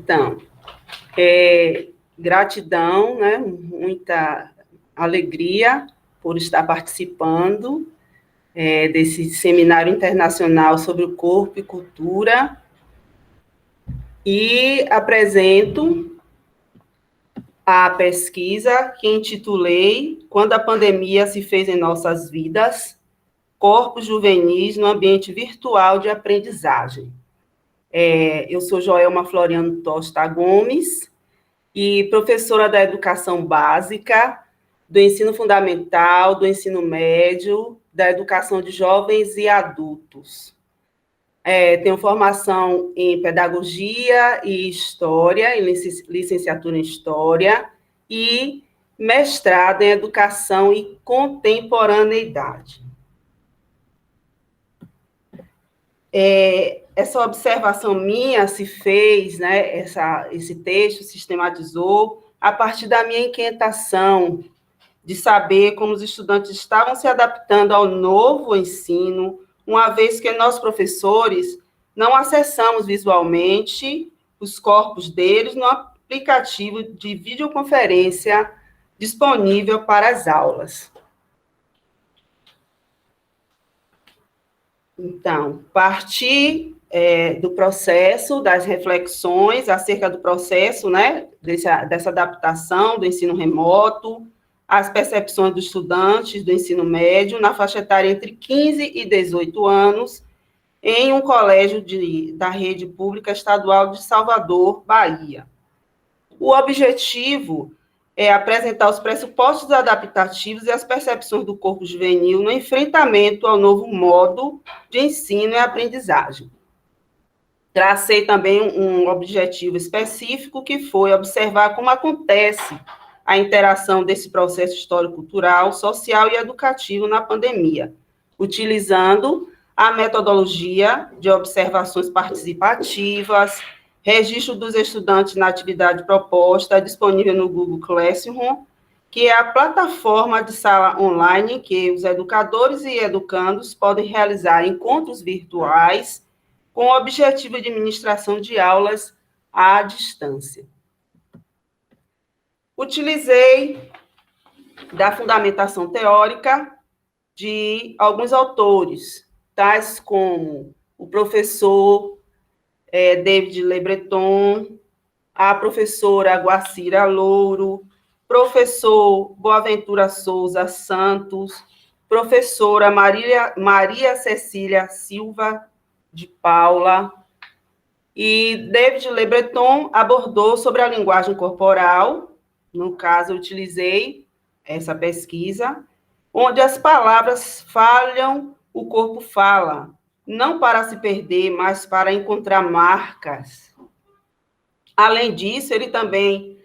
Então, gratidão, né? Muita alegria por estar participando desse seminário internacional sobre o corpo e cultura, e apresento a pesquisa que intitulei Quando a Pandemia se Fez em Nossas Vidas, Corpos Juvenis no Ambiente Virtual de Aprendizagem. Eu sou Joelma Floriano Tosta Gomes, e professora da educação básica, do ensino fundamental, do ensino médio, da educação de jovens e adultos. Tenho formação em pedagogia e história, em licenciatura em história, e mestrado em educação e contemporaneidade. Essa observação minha se fez, né, esse texto sistematizou a partir da minha inquietação de saber como os estudantes estavam se adaptando ao novo ensino, uma vez que nós, professores, não acessamos visualmente os corpos deles no aplicativo de videoconferência disponível para as aulas. Então, partir do processo, das reflexões acerca do processo, né, dessa adaptação do ensino remoto, as percepções dos estudantes do ensino médio na faixa etária entre 15 e 18 anos, em um colégio da rede pública estadual de Salvador, Bahia. O objetivo é apresentar os pressupostos adaptativos e as percepções do corpo juvenil no enfrentamento ao novo modo de ensino e aprendizagem. Tracei também um objetivo específico, que foi observar como acontece a interação desse processo histórico-cultural, social e educativo na pandemia, utilizando a metodologia de observações participativas, registro dos estudantes na atividade proposta, disponível no Google Classroom, que é a plataforma de sala online em que os educadores e educandos podem realizar encontros virtuais com o objetivo de ministração de aulas à distância. Utilizei da fundamentação teórica de alguns autores, tais como o professor David Le Breton, a professora Guacira Louro, professor Boaventura Souza Santos, professora Maria Cecília Silva de Paula, e David Le Breton abordou sobre a linguagem corporal. No caso, eu utilizei essa pesquisa, onde as palavras falham, o corpo fala, não para se perder, mas para encontrar marcas. Além disso, ele também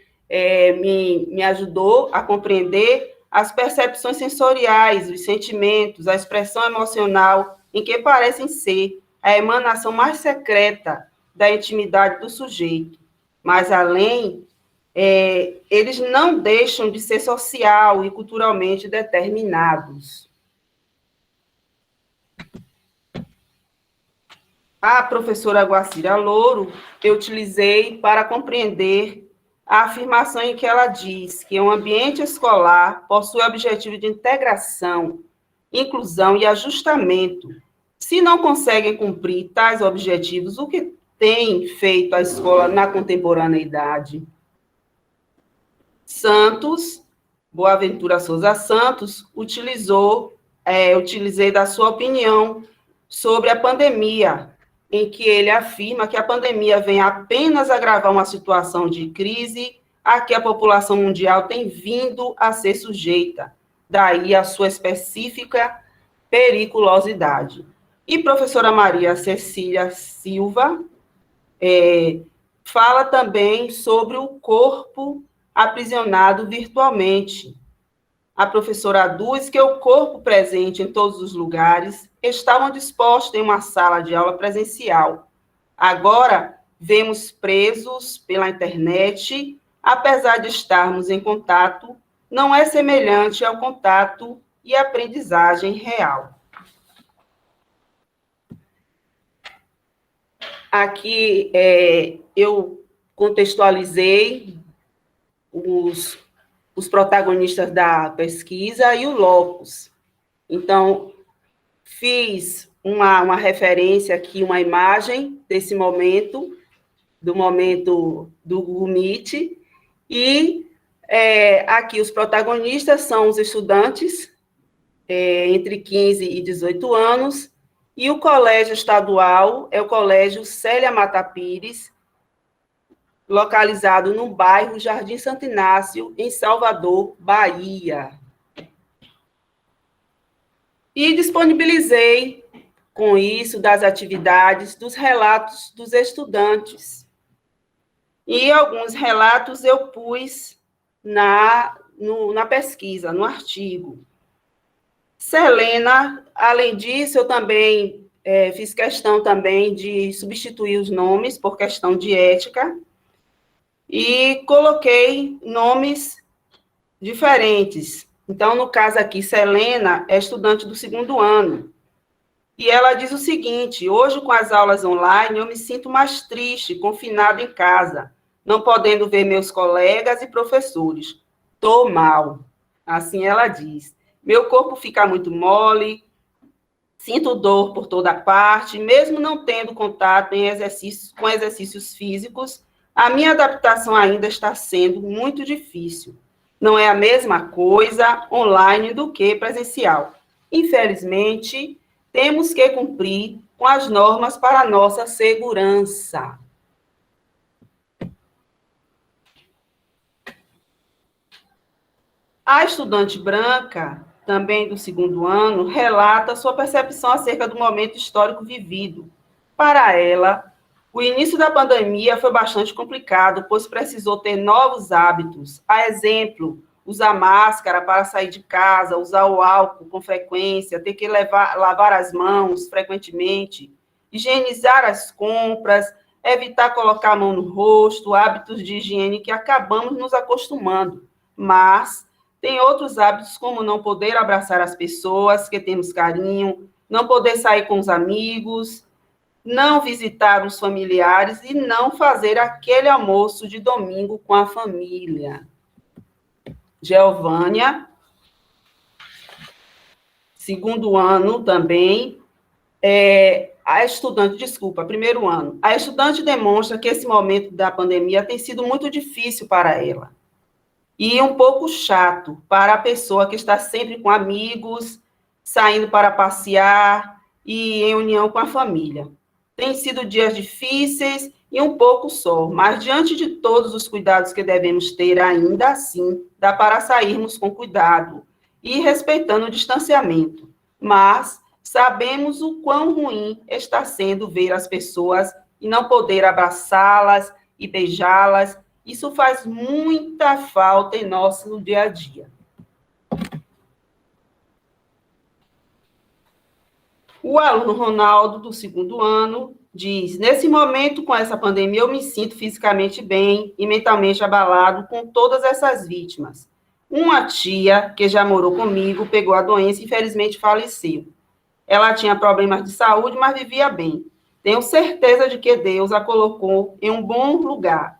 me ajudou a compreender as percepções sensoriais, os sentimentos, a expressão emocional, em que parecem ser a emanação mais secreta da intimidade do sujeito. Mas, além, eles não deixam de ser social e culturalmente determinados. A professora Guacira Louro, eu utilizei para compreender a afirmação em que ela diz que um ambiente escolar possui o objetivo de integração, inclusão e ajustamento. Se não conseguem cumprir tais objetivos, o que tem feito a escola na contemporaneidade? Boaventura Souza Santos, utilizei da sua opinião sobre a pandemia, em que ele afirma que a pandemia vem apenas agravar uma situação de crise a que a população mundial tem vindo a ser sujeita, daí a sua específica periculosidade. E professora Maria Cecília Silva fala também sobre o corpo aprisionado virtualmente. A professora aduz que o corpo presente em todos os lugares estavam dispostos em uma sala de aula presencial. Agora, vemos presos pela internet, apesar de estarmos em contato, não é semelhante ao contato e aprendizagem real. Aqui eu contextualizei os protagonistas da pesquisa e o locus. Então, fiz uma referência aqui, uma imagem desse momento, do momento do Google Meet, e aqui os protagonistas são os estudantes entre 15 e 18 anos, e o colégio estadual é o Colégio Célia Mata Pires, localizado no bairro Jardim Santo Inácio, em Salvador, Bahia. E disponibilizei, com isso, das atividades, dos relatos dos estudantes. E alguns relatos eu pus na pesquisa, no artigo. Selena, além disso, eu também fiz questão também de substituir os nomes por questão de ética e coloquei nomes diferentes. Então, no caso aqui, Selena é estudante do 2º ano. E ela diz o seguinte: hoje, com as aulas online, eu me sinto mais triste, confinada em casa, não podendo ver meus colegas e professores. Estou mal. Assim ela diz. Meu corpo fica muito mole, sinto dor por toda parte, mesmo não tendo contato com exercícios físicos, a minha adaptação ainda está sendo muito difícil. Não é a mesma coisa online do que presencial. Infelizmente, temos que cumprir com as normas para a nossa segurança. A estudante branca, também do 2º ano, relata sua percepção acerca do momento histórico vivido. Para ela, o início da pandemia foi bastante complicado, pois precisou ter novos hábitos. A exemplo, usar máscara para sair de casa, usar o álcool com frequência, ter que lavar as mãos frequentemente, higienizar as compras, evitar colocar a mão no rosto, hábitos de higiene que acabamos nos acostumando. Mas tem outros hábitos, como não poder abraçar as pessoas que temos carinho, não poder sair com os amigos, não visitar os familiares e não fazer aquele almoço de domingo com a família. Geovânia, 2º ano também, a estudante, desculpa, 1º ano. A estudante demonstra que esse momento da pandemia tem sido muito difícil para ela. E um pouco chato para a pessoa que está sempre com amigos, saindo para passear e em união com a família. Tem sido dias difíceis e um pouco só, mas diante de todos os cuidados que devemos ter, ainda assim, dá para sairmos com cuidado e respeitando o distanciamento. Mas sabemos o quão ruim está sendo ver as pessoas e não poder abraçá-las e beijá-las. Isso faz muita falta em nosso dia a dia. O aluno Ronaldo, do 2º ano, diz: nesse momento, com essa pandemia, eu me sinto fisicamente bem e mentalmente abalado com todas essas vítimas. Uma tia, que já morou comigo, pegou a doença e, infelizmente, faleceu. Ela tinha problemas de saúde, mas vivia bem. Tenho certeza de que Deus a colocou em um bom lugar.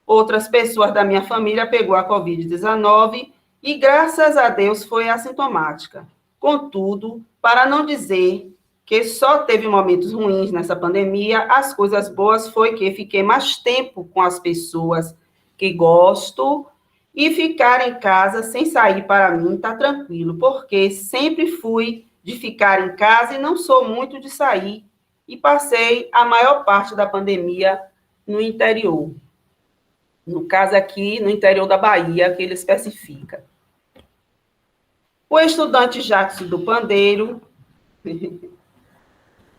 Outras pessoas da minha família pegou a Covid-19 e, graças a Deus, foi assintomática. Contudo, para não dizer que só teve momentos ruins nessa pandemia, as coisas boas foi que fiquei mais tempo com as pessoas que gosto e ficar em casa sem sair para mim está tranquilo, porque sempre fui de ficar em casa e não sou muito de sair e passei a maior parte da pandemia no interior. No caso aqui, no interior da Bahia, que ele especifica. O estudante Jackson do Pandeiro,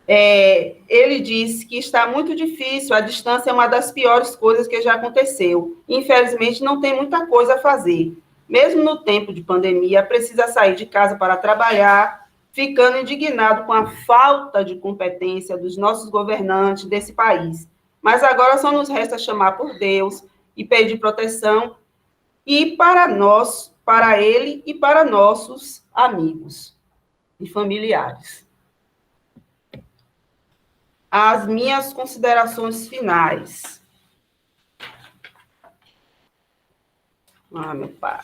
ele diz que está muito difícil, a distância é uma das piores coisas que já aconteceu. Infelizmente, não tem muita coisa a fazer. Mesmo no tempo de pandemia, precisa sair de casa para trabalhar, ficando indignado com a falta de competência dos nossos governantes desse país. Mas agora só nos resta chamar por Deus e pedir proteção e para nós, para ele e para nossos amigos e familiares. As minhas considerações finais. Ah, meu pai.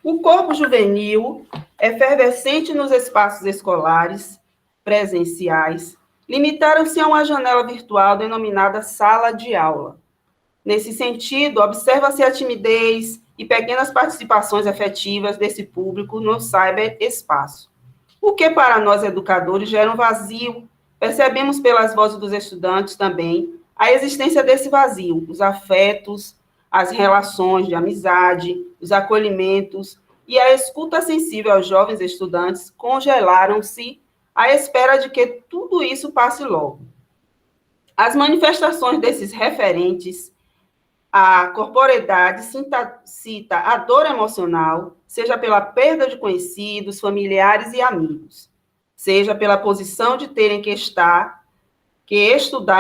O corpo juvenil, efervescente nos espaços escolares, presenciais, limitaram-se a uma janela virtual denominada sala de aula. Nesse sentido, observa-se a timidez e pequenas participações efetivas desse público no cyberespaço. O que para nós educadores gera um vazio. Percebemos pelas vozes dos estudantes também a existência desse vazio, os afetos, as relações de amizade, os acolhimentos e a escuta sensível aos jovens estudantes congelaram-se à espera de que tudo isso passe logo. As manifestações desses referentes à corporeidade cita a dor emocional, seja pela perda de conhecidos, familiares e amigos, seja pela posição de terem que estudar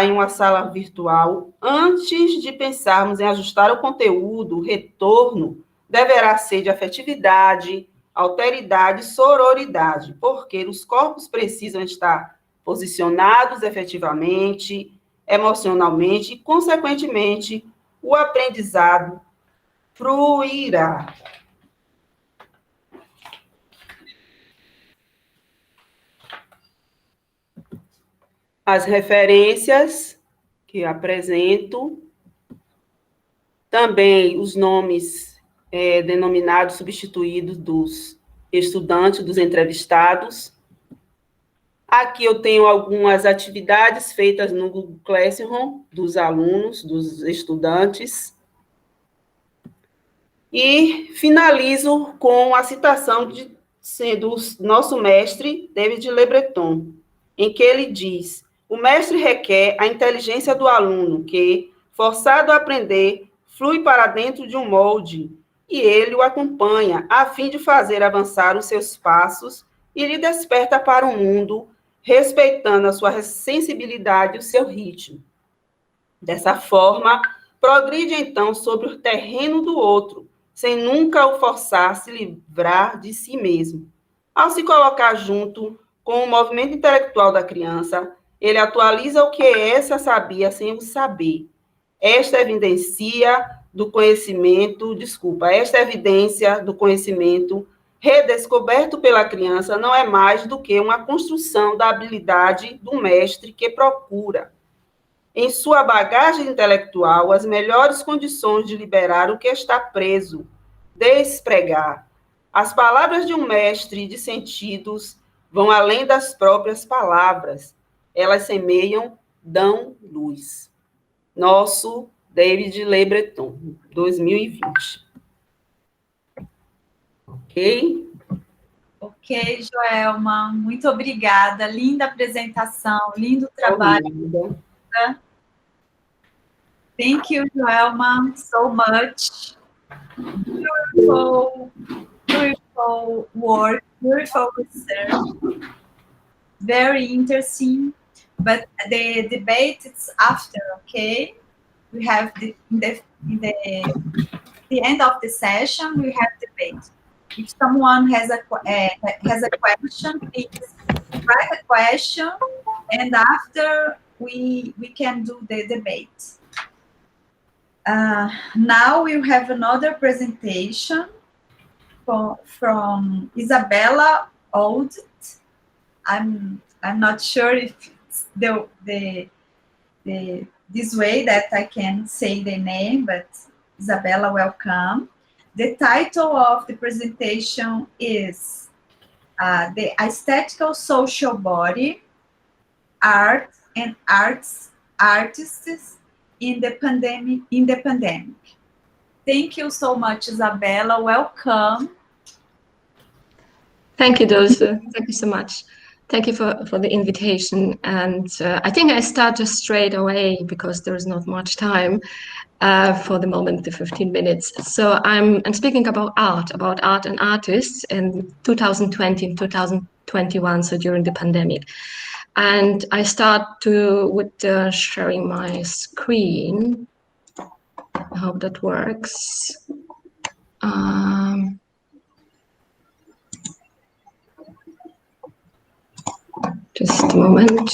em uma sala virtual. Antes de pensarmos em ajustar o conteúdo, o retorno deverá ser de afetividade, alteridade e sororidade, porque os corpos precisam estar posicionados efetivamente, emocionalmente e, consequentemente, o aprendizado fluirá. As referências que apresento, também os nomes denominados, substituídos dos estudantes, dos entrevistados. Aqui eu tenho algumas atividades feitas no Google Classroom, dos alunos, dos estudantes. E finalizo com a citação do nosso mestre, David Le Breton, em que ele diz: o mestre requer a inteligência do aluno, que, forçado a aprender, flui para dentro de um molde, e ele o acompanha, a fim de fazer avançar os seus passos e lhe desperta para o mundo, respeitando a sua sensibilidade e o seu ritmo. Dessa forma, progride então sobre o terreno do outro, sem nunca o forçar a se livrar de si mesmo. Ao se colocar junto com o movimento intelectual da criança, ele atualiza o que essa sabia sem o saber. Esta evidência do conhecimento redescoberto pela criança não é mais do que uma construção da habilidade do mestre que procura, em sua bagagem intelectual, as melhores condições de liberar o que está preso, despregar. As palavras de um mestre de sentidos vão além das próprias palavras. Elas semeiam, dão luz. Nosso David Le Breton, 2020. Ok? Ok, Joelma, muito obrigada. Linda apresentação, lindo trabalho. Obrigada. Thank you, Joelma, so much. Beautiful, beautiful work, beautiful research. Very interesting. But the debate is after, okay? We have the end of the session, we have debate. If someone has a question, please write a question, and after we can do the debate. Now we have another presentation from Isabella Old. I'm not sure if it's this way that I can say the name, but Isabella, welcome. The title of the presentation is The Aesthetical Social Body, Art and Artists in the Pandemic. Thank you so much, Isabella. Welcome. Thank you, Dulce. Thank you so much. Thank you for the invitation. And I think I start just straight away because there is not much time for the moment, the 15 minutes. So I'm speaking about art and artists in 2020 and 2021, so during the pandemic. And I start with sharing my screen. I hope that works. Just a moment.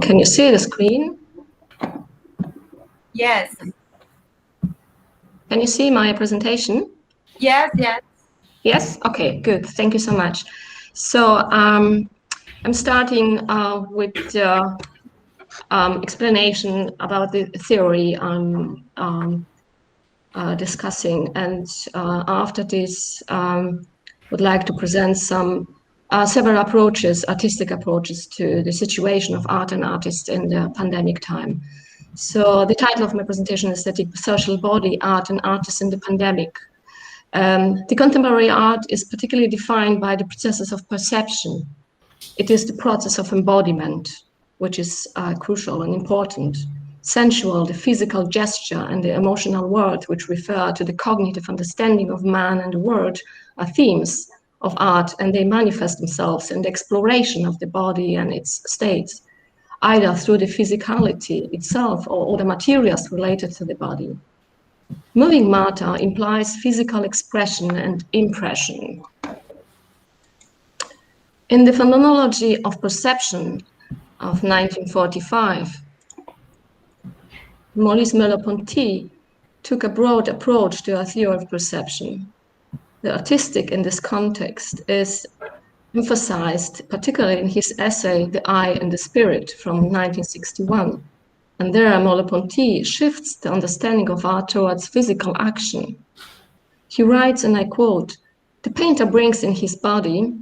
Can you see the screen? Yes. Can you see my presentation? Yes, yes. Yes? Okay, good. Thank you so much. So I'm starting with the explanation about the theory I'm discussing, and after this would like to present some several approaches, artistic approaches to the situation of art and artists in the pandemic time. So the title of my presentation is The Social Body, Art and Artists in the Pandemic. The contemporary art is particularly defined by the processes of perception. It is the process of embodiment, which is crucial and important. Sensual, the physical gesture, and the emotional world, which refer to the cognitive understanding of man and the world, are themes of art, and they manifest themselves in the exploration of the body and its states, either through the physicality itself or all the materials related to the body. Moving matter implies physical expression and impression. In the phenomenology of perception of 1945, Maurice Merleau-Ponty took a broad approach to a theory of perception. The artistic in this context is emphasized, particularly in his essay, The Eye and the Spirit, from 1961. And there, Merleau-Ponty shifts the understanding of art towards physical action. He writes, and I quote, "The painter brings in his body,"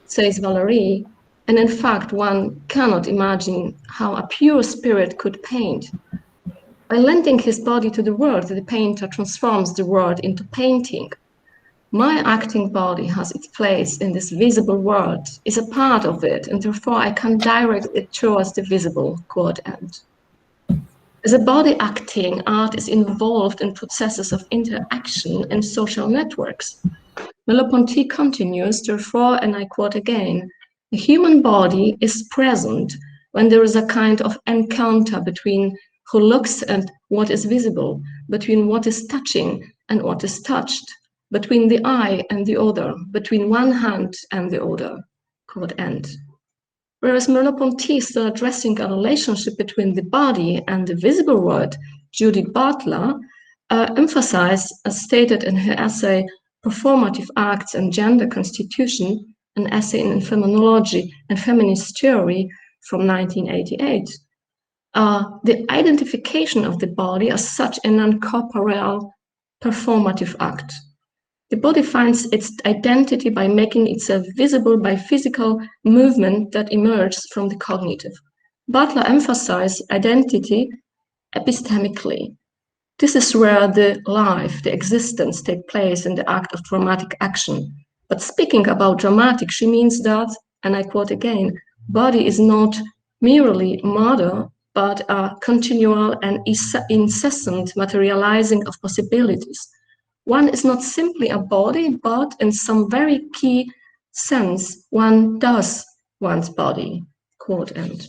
says Valéry, "and in fact, one cannot imagine how a pure spirit could paint. By lending his body to the world, the painter transforms the world into painting. My acting body has its place in this visible world, is a part of it, and therefore I can direct it towards the visible," quote end. As a body acting, art is involved in processes of interaction and social networks. Merleau-Ponty continues, therefore, and I quote again, "The human body is present when there is a kind of encounter between who looks at what is visible, between what is touching and what is touched, between the eye and the other, between one hand and the other," quote end. Whereas Merleau-Ponty is still addressing a relationship between the body and the visible world, Judith Butler emphasized, as stated in her essay, Performative Acts and Gender Constitution, an essay in phenomenology and feminist theory from 1988, the identification of the body as such a non-corporeal performative act. The body finds its identity by making itself visible by physical movement that emerges from the cognitive. Butler emphasized identity epistemically. This is where the life, the existence, take place in the act of dramatic action. But speaking about dramatic, she means that, and I quote again, body is not merely matter, but a continual and incessant materializing of possibilities. One is not simply a body, but in some very key sense, one does one's body, quote end.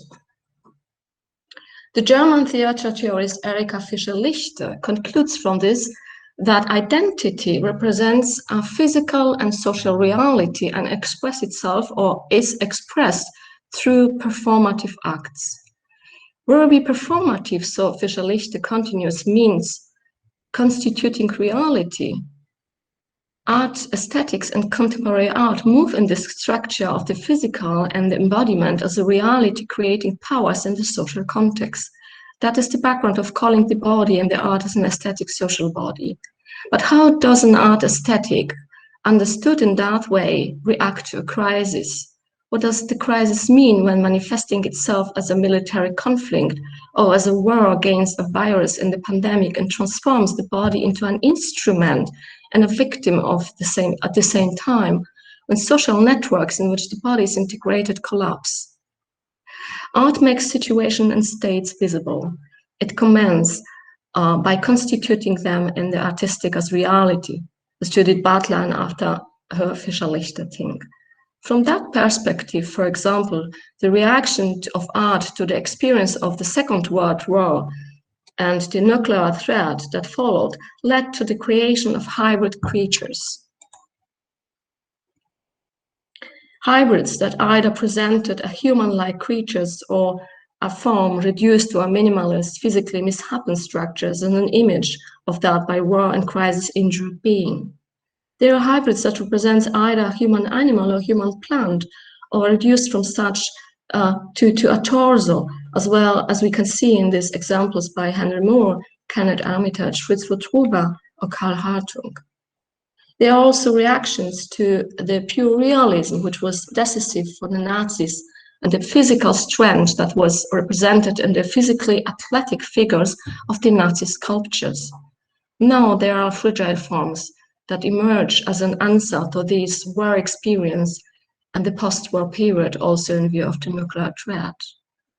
The German theater theorist Erika Fischer-Lichter concludes from this that identity represents a physical and social reality and expresses itself or is expressed through performative acts. Where we performative, so Fischer-Lichter continues, means constituting reality. Art, aesthetics, and contemporary art move in this structure of the physical and the embodiment as a reality creating powers in the social context. That is the background of calling the body and the art as an aesthetic social body. But how does an art aesthetic, understood in that way, react to a crisis? What does the crisis mean when manifesting itself as a military conflict or as a war against a virus in the pandemic and transforms the body into an instrument and a victim of at the same time, when social networks in which the body is integrated collapse? Art makes situations and states visible. It commences by constituting them in the artistic as reality, as Judith Butler and after her Fischer-Lichter think. From that perspective, for example, the reaction of art to the experience of the Second World War and the nuclear threat that followed led to the creation of hybrid creatures. Hybrids that either presented a human-like creatures or a form reduced to a minimalist, physically misshapen structures and an image of that by war and crisis injured being. They are hybrids that represent either a human animal or human plant, or reduced from such to a torso, as well as we can see in these examples by Henry Moore, Kenneth Armitage, Fritz Wotruba, or Karl Hartung. They are also reactions to the pure realism, which was decisive for the Nazis, and the physical strength that was represented in the physically athletic figures of the Nazi sculptures. Now there are fragile forms that emerge as an answer to this war experience and the post-war period, also in view of the nuclear threat.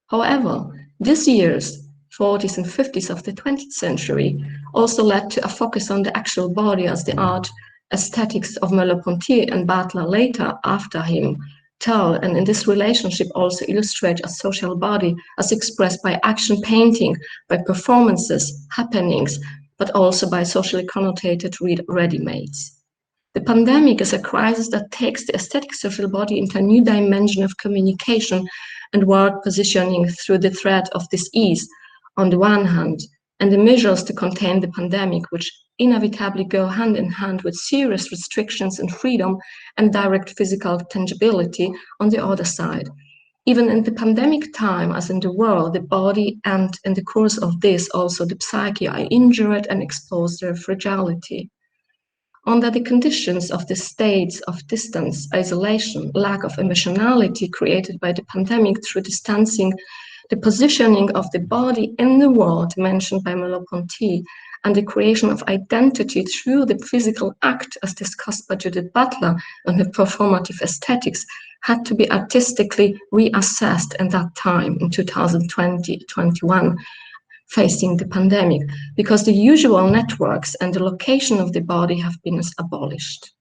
However, these years, 40s and 50s of the 20th century, also led to a focus on the actual body as the art aesthetics of Merleau-Ponty and Butler later after him tell, and in this relationship also illustrate a social body as expressed by action painting, by performances, happenings, but also by socially connotated ready-mades. The pandemic is a crisis that takes the aesthetic social body into a new dimension of communication and word positioning through the threat of disease on the one hand, and the measures to contain the pandemic, which inevitably go hand in hand with serious restrictions in freedom and direct physical tangibility on the other side. Even in the pandemic time, as in the world, the body and in the course of this also the psyche are injured and exposed to their fragility. Under the conditions of the states of distance, isolation, lack of emotionality created by the pandemic through distancing, the positioning of the body in the world mentioned by Merleau-Ponty, and the creation of identity through the physical act, as discussed by Judith Butler and her performative aesthetics, had to be artistically reassessed in that time, in 2020-21, facing the pandemic, because the usual networks and the location of the body have been abolished.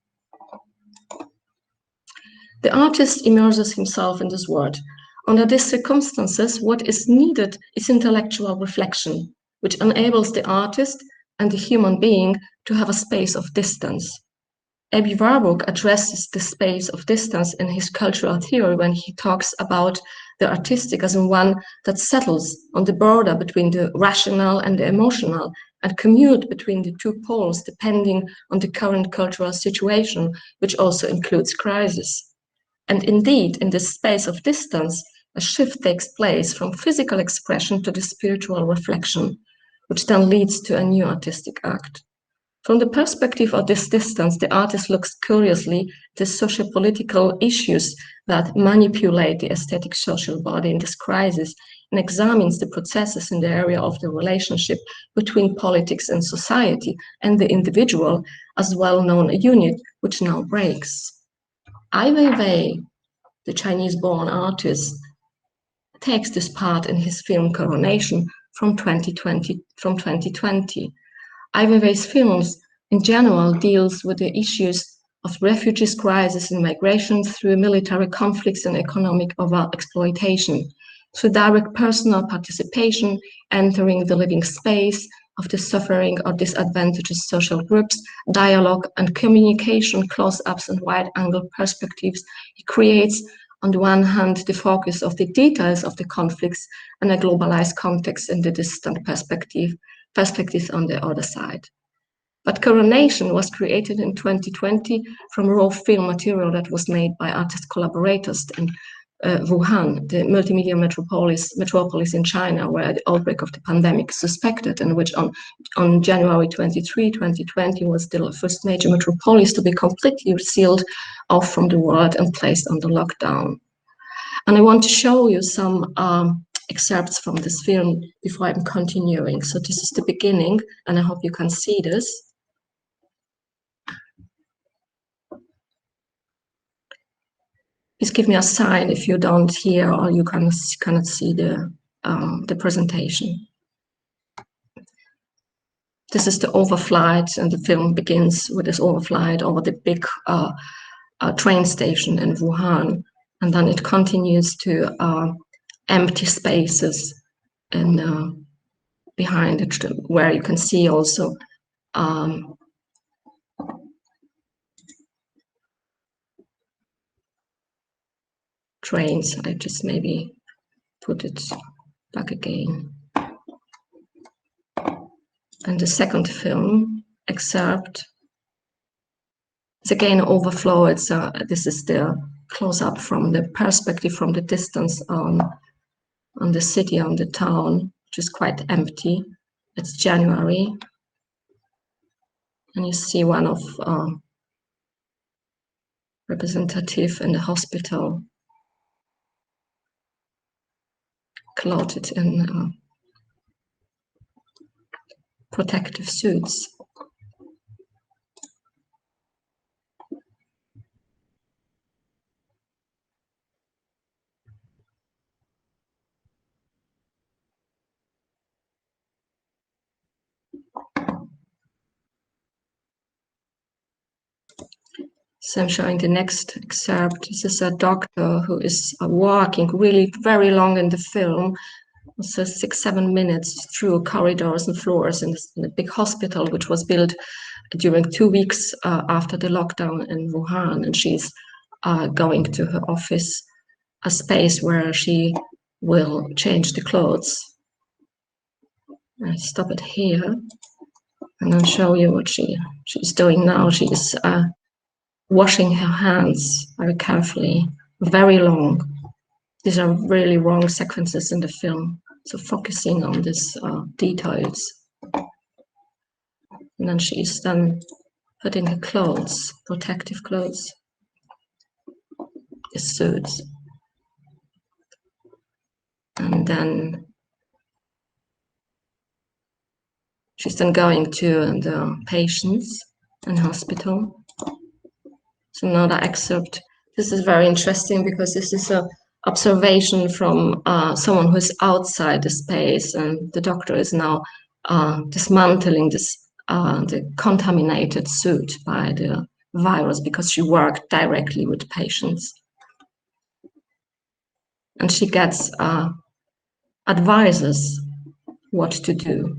The artist immerses himself in this world. Under these circumstances, what is needed is intellectual reflection, which enables the artist and the human being to have a space of distance. Aby Warburg addresses the space of distance in his cultural theory when he talks about the artistic as in one that settles on the border between the rational and the emotional and commute between the two poles depending on the current cultural situation, which also includes crisis. And indeed, in this space of distance, a shift takes place from physical expression to the spiritual reflection, which then leads to a new artistic act. From the perspective of this distance, the artist looks curiously at the socio-political issues that manipulate the aesthetic social body in this crisis and examines the processes in the area of the relationship between politics and society and the individual as well-known unit, which now breaks. Ai Weiwei, the Chinese-born artist, takes this part in his film Coronation from 2020. Ai Weiwei's films in general deals with the issues of refugees, crisis, and migration through military conflicts and economic overexploitation, through direct personal participation, entering the living space of the suffering or disadvantaged social groups, dialogue and communication, close-ups and wide-angle perspectives. He creates, on the one hand, the focus of the details of the conflicts and a globalized context in the distant perspectives on the other side. But Coronation was created in 2020 from raw film material that was made by artist collaborators in Wuhan, the multimedia metropolis in China, where the outbreak of the pandemic is suspected, and which on January 23, 2020 was the first major metropolis to be completely sealed off from the world and placed under lockdown. And I want to show you some excerpts from this film before I'm continuing. So this is the beginning, and I hope you can see this. Please give me a sign if you don't hear or you cannot see the presentation. This is the overflight, and the film begins with this overflight over the big train station in Wuhan, and then it continues to empty spaces and behind it, where you can see also trains. I just maybe put it Back again. And the second film excerpt. It's again overflow. This is the close-up from the perspective, from the distance on the city, on the town, which is quite empty. It's January. And you see one of representative in the hospital, clothed in protective suits. So I'm showing the next excerpt. This is a doctor who is walking really very long in the film. So 6-7 minutes through corridors and floors in a big hospital, which was built during 2 weeks after the lockdown in Wuhan. And she's going to her office, a space where she will change the clothes. I stop it here and I'll show you what she's doing now. She is washing her hands very carefully, very long. These are really long sequences in the film, so focusing on these details. And then she's then putting her clothes, protective clothes, the suits. And then she's then going to the patients in hospital. So another excerpt. This is very interesting because this is an observation from someone who's outside the space, and the doctor is now dismantling this the contaminated suit by the virus because she worked directly with patients. And she gets advices what to do.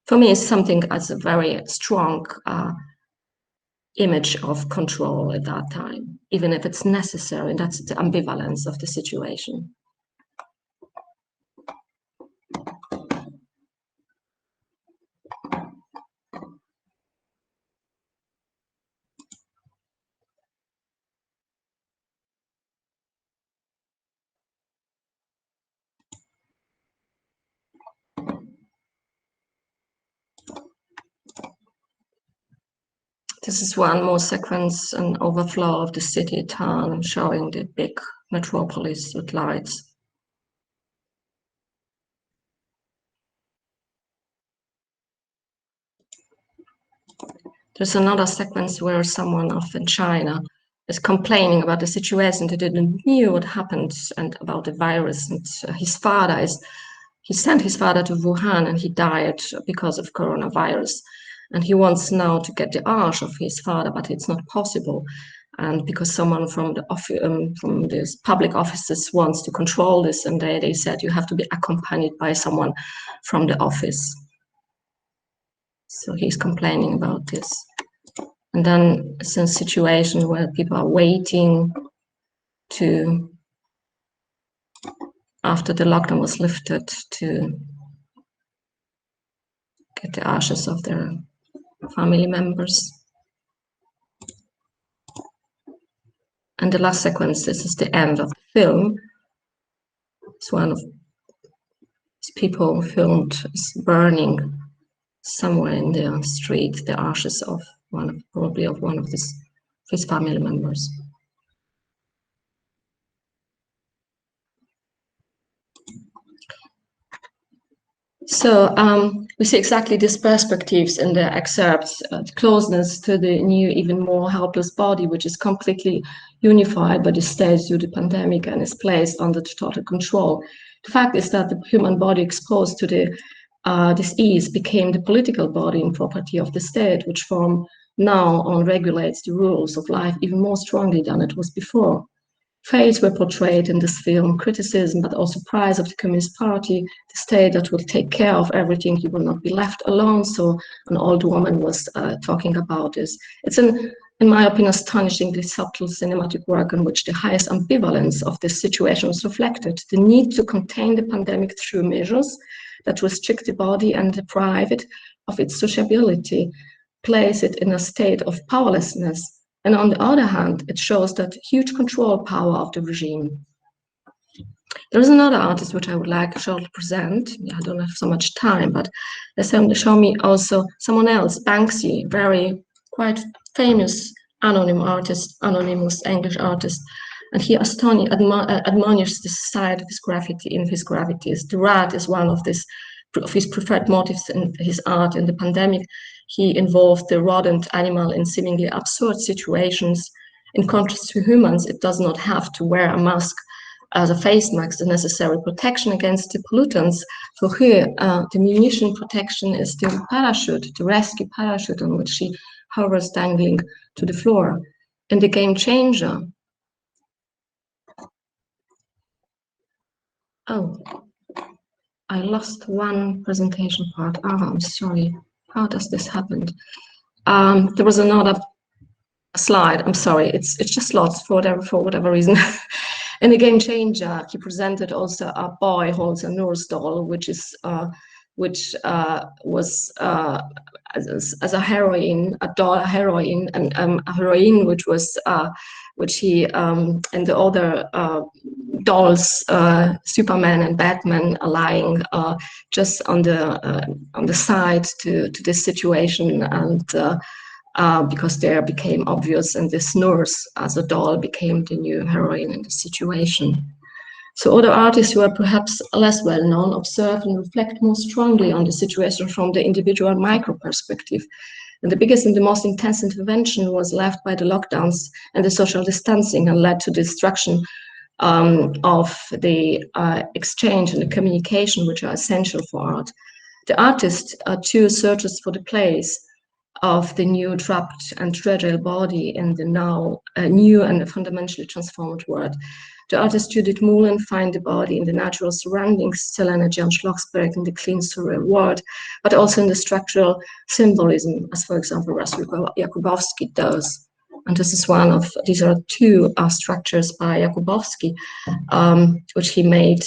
For me, it's something as a very strong image of control at that time, even if it's necessary. That's the ambivalence of the situation. This is one more sequence, an overflow of the city town, showing the big metropolis with lights. There's another sequence where someone in China is complaining about the situation. They didn't know what happened and about the virus. And he sent his father to Wuhan and he died because of coronavirus. And he wants now to get the arch of his father, but it's not possible. And because someone from the public offices wants to control this, and they said you have to be accompanied by someone from the office. So he's complaining about this. And then it's a situation where people are waiting after the lockdown was lifted, to get the ashes of their family members. And the last sequence, this is the end of the film. It's one of these people filmed burning somewhere in the street the ashes of probably one of his family members. So we see exactly these perspectives in the excerpts, closeness to the new, even more helpless body, which is completely unified by the stage due to the pandemic and is placed under total control. The fact is that the human body exposed to the disease became the political body and property of the state, which from now on regulates the rules of life even more strongly than it was before. Fates were portrayed in this film, criticism, but also praise of the Communist Party, the state that will take care of everything, you will not be left alone. So an old woman was talking about this. It's an in my opinion, astonishingly subtle cinematic work in which the highest ambivalence of this situation was reflected. The need to contain the pandemic through measures that restrict the body and deprive it of its sociability, place it in a state of powerlessness. And on the other hand, it shows that huge control power of the regime. There is another artist which I would like to present. I don't have so much time, but they show me also someone else, Banksy, quite famous anonymous English artist, and he admonishes the society of his graffiti in his graffitis. The rat is one of his preferred motifs in his art. In the pandemic, he involved the rodent animal in seemingly absurd situations. In contrast to humans, it does not have to wear a mask as a face mask, the necessary protection against the pollutants. For here, the munition protection is the parachute, the rescue parachute on which she hovers dangling to the floor. In the Game Changer, oh, I lost one presentation part. Oh, I'm sorry. How does this happen? There was another slide. I'm sorry. It's just lost for whatever reason. In the Game Changer, he presented also a boy holds a nurse doll, which was as a heroine, a doll, a heroine, and a heroine which he and the other dolls, Superman and Batman, are lying just on the side to this situation, and because there became obvious, and this nurse as a doll became the new heroine in the situation. So other artists who are perhaps less well known observe and reflect more strongly on the situation from the individual micro perspective. And the biggest and the most intense intervention was left by the lockdowns and the social distancing, and led to the destruction of the exchange and the communication, which are essential for art. The artist too searches for the place of the new trapped and fragile body in the now new and fundamentally transformed world. The artist Judith Mullen finds the body in the natural surroundings, still energy on Schlossberg in the clean surreal world, but also in the structural symbolism, as for example, Russell Jakubowski does. And this is these are two structures by Jakubowski, which he made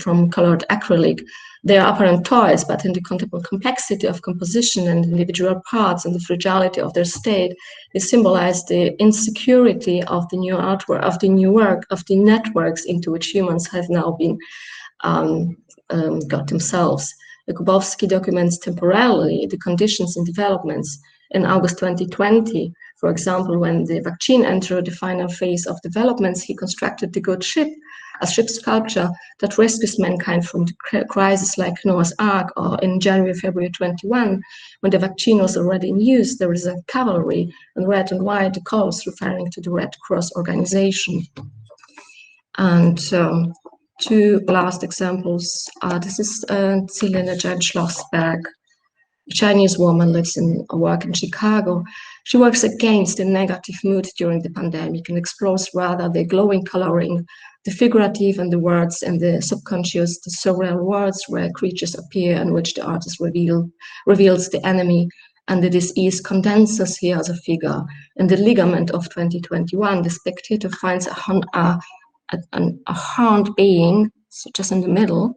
from colored acrylic. They are apparent toys, but in the contemporary complexity of composition and individual parts and the fragility of their state, they symbolize the insecurity of the new artwork, of the new work, of the networks into which humans have now been got themselves. Jakubowski documents temporarily the conditions and developments. In August 2020, for example, when the vaccine entered the final phase of developments, he constructed the Good Ship, a ship sculpture that rescues mankind from the crisis like Noah's Ark. Or in January, February 21, when the vaccine was already in use, there is a cavalry in red and white, the colors referring to the Red Cross organization. And two last examples. This is Selena Jen Schlossberg. A Chinese woman lives in work in Chicago. She works against the negative mood during the pandemic and explores rather the glowing coloring, the figurative and the words and the subconscious, the surreal words where creatures appear and which the artist reveals the enemy, and the disease condenses here as a figure. In the ligament of 2021, the spectator finds a horned being, so just in the middle,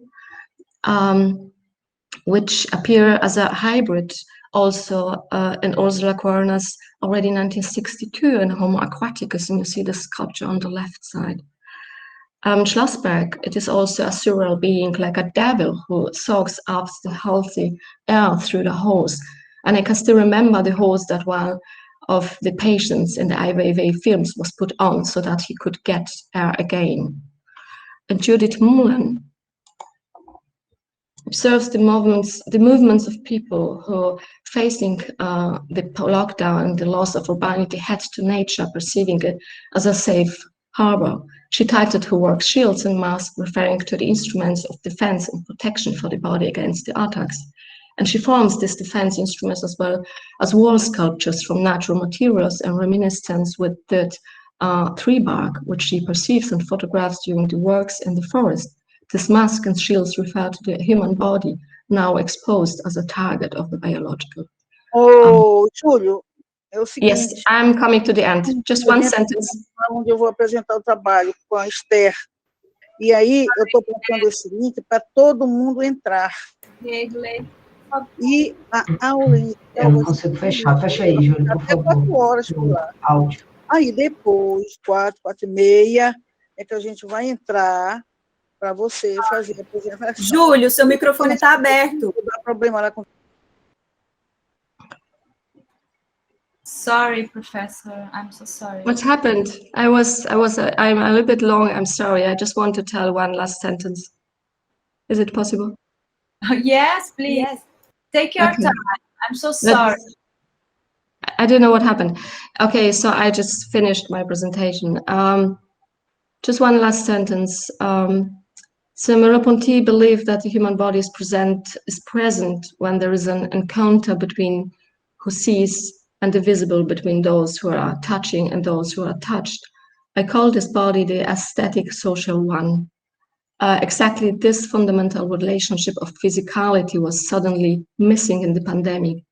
which appear as a hybrid also in Ursula Korner's already 1962 in Homo Aquaticus, and you see the sculpture on the left side. Schlossberg, it is also a surreal being like a devil who soaks up the healthy air through the hose. And I can still remember the hose that one of the patients in the Ai Weiwei films was put on so that he could get air again. And Judith Mullen observes the movements of people who, facing the lockdown and the loss of urbanity, head to nature, perceiving it as a safe harbor. She titled her work Shields and Masks, referring to the instruments of defense and protection for the body against the attacks. And she forms these defense instruments as well as wall sculptures from natural materials and reminiscence with dead tree bark, which she perceives and photographs during the works in the forest. This mask and shields refer to the human body, now exposed as a target of the biological. Oh, Giulio, É o seguinte. Yes, I'm coming to the end. Just one sentence. Onde eu vou apresentar o trabalho com a Esther. E aí eu estou colocando esse link para todo mundo entrar. E a aula... Eu não consigo fechar. Fecha aí, Júlio, por favor. Até 4 horas por lá. Áudio. Aí depois, 4, 4h30, é que a gente vai entrar para você fazer a apresentação. Júlio, seu microfone está aberto. Não dá problema lá com... Sorry, professor. I'm so sorry. What happened? I'm a little bit long. I'm sorry. I just want to tell one last sentence. Is it possible? Yes, please. Yes. Take your time. I'm so sorry. I don't know what happened. Okay, so I just finished my presentation. Just one last sentence. So Merleau-Ponty believed that the human body is present when there is an encounter between who sees and the visible, between those who are touching and those who are touched. I call this body the aesthetic social one. Exactly this fundamental relationship of physicality was suddenly missing in the pandemic.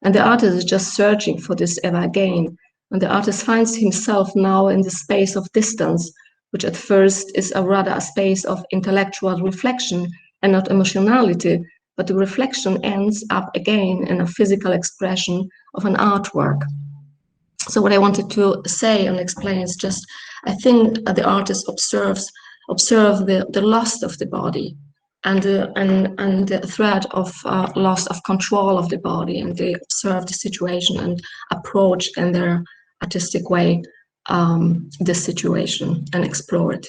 And the artist is just searching for this ever again. And the artist finds himself now in the space of distance, which at first is rather a space of intellectual reflection and not emotionality, but the reflection ends up again in a physical expression of an artwork. So what I wanted to say and explain is just, I think the artist observe the loss of the body and the threat of loss of control of the body, and they observe the situation and approach in their artistic way this situation and explore it.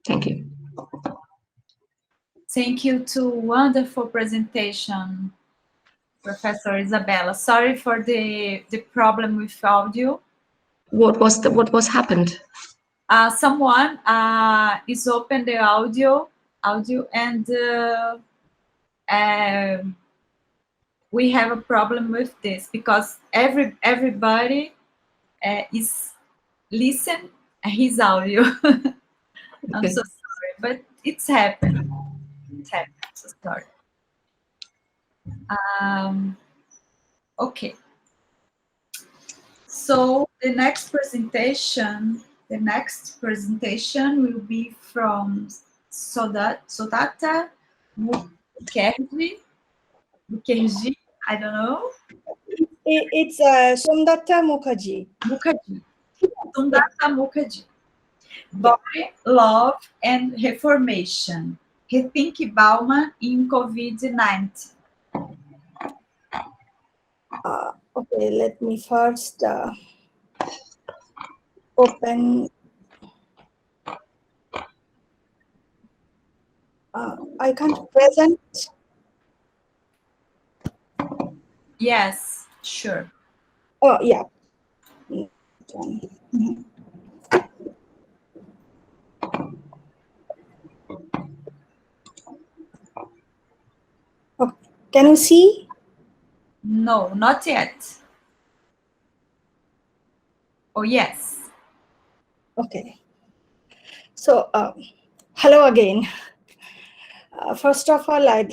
Thank you. Thank you to wonderful presentation, Professor Isabella. Sorry for the problem with audio. What was happened? Someone is open the audio and we have a problem with this because everybody is listen his audio. I'm so sorry, but it's happened. So sorry. Okay. So the next presentation will be from Sodata Mukherjee, I don't know. It's Sundata Mukherjee. Sundata Mukherjee. Body, Love, and Reformation. Rethink Bauman in COVID-19. Okay, let me first open. I can't present. Yes, sure. Oh, yeah. Mm-hmm. Okay. Can you see? No, not yet. Oh, yes. Okay. So, hello again. First of all, I'd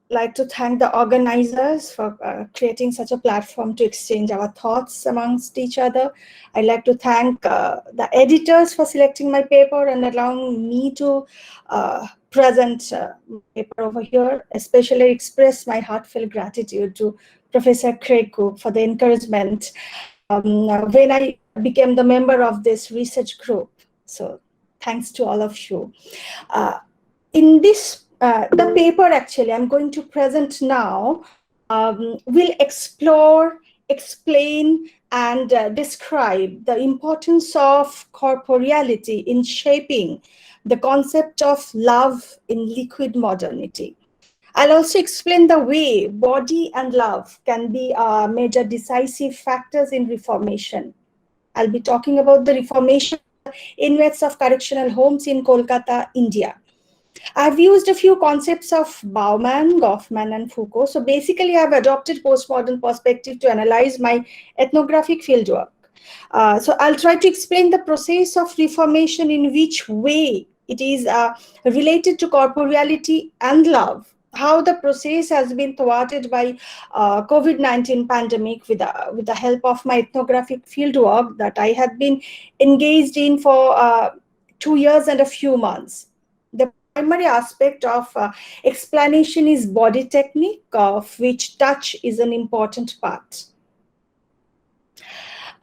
like to thank the organizers for creating such a platform to exchange our thoughts amongst each other. I'd like to thank the editors for selecting my paper and allowing me to present my paper over here, especially express my heartfelt gratitude to Professor Craig Cook for the encouragement when I became the member of this research group. So thanks to all of you. In this, the paper actually I'm going to present now will explore, explain, and describe the importance of corporeality in shaping the concept of love in liquid modernity. I'll also explain the way body and love can be major decisive factors in reformation. I'll be talking about the reformation inmates of correctional homes in Kolkata, India. I've used a few concepts of Bauman, Goffman, and Foucault. So basically, I've adopted postmodern perspective to analyze my ethnographic fieldwork. So I'll try to explain the process of reformation in which way it is related to corporeality and love how the process has been thwarted by COVID-19 pandemic with the help of my ethnographic fieldwork that I have been engaged in for 2 years and a few months. The primary aspect of explanation is body technique, of which touch is an important part.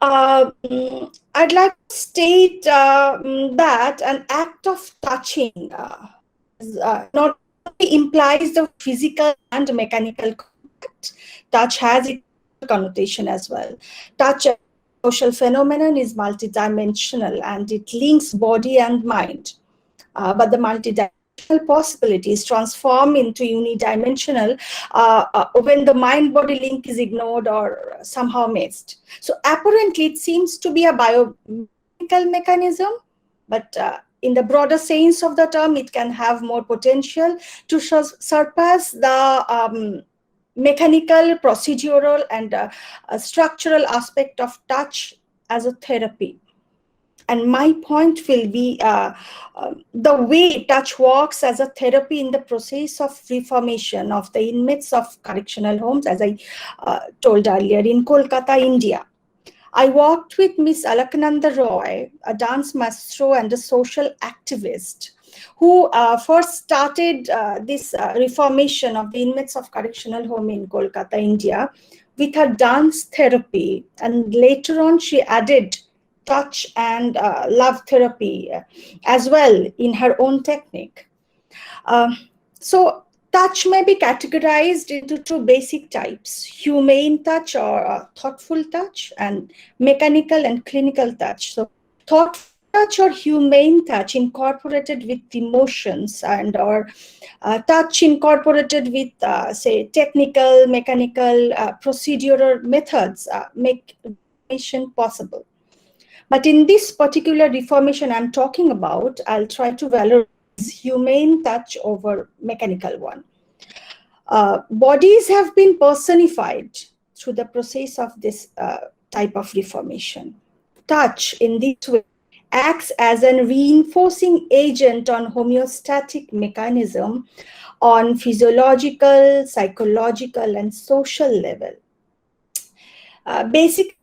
I'd like to state that an act of touching not only implies the physical and mechanical contact. Touch has its connotation as well. Touch as a social phenomenon is multidimensional and it links body and mind. But the multidimensional possibilities transform into unidimensional when the mind-body link is ignored or somehow missed. So apparently it seems to be a biomechanical mechanism, but in the broader sense of the term, it can have more potential to surpass the mechanical, procedural, and structural aspect of touch as a therapy. And my point will be the way touch works as a therapy in the process of reformation of the inmates of correctional homes, as I told earlier, in Kolkata, India. I worked with Miss Alaknanda Roy, a dance maestro and a social activist, who first started this reformation of the inmates of correctional home in Kolkata, India, with her dance therapy. And later on, she added touch and love therapy as well in her own technique. So touch may be categorized into two basic types: humane touch or thoughtful touch, and mechanical and clinical touch. So thoughtful touch or humane touch incorporated with emotions, and or touch incorporated with say technical, mechanical, procedural methods make reformation possible. But in this particular reformation I'm talking about, I'll try to valorize humane touch over mechanical one. Bodies have been personified through the process of this type of reformation. Touch in this way acts as a reinforcing agent on homeostatic mechanism on physiological, psychological, and social level. Basically,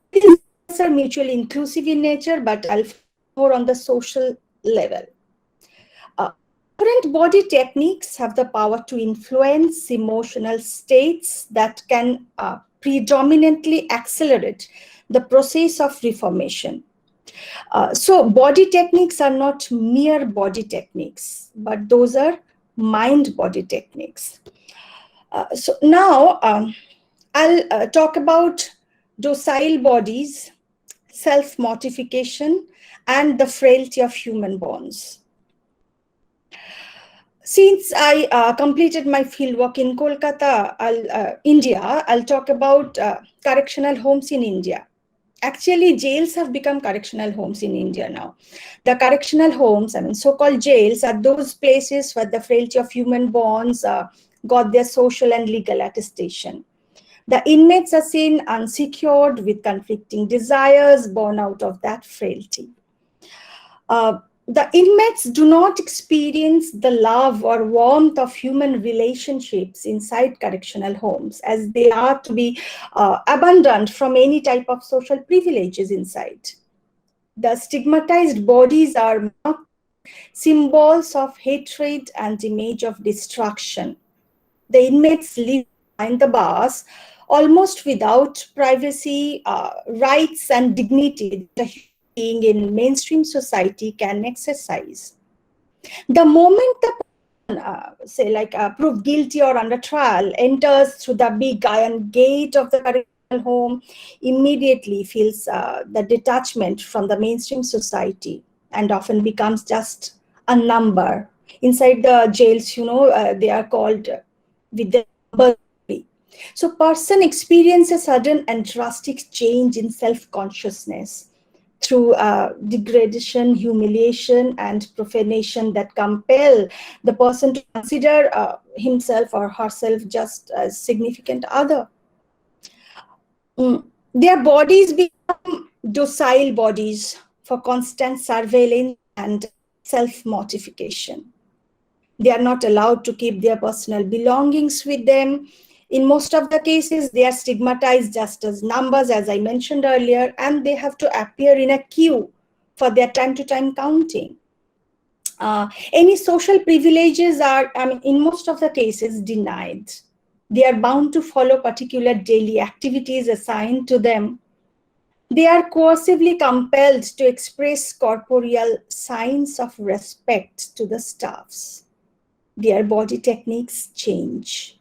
these are mutually inclusive in nature, but I'll focus more on the social level. Current body techniques have the power to influence emotional states that can predominantly accelerate the process of reformation. So body techniques are not mere body techniques, but those are mind-body techniques. So now I'll talk about docile bodies, self-mortification, and the frailty of human bonds. Since I completed my fieldwork in Kolkata, India, I'll talk about correctional homes in India. Actually, jails have become correctional homes in India now. The correctional homes, I mean, so-called jails, are those places where the frailty of human bonds got their social and legal attestation. The inmates are seen unsecured with conflicting desires born out of that frailty. The inmates do not experience the love or warmth of human relationships inside correctional homes, as they are to be abandoned from any type of social privileges inside. The stigmatized bodies are symbols of hatred and image of destruction. The inmates live behind the bars almost without privacy, rights, and dignity that a human being in mainstream society can exercise. The moment the person, say like proved guilty or under trial, enters through the big iron gate of the correctional home, immediately feels the detachment from the mainstream society and often becomes just a number. Inside the jails, you know, they are called with the number. So person experiences a sudden and drastic change in self-consciousness through degradation, humiliation, and profanation that compel the person to consider himself or herself just as significant other. Their bodies become docile bodies for constant surveillance and self-mortification. They are not allowed to keep their personal belongings with them. In most of the cases, they are stigmatized just as numbers, as I mentioned earlier, and they have to appear in a queue for their time-to-time counting. Any social privileges are, in most of the cases, denied. They are bound to follow particular daily activities assigned to them. They are coercively compelled to express corporeal signs of respect to the staffs. Their body techniques change.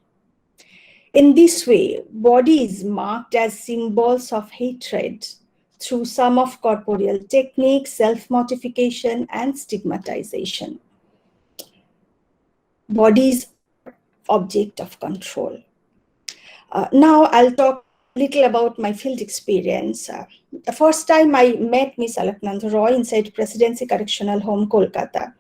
In this way, body is marked as symbols of hatred through some of corporeal techniques, self-mortification, and stigmatization. Bodies are object of control. Now I'll talk a little about my field experience. The first time I met Miss Alaknanda Roy inside Presidency Correctional Home, Kolkata.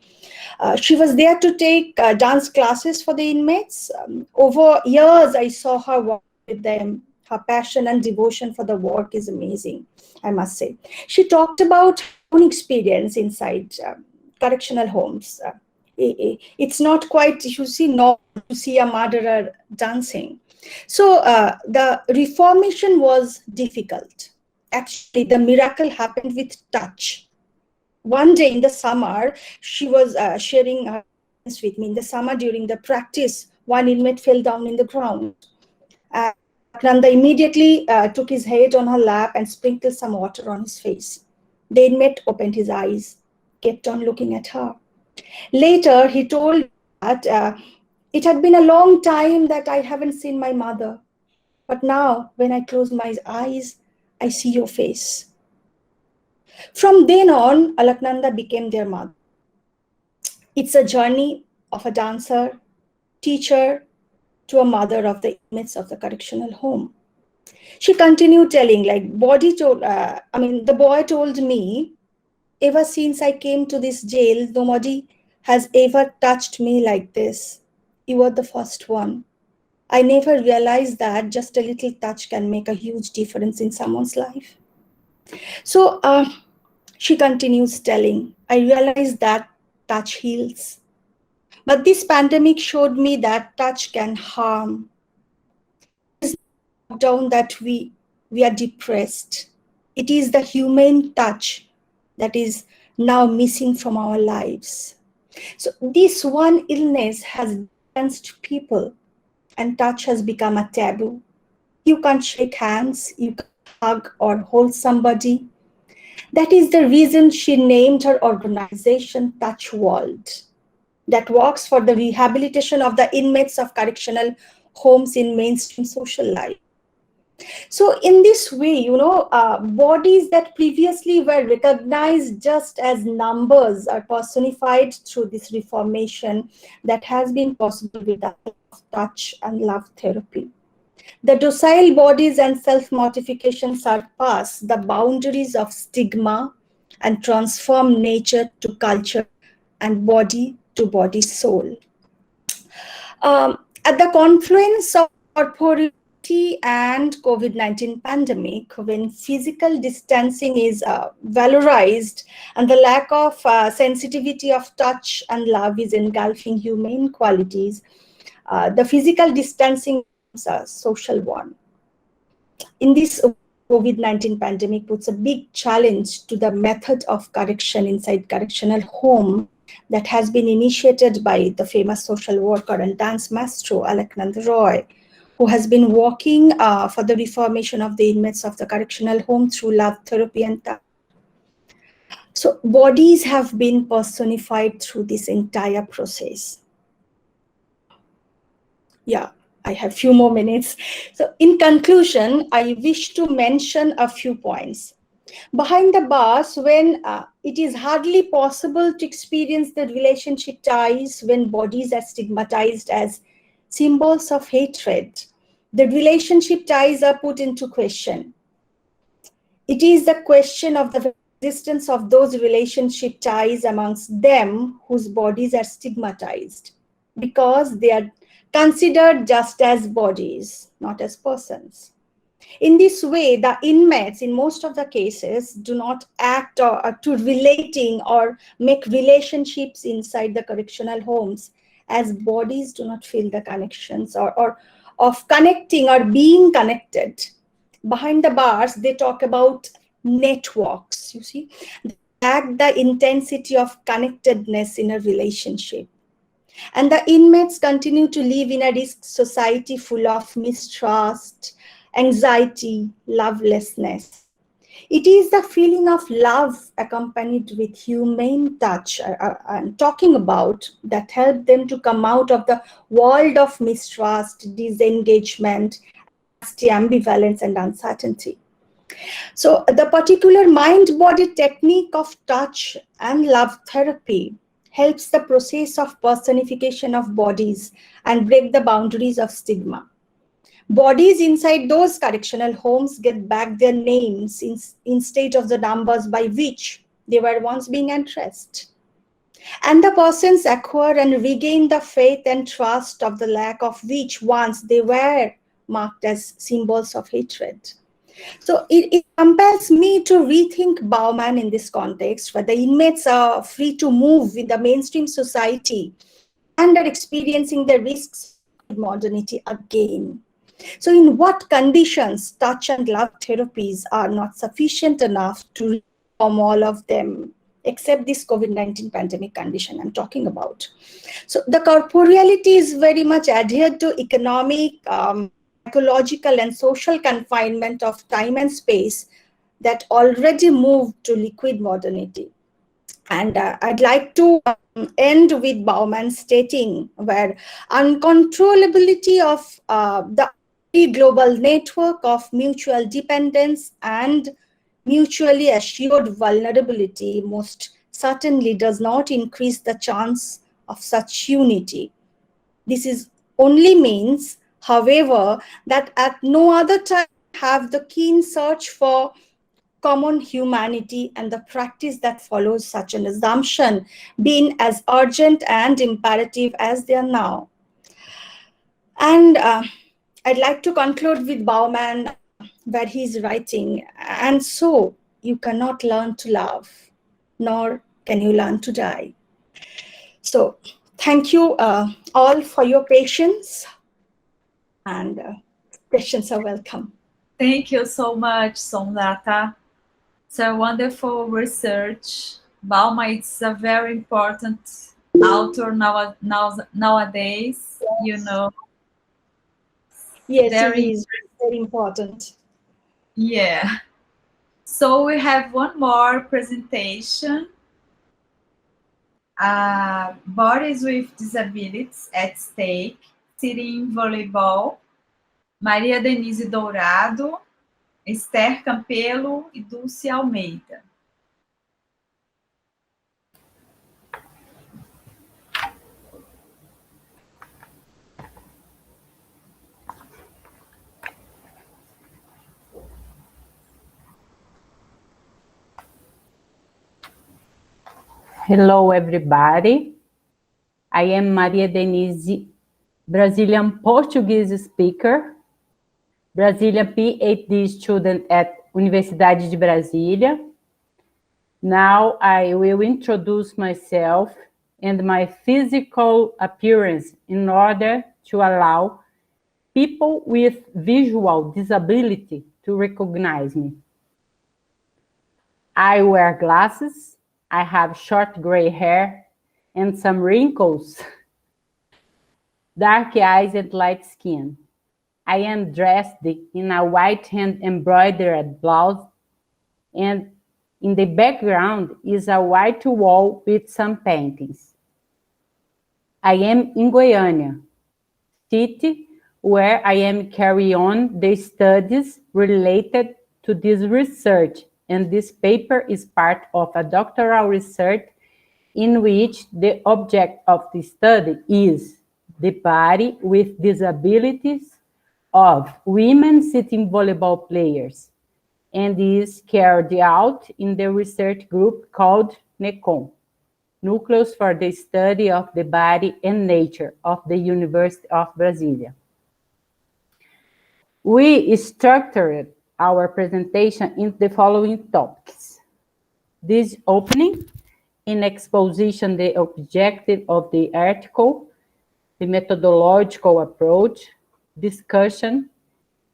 She was there to take dance classes for the inmates. Over years, I saw her work with them. Her passion and devotion for the work is amazing, I must say. She talked about her own experience inside correctional homes. It's not quite, you see, normal to see a murderer dancing. So the reformation was difficult. Actually, the miracle happened with touch. One day in the summer, she was sharing her experience with me. In the summer, during the practice, one inmate fell down in the ground. Nanda immediately took his head on her lap and sprinkled some water on his face. The inmate opened his eyes, kept on looking at her. Later, he told that it had been a long time that I haven't seen my mother. But now, when I close my eyes, I see your face. From then on, Alaknanda became their mother. It's a journey of a dancer, teacher, to a mother of the inmates of the correctional home. She continued telling, like, the boy told me, ever since I came to this jail, nobody has ever touched me like this. You were the first one. I never realized that just a little touch can make a huge difference in someone's life. So she continues telling, I realized that touch heals. But this pandemic showed me that touch can harm. It's not down that we are depressed. It is the humane touch that is now missing from our lives. So this one illness has distanced people, and touch has become a taboo. You can't shake hands, you can't hug or hold somebody. That is the reason she named her organization Touch World, that works for the rehabilitation of the inmates of correctional homes in mainstream social life. So in this way, bodies that previously were recognized just as numbers are personified through this reformation that has been possible with the help of touch and love therapy. The docile bodies and self-mortification surpass the boundaries of stigma and transform nature to culture and body to body soul. At the confluence of corporeality and COVID-19 pandemic, when physical distancing is valorized and the lack of sensitivity of touch and love is engulfing humane qualities, the physical distancing is a social one. In this COVID-19 pandemic puts a big challenge to the method of correction inside correctional home that has been initiated by the famous social worker and dance maestro Alaknanda Roy, who has been working for the reformation of the inmates of the correctional home through love therapy and touch. So bodies have been personified through this entire process. Yeah, I have few more minutes. So in conclusion, I wish to mention a few points. Behind the bars, when it is hardly possible to experience the relationship ties when bodies are stigmatized as symbols of hatred, the relationship ties are put into question. It is the question of the existence of those relationship ties amongst them whose bodies are stigmatized because they are considered just as bodies, not as persons. In this way, the inmates, in most of the cases, do not act to relating or make relationships inside the correctional homes as bodies do not feel the connections or of connecting or being connected. Behind the bars, they talk about networks, you see, they lack the intensity of connectedness in a relationship. And the inmates continue to live in a risk society full of mistrust, anxiety, lovelessness. It is the feeling of love accompanied with humane touch I'm talking about that helped them to come out of the world of mistrust, disengagement, ambivalence, and uncertainty. So the particular mind-body technique of touch and love therapy helps the process of personification of bodies and break the boundaries of stigma. Bodies inside those correctional homes get back their names instead of the numbers by which they were once being addressed. And the persons acquire and regain the faith and trust of the lack of which once they were marked as symbols of hatred. So it compels me to rethink Bauman in this context, where the inmates are free to move in the mainstream society and are experiencing the risks of modernity again. So in what conditions touch and love therapies are not sufficient enough to reform all of them, except this COVID-19 pandemic condition I'm talking about. So the corporeality is very much adhered to economic, psychological and social confinement of time and space that already moved to liquid modernity. And I'd like to end with Bauman stating where uncontrollability of the global network of mutual dependence and mutually assured vulnerability most certainly does not increase the chance of such unity. This is only means, however, that at no other time have the keen search for common humanity and the practice that follows such an assumption been as urgent and imperative as they are now. And I'd like to conclude with Bauman, where he's writing, and so you cannot learn to love, nor can you learn to die. So thank you all for your patience, and questions are welcome. Thank you so much, Somnata. It's a wonderful research. Bauman is a very important author nowadays, you know. Yes, it is very important. Yeah. So we have one more presentation. Bodies with Disabilities at Stake, Sitting Volleyball, Maria Denise Dourado, Esther Campelo e Dulce Almeida. Hello, everybody. I am Maria Denise, Brazilian Portuguese speaker, Brazilian PhD student at Universidade de Brasília. Now I will introduce myself and my physical appearance in order to allow people with visual disability to recognize me. I wear glasses, I have short gray hair and some wrinkles, dark eyes and light skin. I am dressed in a white hand embroidered blouse, and in the background is a white wall with some paintings. I am in Goiânia, city where I am carrying on the studies related to this research, and this paper is part of a doctoral research in which the object of the study is the body with disabilities of women sitting volleyball players, and is carried out in the research group called NECOM, Nucleus for the Study of the Body and Nature of the University of Brasília. We structured our presentation in the following topics. This opening, in exposition the objective of the article, the methodological approach, discussion,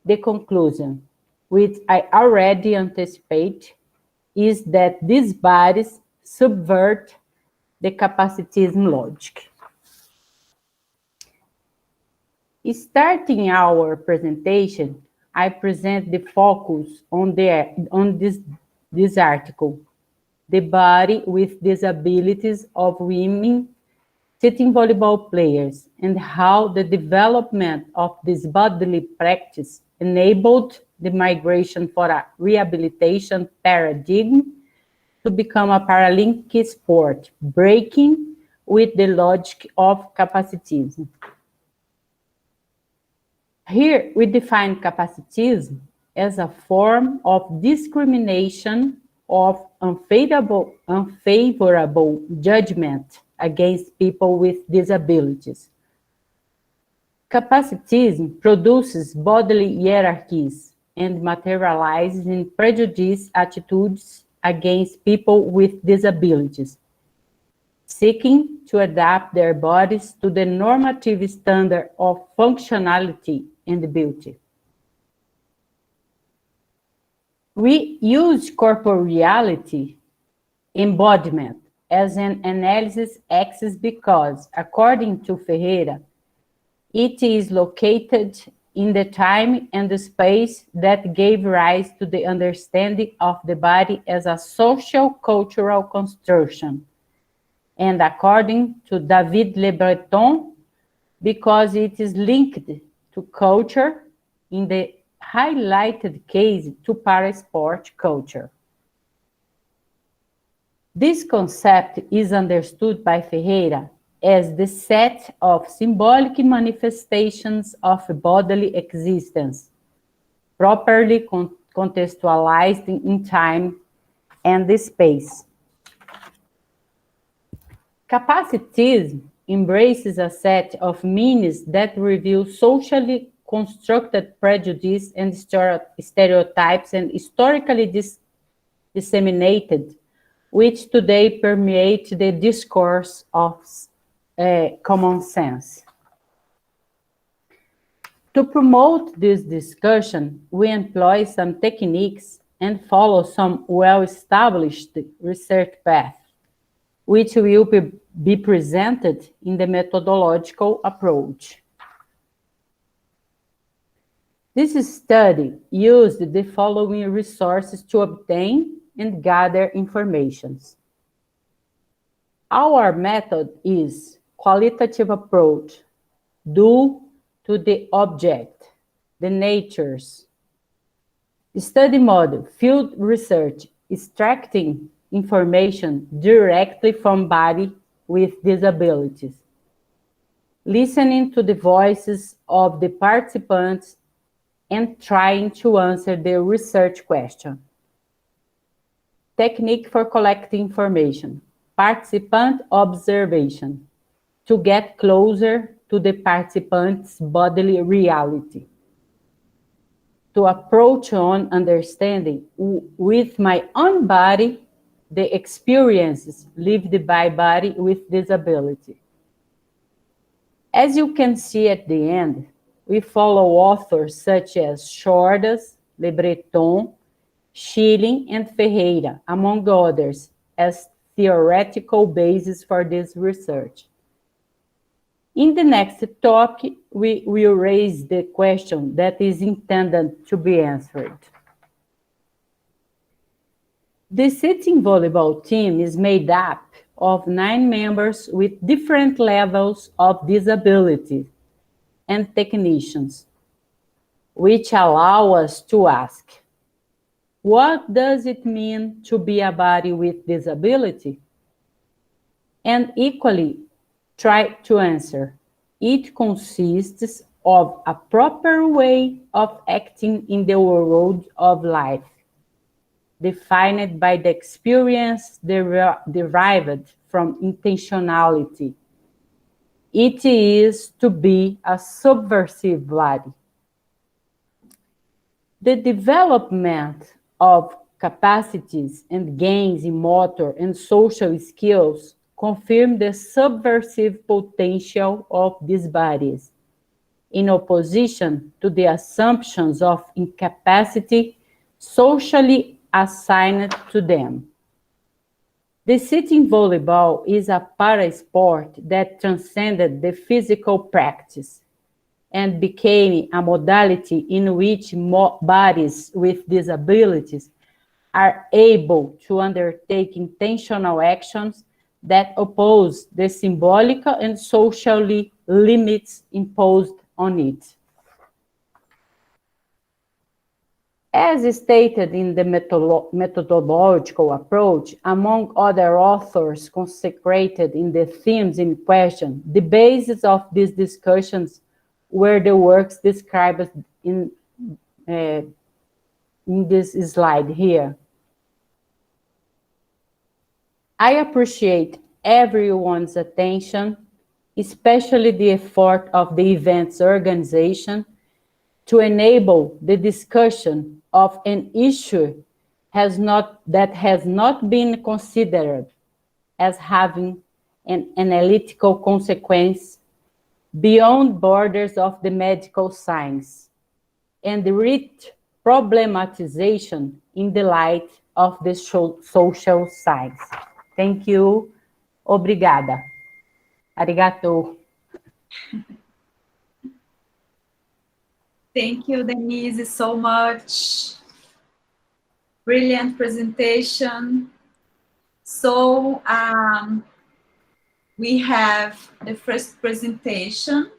the conclusion, which I already anticipate, is that these bodies subvert the capacitism logic. Starting our presentation, I present the focus on this article, the body with disabilities of women sitting volleyball players, and how the development of this bodily practice enabled the migration for a rehabilitation paradigm to become a Paralympic sport, breaking with the logic of capacitism. Here, we define capacitism as a form of discrimination of unfavorable judgment against people with disabilities. Capacitism produces bodily hierarchies and materializes in prejudiced attitudes against people with disabilities, seeking to adapt their bodies to the normative standard of functionality and beauty. We use corporeality embodiment as an analysis axis because, according to Ferreira, it is located in the time and the space that gave rise to the understanding of the body as a social cultural construction. And according to David Le Breton, because it is linked to culture, in the highlighted case to parasport culture. This concept is understood by Ferreira as the set of symbolic manifestations of bodily existence, properly contextualized in time and space. Capacitism embraces a set of meanings that reveal socially constructed prejudice and stereotypes and historically disseminated, which today permeate the discourse of common sense. To promote this discussion, we employ some techniques and follow some well-established research paths, which will be presented in the methodological approach. This study used the following resources to obtain and gather information. Our method is qualitative approach, due to the object, the natures. Study model, field research, extracting information directly from body with disabilities. Listening to the voices of the participants and trying to answer the research question. Technique for collecting information. Participant observation. To get closer to the participant's bodily reality. To approach on understanding with my own body the experiences lived by body with disability. As you can see at the end, we follow authors such as Chordas, Le Breton, Schilling, and Ferreira, among others, as theoretical basis for this research. In the next talk, we will raise the question that is intended to be answered. The sitting volleyball team is made up of 9 members with different levels of disability and technicians, which allow us to ask, what does it mean to be a body with disability? And equally, try to answer, it consists of a proper way of acting in the world of life, defined by the experience derived from intentionality. It is to be a subversive body. The development of capacities and gains in motor and social skills confirm the subversive potential of these bodies, in opposition to the assumptions of incapacity socially assigned to them. The sitting volleyball is a para-sport that transcended the physical practice and became a modality in which bodies with disabilities are able to undertake intentional actions that oppose the symbolic and socially limits imposed on it. As stated in the methodological approach, among other authors consecrated in the themes in question, the basis of these discussions were the works described in this slide here. I appreciate everyone's attention, especially the effort of the event's organization to enable the discussion of an issue that has not been considered as having an analytical consequence beyond borders of the medical science, and the rich problematization in the light of the social science. Thank you. Obrigada. Arigato. Thank you, Denise, so much. Brilliant presentation. So we have the first presentation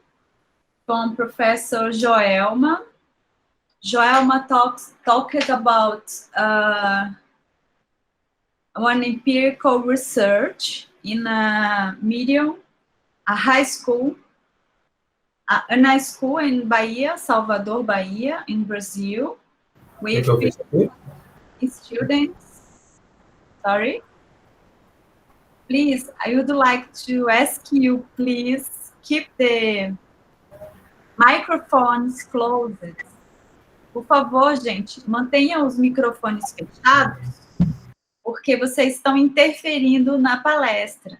from Professor Joelma. Joelma talked about one empirical research in a high school in Bahia, Salvador, Bahia, in Brazil, with students. Sorry? Please, I would like to ask you, please, keep the microphones closed. Por favor, gente, mantenham os microfones fechados, porque vocês estão interferindo na palestra.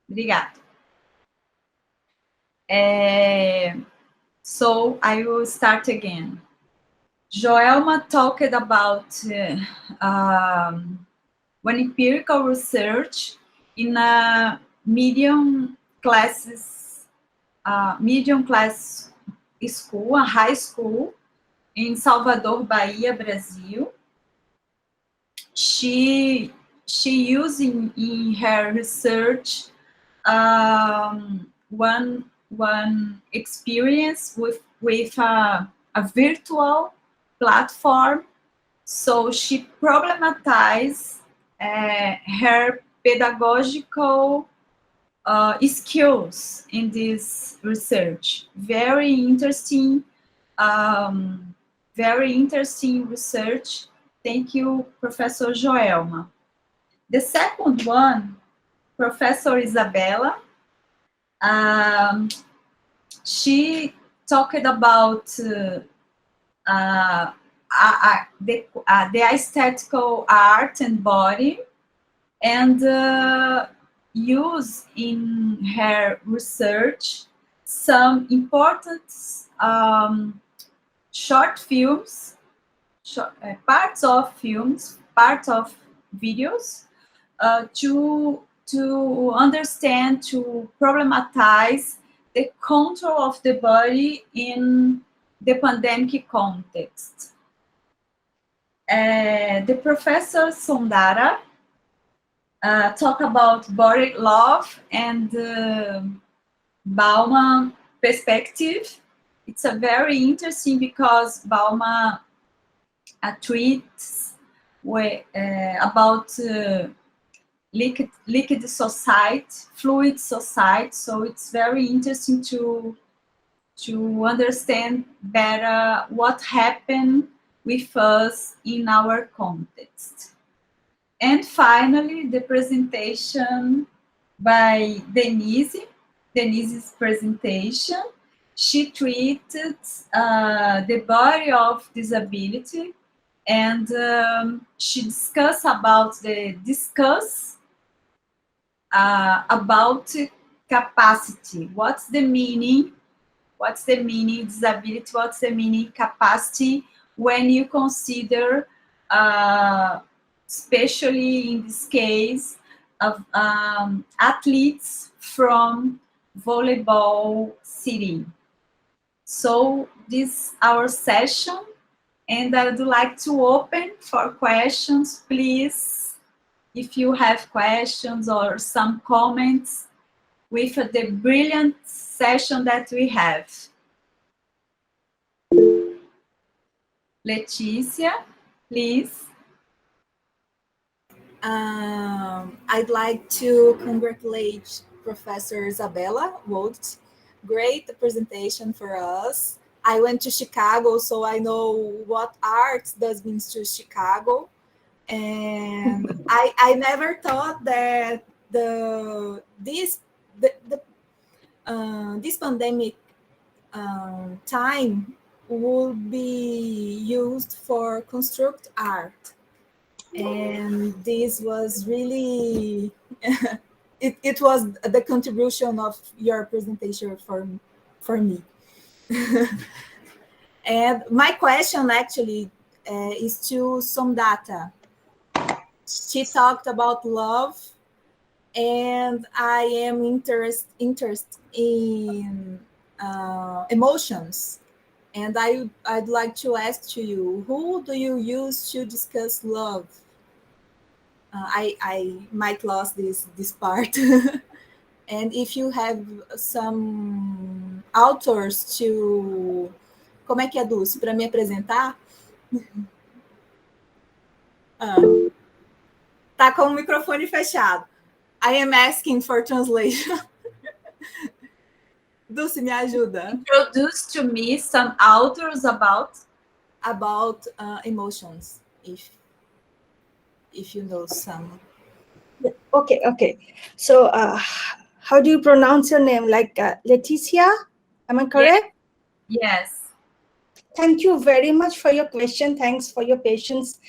Obrigada. So I will start again. Joelma talked about one empirical research in a medium class school, a high school in Salvador, Bahia, Brazil. She using in her research one experience with a virtual platform. So she problematized her pedagogical skills in this research. Very interesting research. Thank you, Professor Joelma. The second one, Professor Isabella, she talked about the aesthetical art and body, and use in her research some important short films, parts of videos, to understand, to problematize the control of the body in the pandemic context. The Professor Sondara talk about body love and Bauman perspective. It's a very interesting because Bauman treats about liquid society, fluid society. So it's very interesting to understand better what happened with us in our context. And finally, the presentation by Denise. Denise's presentation. She treated the body of disability and she discussed about about capacity. What's the meaning? What's the meaning disability? What's the meaning capacity when you consider, especially in this case, of athletes from volleyball city? So this our session, and I would like to open for questions, please. If you have questions or some comments with the brilliant session that we have. Leticia, please. I'd like to congratulate Professor Isabella Wolt. Great presentation for us. I went to Chicago, so I know what art does mean to Chicago. And I never thought that this pandemic time would be used for construct art. And this was really it was the contribution of your presentation for me. And my question actually is to Somdata. She talked about love, and I am interested in emotions. And I'd like to ask to you, who do you use to discuss love? I might lose this part. And if you have some authors to... Como é que é, Dulce? Para me apresentar? Tá com o microfone fechado. I am asking for translation. Dulce, me ajuda. Introduce to me some authors about emotions, if you know some. Okay. So, how do you pronounce your name? Like Leticia? Am I correct? Yes. Thank you very much for your question. Thanks for your patience.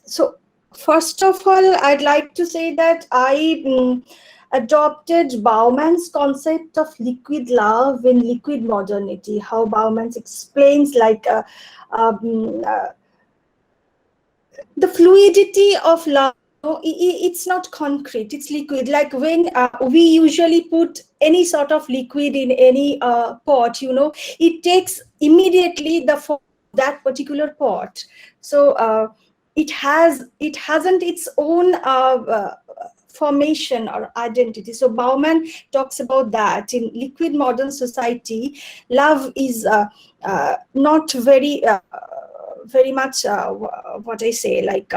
So, first of all, I'd like to say that I adopted Bauman's concept of liquid love in liquid modernity. How Bauman explains like the fluidity of love. It's not concrete, it's liquid. Like when we usually put any sort of liquid in any pot, it takes immediately the form of that particular pot. So it hasn't its own formation or identity. So Bauman talks about that. In liquid modern society, love is not very much what I say, like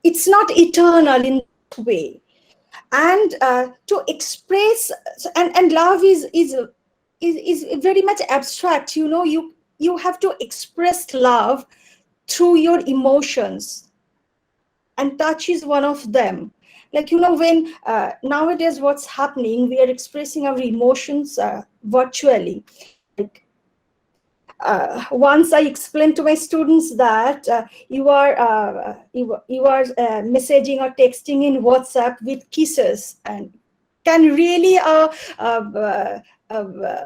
it's not eternal in that way. And to express, and love is very much abstract. You have to express love through your emotions, and touch is one of them. Like, when nowadays what's happening, we are expressing our emotions virtually. Like, once I explained to my students that you are messaging or texting in WhatsApp with kisses, and can really a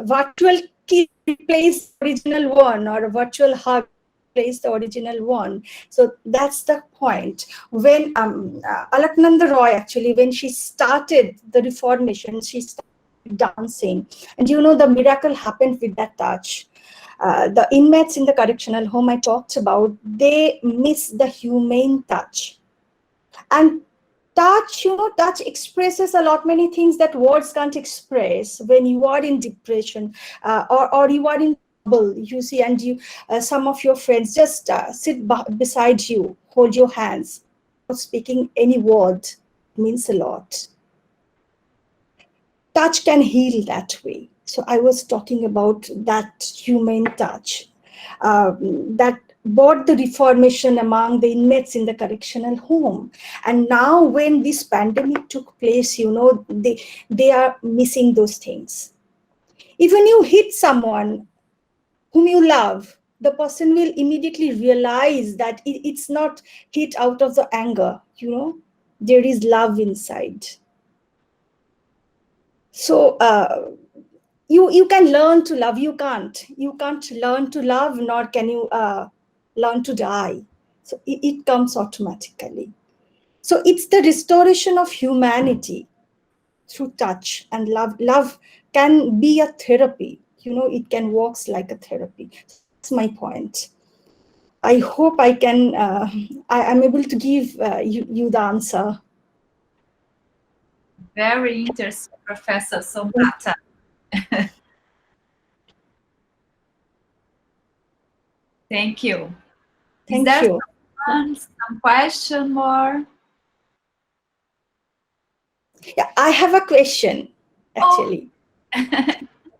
virtual kiss replace the original one, or a virtual hug replace the original one? So that's the point. When Alaknanda Roy, actually, when she started the Reformation, she started dancing, and the miracle happened with that touch. The inmates in the correctional home I talked about, they miss the humane touch. And touch, touch expresses a lot many things that words can't express. When you are in depression or you are in trouble, you see, and you some of your friends just sit beside you, hold your hands, not speaking any word, it means a lot. Touch can heal that way. So I was talking about that humane touch that brought the reformation among the inmates in the correctional home. And now when this pandemic took place, they are missing those things. Even you hit someone whom you love, the person will immediately realize that it's not hit out of the anger, you know, there is love inside. So you can learn to love. You can't learn to love, nor can you learn to die. So it comes automatically. So it's the restoration of humanity through touch and love. Love can be a therapy, you know, it can work like a therapy. That's my point. I hope I can, I'm able to give you the answer. Very interesting, Professor Somata. Thank you. Thank Is there you. some question more? Yeah, I have a question, actually.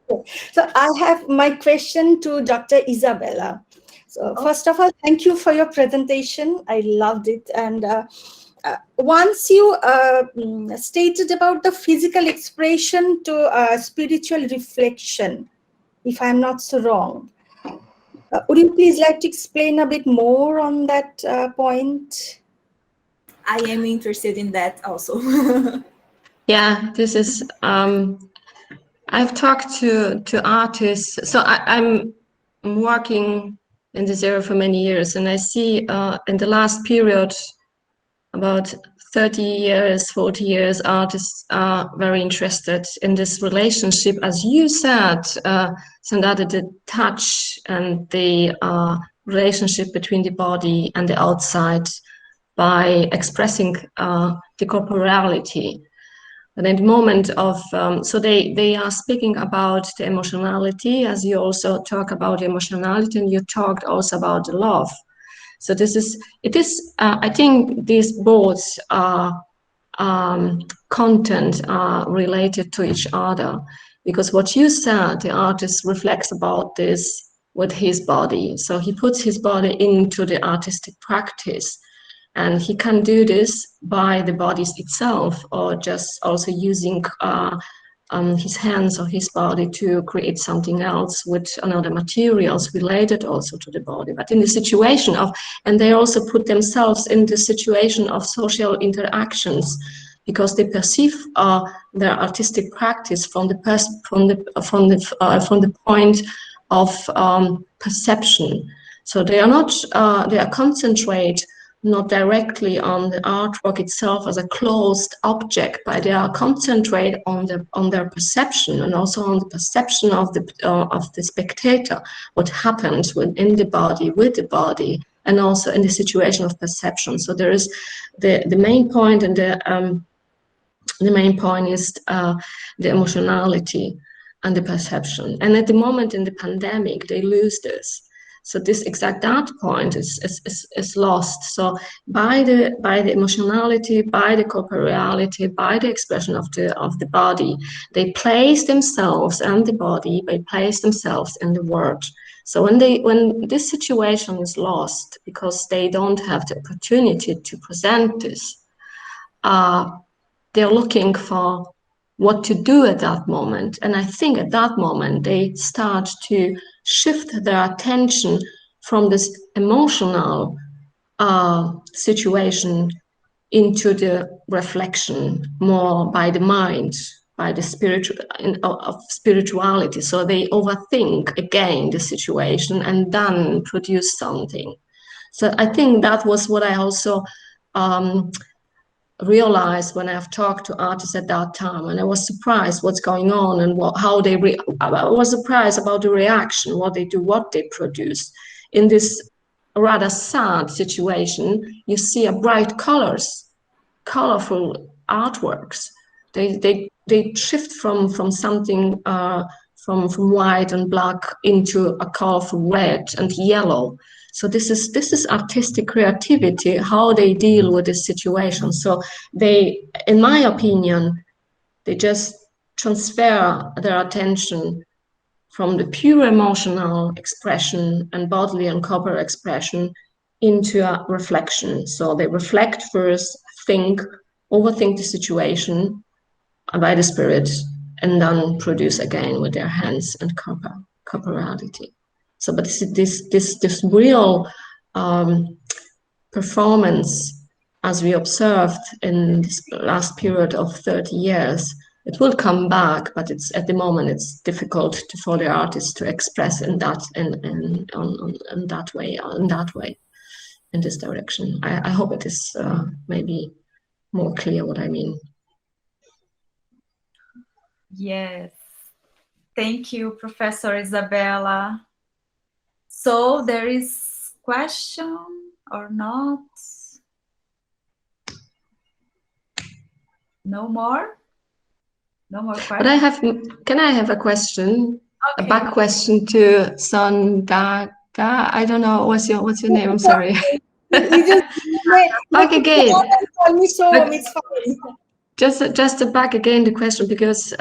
Oh. So I have my question to Dr. Isabella. So first of all, thank you for your presentation. I loved it. And once you stated about the physical expression to spiritual reflection, if I'm not so wrong, would you please like to explain a bit more on that point? I am interested in that also. Yeah, this is, I've talked to artists. So I'm working in this area for many years, and I see in the last period, about 30 years, 40 years, artists are very interested in this relationship, as you said, Sandata, the touch and the relationship between the body and the outside by expressing the corporeality. And at the moment of, so they are speaking about the emotionality, as you also talk about emotionality, and you talked also about the love. So this is, it is, I think these both content are related to each other, because what you said, the artist reflects about this with his body. So he puts his body into the artistic practice, and he can do this by the bodies itself, or just also using his hands or his body to create something else with another materials related also to the body. But in the situation of, and they also put themselves in the situation of social interactions, because they perceive their artistic practice from the point of perception. So they are not, they are concentrate not directly on the artwork itself as a closed object, but they are concentrate on their perception, and also on the perception of the spectator, what happens within the body, with the body, and also in the situation of perception. So there is the main point, and the main point is the emotionality and the perception. And at the moment in the pandemic, they lose this. So this exact that point is lost. So by the emotionality, by the corporeality, by the expression of the body, they place themselves and the body, they place themselves in the world. So when this situation is lost because they don't have the opportunity to present this, they're looking for what to do at that moment. And I think at that moment, they start to shift their attention from this emotional situation into the reflection more by the mind, by the spirituality. So they overthink again the situation and then produce something. So I think that was what I also realized when I've talked to artists at that time, and I was surprised what's going on and how they I was surprised about the reaction, what they do, what they produce. In this rather sad situation, you see a bright colors, colorful artworks. They shift from something from white and black into a colorful red and yellow. So this is artistic creativity, how they deal with this situation. So they, in my opinion, they just transfer their attention from the pure emotional expression and bodily and corporal expression into a reflection. So they reflect first, think, overthink the situation by the spirit, and then produce again with their hands and corporeality. So, but this real performance, as we observed in this last period of 30 years, it will come back, but it's at the moment it's difficult for the artists to express in that way, in this direction. I hope it is maybe more clear what I mean. Yes. Thank you, Professor Isabella. So there is question or not? No more? No more questions? But can I have a question? Okay. A back question to Sondaga. I don't know, what's your name? I'm sorry. Back again. It's fine. Just to back again the question, because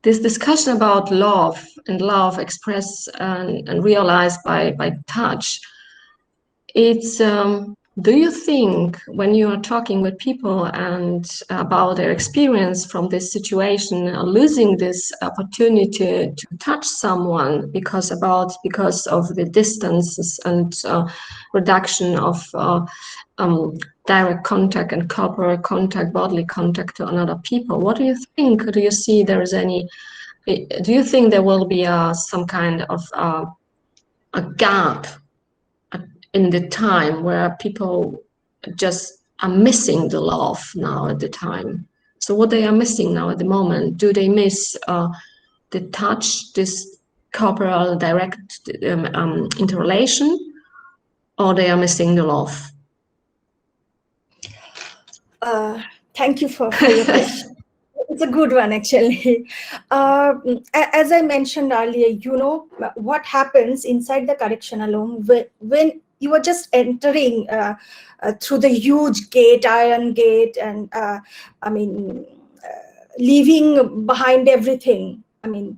this discussion about love and love expressed and realized by touch, it's do you think when you are talking with people and about their experience from this situation, losing this opportunity to touch someone because of the distances and reduction of direct contact and corporal contact, bodily contact to another people, what do you think? Do you see there is any? Do you think there will be some kind of a gap in the time where people just are missing the love now at the time? So what they are missing now at the moment, do they miss the touch, this corporal direct interrelation, or they are missing the love? Thank you for your question. It's a good one, actually. As I mentioned earlier, you know, what happens inside the correctional home when you are just entering through the huge gate, iron gate, and leaving behind everything. I mean,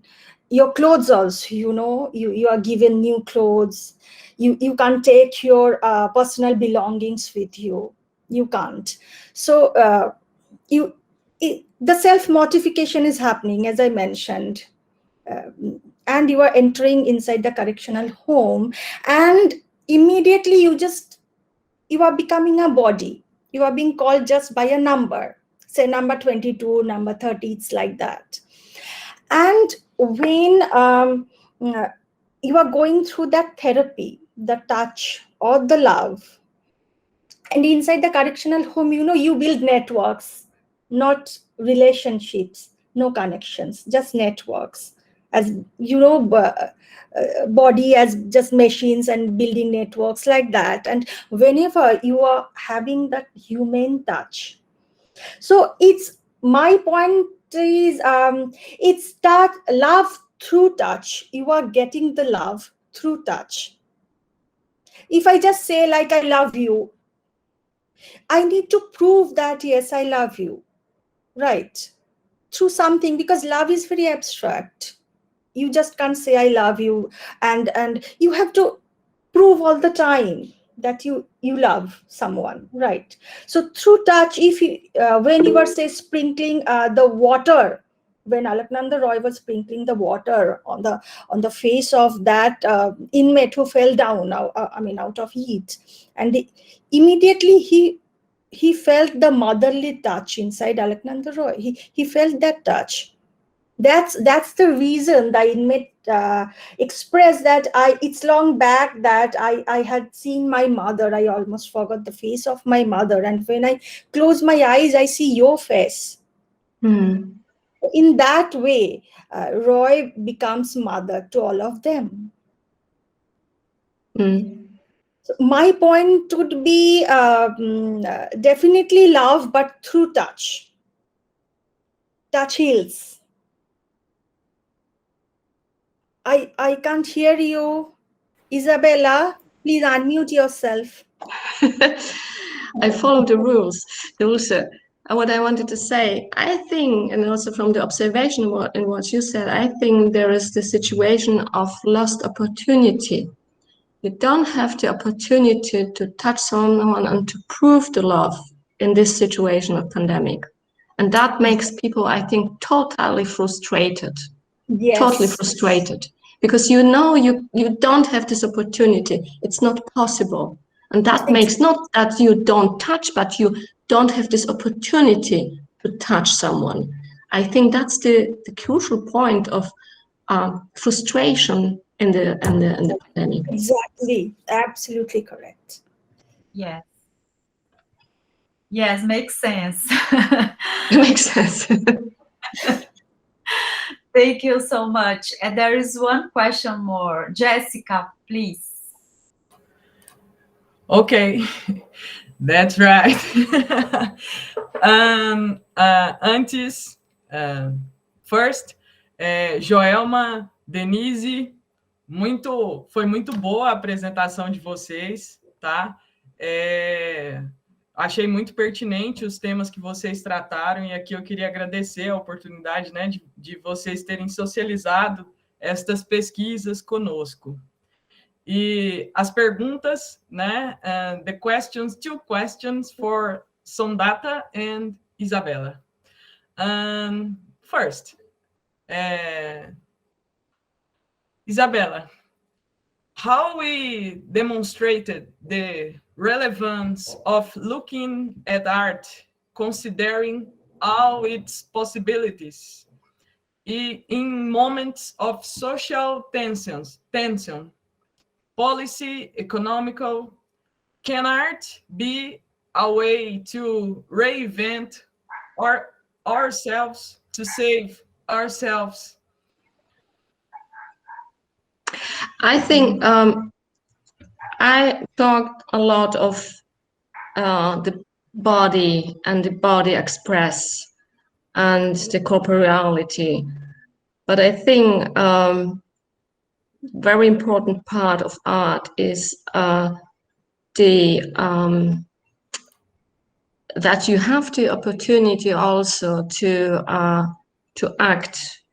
your clothes also, you know, you are given new clothes. You can't take your personal belongings with you. You can't. So the self-mortification is happening, as I mentioned, and you are entering inside the correctional home, and immediately you are becoming a body. You are being called just by a number, say number 22, number 30, it's like that. And when you are going through that therapy, the touch or the love, and inside the correctional home, you know, you build networks, not relationships, no connections, just networks. As you know, body as just machines and building networks like that. And whenever you are having that human touch, so it's my point is it's that love through touch. You are getting the love through touch. If I just say like I love you, I need to prove that, yes, I love you, right? Through something, because love is very abstract. You just can't say I love you, and you have to prove all the time that you love someone, right? So through touch, if you when you are, say, sprinkling the water, when Alaknanda Roy was sprinkling the water on the face of that inmate who fell down, out of heat, and immediately he felt the motherly touch inside Alaknanda Roy. He felt that touch. That's the reason the inmate expressed that it's long back that I had seen my mother. I almost forgot the face of my mother, and when I close my eyes, I see your face. In that way, Roy becomes mother to all of them. So my point would be definitely love, but through touch. Touch heals. I can't hear you. Isabella, please unmute yourself. I follow the rules. What I wanted to say, I think, and also from the observation in what you said, I think there is the situation of lost opportunity. You don't have the opportunity to touch someone and to prove the love in this situation of pandemic. And that makes people, I think, totally frustrated. Yes. Totally frustrated. Because you know you don't have this opportunity. It's not possible. And that makes not that you don't touch, but you don't have this opportunity to touch someone. I think that's the crucial point of frustration in the pandemic. Exactly. Absolutely correct. Yes. Yes, makes sense. It makes sense. Thank you so much. And there is one question more. Jessica, please. Okay, that's right. Antes, first, Joelma, Denise, foi muito boa a apresentação de vocês, tá? Achei muito pertinente os temas que vocês trataram, e aqui eu queria agradecer a oportunidade, né, de vocês terem socializado estas pesquisas conosco. E as perguntas, né, two questions for Sondata and Isabella. First, Isabella, how we demonstrated the relevance of looking at art, considering all its possibilities in moments of social tension, policy, economical. Can art be a way to reinvent ourselves, to save ourselves? I think I talked a lot of the body and the body express and the corporeality, but I think very important part of art is that you have the opportunity also to act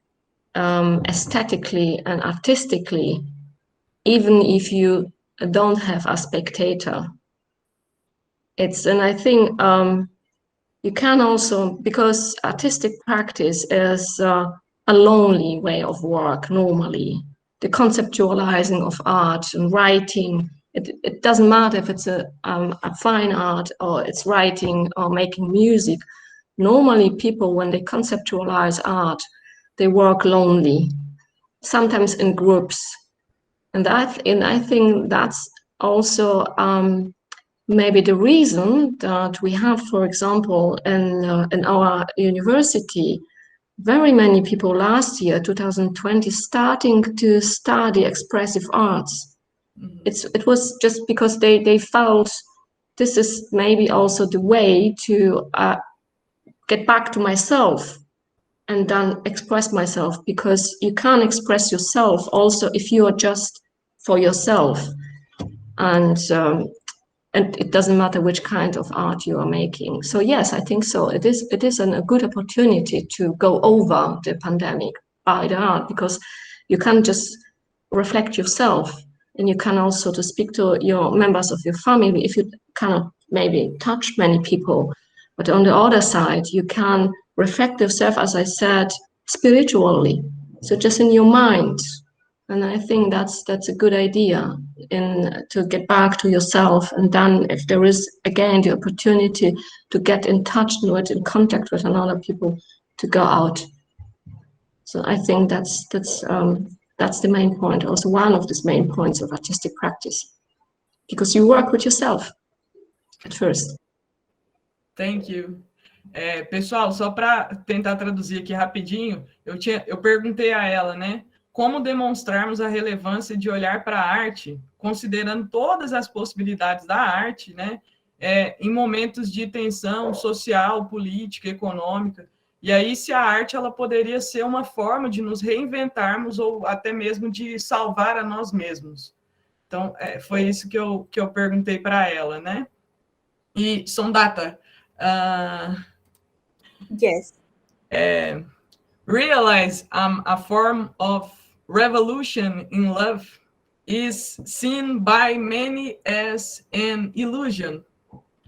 aesthetically and artistically, even if you don't have a spectator. And I think you can also, because artistic practice is a lonely way of work normally. The conceptualizing of art and writing, it doesn't matter if it's a fine art or it's writing or making music. Normally people, when they conceptualize art, they work lonely, sometimes in groups. And I think that's also maybe the reason that we have, for example, in our university, very many people last year, 2020, starting to study expressive arts. It was just because they felt this is maybe also the way to get back to myself and then express myself, because you can't express yourself also if you are just for yourself. And it doesn't matter which kind of art you are making. So yes, I think so. It is a good opportunity to go over the pandemic by the art, because you can just reflect yourself, and you can also to speak to your members of your family if you cannot maybe touch many people. But on the other side, you can reflect yourself, as I said, spiritually. So just in your mind. And I think that's a good idea to get back to yourself. And then if there is, again, the opportunity to get in touch with, in contact with another people, to go out. So I think that's the main point, also one of the main points of artistic practice, because you work with yourself at first. Thank you. Pessoal, só para tentar traduzir aqui rapidinho, eu perguntei a ela, né? Como demonstrarmos a relevância de olhar para a arte, considerando todas as possibilidades da arte, né, em momentos de tensão social, política, econômica. E aí, se a arte ela poderia ser uma forma de nos reinventarmos ou até mesmo de salvar a nós mesmos. Então, foi isso que eu perguntei para ela, né? E, Sondata, Yes. Realize a form of revolution in love is seen by many as an illusion,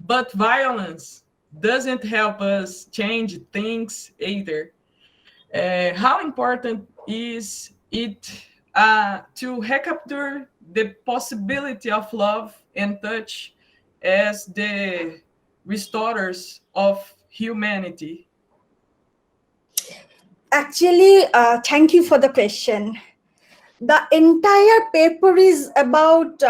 but violence doesn't help us change things either. How important is it to recapture the possibility of love and touch as the restorers of humanity? Actually, thank you for the question. The entire paper is about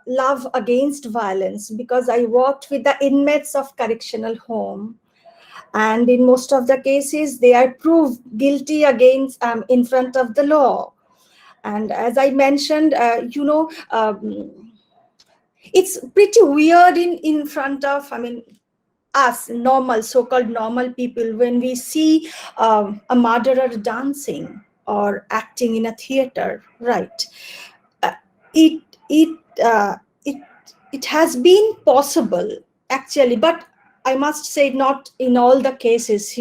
love against violence, because I worked with the inmates of correctional home, and in most of the cases they are proved guilty against in front of the law. And as I mentioned, it's pretty weird in front of, us normal, so-called normal people, when we see a murderer dancing or acting in a theater, right? Uh, it it uh, it it has been possible, actually, but I must say not in all the cases.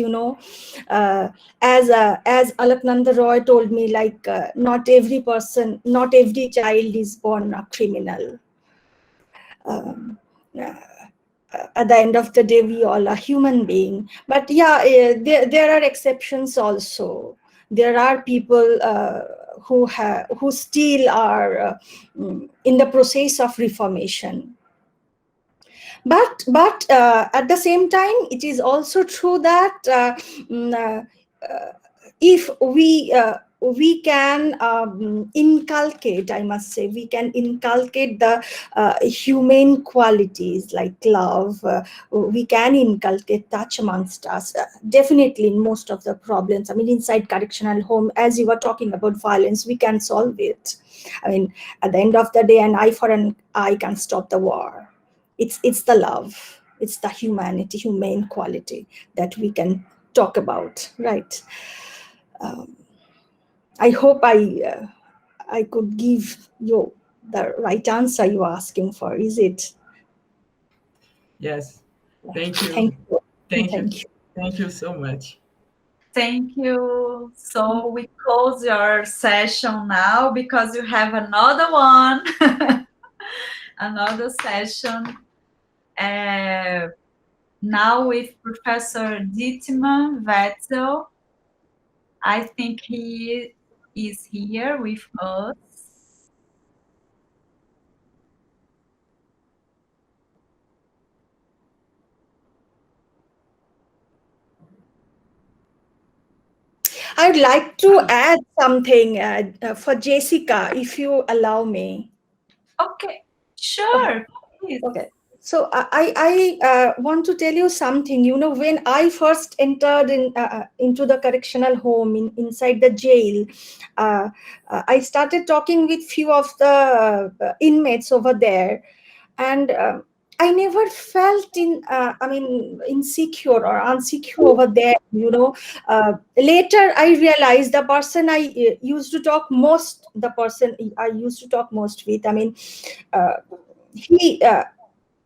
As Alaknanda Roy told me, like not every person, not every child is born a criminal. Um, at the end of the day, we all are human being. But yeah, there are exceptions also. There are people who still are in the process of reformation. But at the same time, it is also true that if we can inculcate, I must say, we can inculcate the humane qualities like love. We can inculcate touch amongst us. Definitely, in most of the problems, inside correctional home, as you were talking about violence, we can solve it. At the end of the day, an eye for an eye can stop the war. It's the love, it's the humane quality that we can talk about, right? I hope I could give you the right answer you are asking for. Is it? Yes. Thank you. Thank you. Thank you. Thank you. Thank you so much. Thank you. So we close your session now because you have another one, another session. Now with Professor Dietmar Wetzel. I think he is here with us. I'd like to add something for Jessica, if you allow me. Okay, sure. Please. Okay. So I want to tell you something. When I first entered into the correctional home inside the jail, I started talking with few of the inmates over there, and I never felt insecure or unsecure over there. Later I realized the person I used to talk most, with.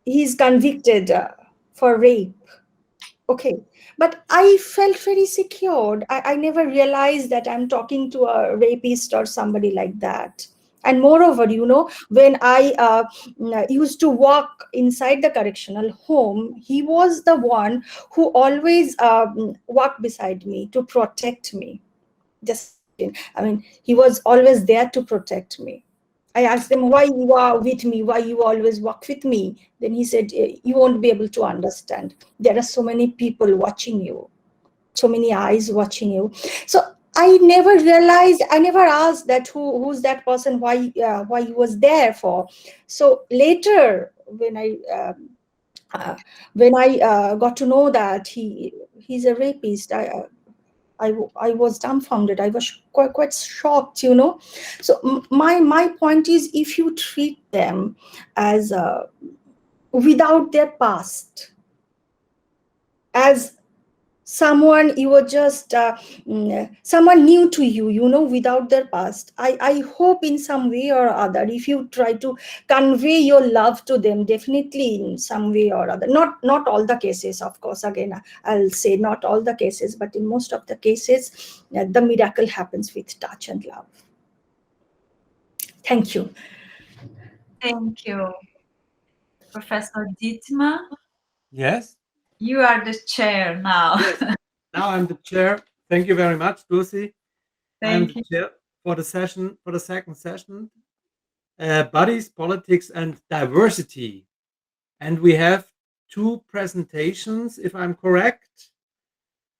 He's convicted for rape. Okay. But I felt very secured. I never realized that I'm talking to a rapist or somebody like that. And moreover, when I used to walk inside the correctional home, he was the one who always walked beside me to protect me. He was always there to protect me. I asked him, why you are with me, why you always walk with me. Then he said, you won't be able to understand. There are so many people watching you, so many eyes watching you. So I never realized, I never asked that who's that person, why he was there for. So later, when I got to know that he's a rapist, I was dumbfounded. I was quite shocked, So my point is, if you treat them as without their past, as someone you were just someone new to you, without their past, I hope in some way or other, if you try to convey your love to them, definitely in some way or other, not all the cases, of course, again I'll say not all the cases, but in most of the cases the miracle happens with touch and love. Thank you. Thank you. Professor Dietmar? Yes? You are the chair now. Yes. Now I'm the chair. Thank you very much, Lucy. I'm the chair for the session, for the second session, Bodies, Politics, and Diversity. And we have 2 presentations, if I'm correct.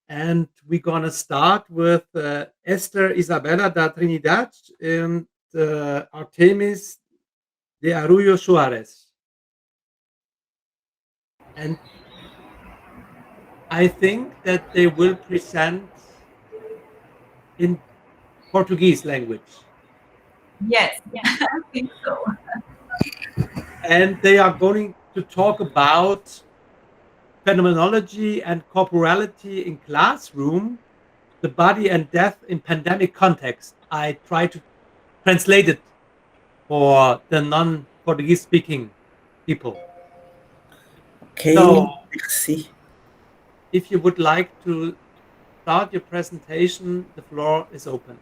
And we're going to start with Esther Isabella da Trinidad and Artemis de Arroyo Suarez. And I think that they will present in Portuguese language. Yes, I think so. And they are going to talk about phenomenology and corporeality in classroom, the body and death in pandemic context. I try to translate it for the non-Portuguese speaking people. Okay, so, merci. If you would like to start your presentation, the floor is open.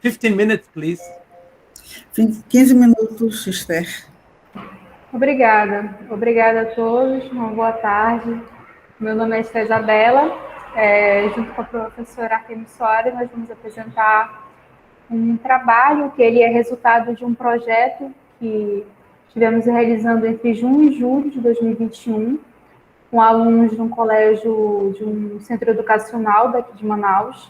15 minutes, please. 15 minutos, Esther. Obrigada. Obrigada a todos. Uma boa tarde. Meu nome é Esther Isabela. Junto com a professora Artemis Soares, nós vamos apresentar um trabalho que ele é resultado de um projeto que estivemos realizando entre junho e julho de 2021, com alunos de um colégio, de um centro educacional daqui de Manaus,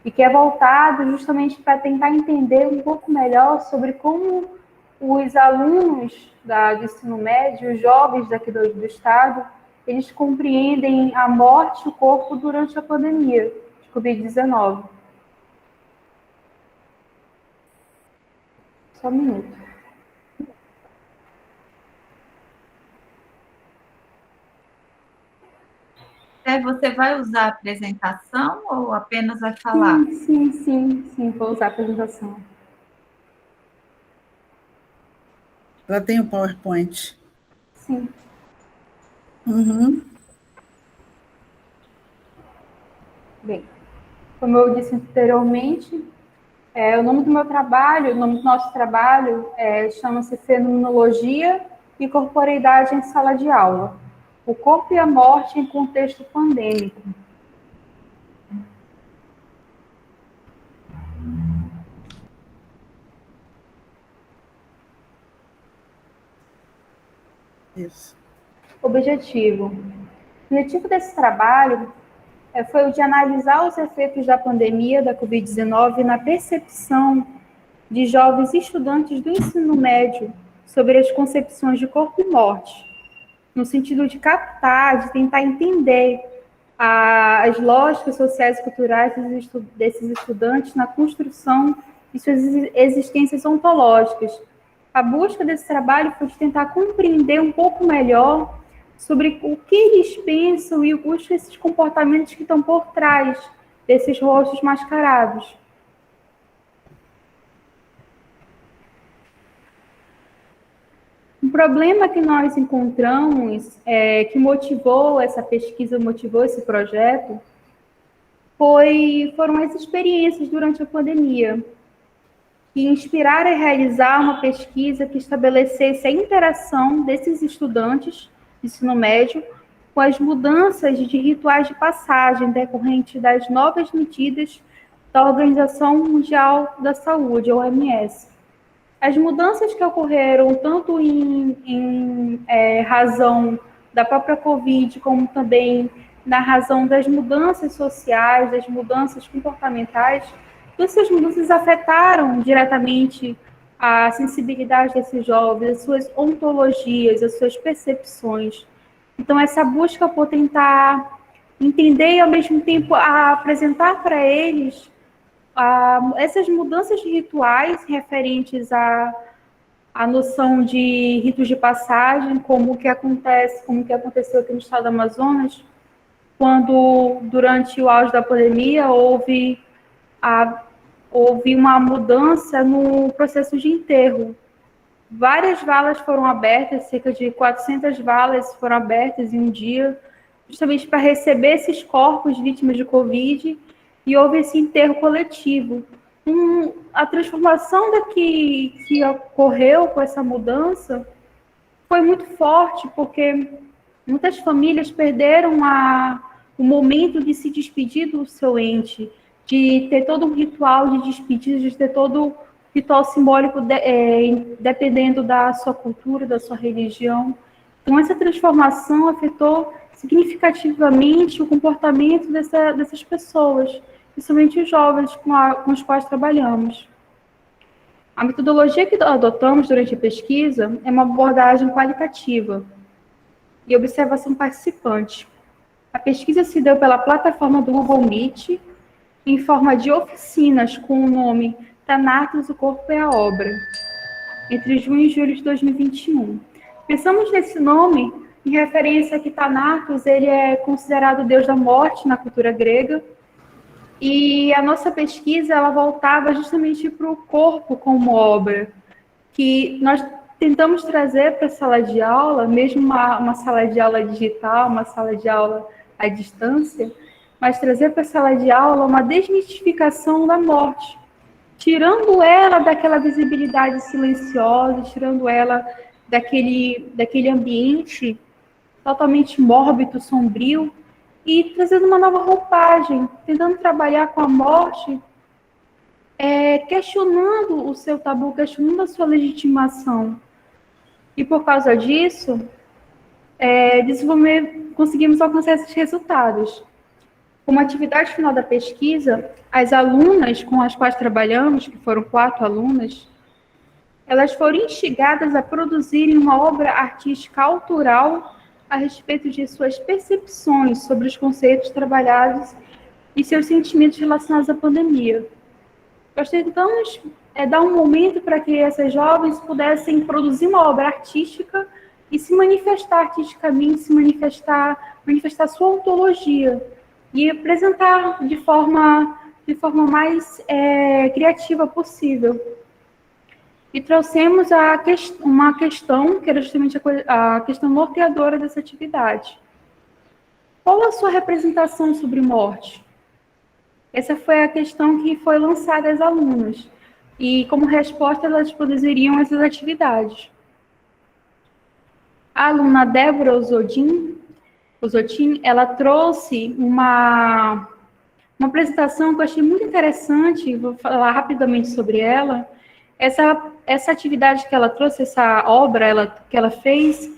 e que é voltado justamente para tentar entender um pouco melhor sobre como os alunos do ensino médio, os jovens daqui do estado, eles compreendem a morte e o corpo durante a pandemia de Covid-19. Só um minuto. Você vai usar a apresentação ou apenas vai falar? Sim, vou usar a apresentação. Ela tem o PowerPoint? Sim. Bem, como eu disse anteriormente, o nome do meu trabalho, o nome do nosso trabalho chama-se Fenomenologia e Corporeidade em Sala de Aula. O corpo e a morte em contexto pandêmico. Isso. O objetivo desse trabalho foi o de analisar os efeitos da pandemia da Covid-19 na percepção de jovens estudantes do ensino médio sobre as concepções de corpo e morte, no sentido de captar, de tentar entender as lógicas sociais e culturais desses estudantes na construção de suas existências ontológicas. A busca desse trabalho foi de tentar compreender um pouco melhor sobre o que eles pensam e esses comportamentos que estão por trás desses rostos mascarados. Um problema que nós encontramos, que motivou essa pesquisa, motivou esse projeto, foram as experiências durante a pandemia, que inspiraram a realizar uma pesquisa que estabelecesse a interação desses estudantes de ensino médio com as mudanças de rituais de passagem decorrentes das novas medidas da Organização Mundial da Saúde, a OMS. As mudanças que ocorreram tanto em razão da própria Covid, como também na razão das mudanças sociais, das mudanças comportamentais, todas essas mudanças afetaram diretamente a sensibilidade desses jovens, as suas ontologias, as suas percepções. Então, essa busca por tentar entender e, ao mesmo tempo, apresentar para eles essas mudanças de rituais referentes à noção de ritos de passagem, como que aconteceu aqui no estado do Amazonas, quando, durante o auge da pandemia, houve uma mudança no processo de enterro. Várias valas foram abertas, cerca de 400 valas foram abertas em um dia, justamente para receber esses corpos de vítimas de Covid, e houve esse enterro coletivo. A transformação que ocorreu com essa mudança foi muito forte, porque Muitas famílias perderam o momento de se despedir do seu ente, de ter todo um ritual de despedida, de ter todo um ritual simbólico dependendo da sua cultura, da sua religião. Então, essa transformação afetou significativamente o comportamento dessas pessoas, principalmente os jovens com os quais trabalhamos. A metodologia que adotamos durante a pesquisa é uma abordagem qualitativa e observação participante. A pesquisa se deu pela plataforma do Google Meet, em forma de oficinas com o nome Thanatos, o Corpo e a Obra, entre junho e julho de 2021. Pensamos nesse nome em referência a que Thanatos ele é considerado o deus da morte na cultura grega, e a nossa pesquisa ela voltava justamente para o corpo como obra, que nós tentamos trazer para a sala de aula, mesmo uma sala de aula digital, uma sala de aula à distância, mas trazer para a sala de aula uma desmistificação da morte, tirando ela daquela visibilidade silenciosa, tirando ela daquele ambiente totalmente mórbido, sombrio, e trazendo uma nova roupagem, tentando trabalhar com a morte, questionando o seu tabu, questionando a sua legitimação. E por causa disso, conseguimos alcançar esses resultados. Como atividade final da pesquisa, as alunas com as quais trabalhamos, que foram 4 alunas, elas foram instigadas a produzirem uma obra artística autoral a respeito de suas percepções sobre os conceitos trabalhados e seus sentimentos relacionados à pandemia. Nós tentamos dar um momento para que essas jovens pudessem produzir uma obra artística e se manifestar artisticamente, manifestar sua ontologia e apresentar de forma mais criativa possível. E trouxemos uma questão, que era justamente a questão norteadora dessa atividade. Qual a sua representação sobre morte? Essa foi a questão que foi lançada às alunas. E, como resposta, elas produziriam essas atividades. A aluna Débora Osotin, ela trouxe uma apresentação que eu achei muito interessante, vou falar rapidamente sobre ela. Essa atividade que ela trouxe, essa obra que ela fez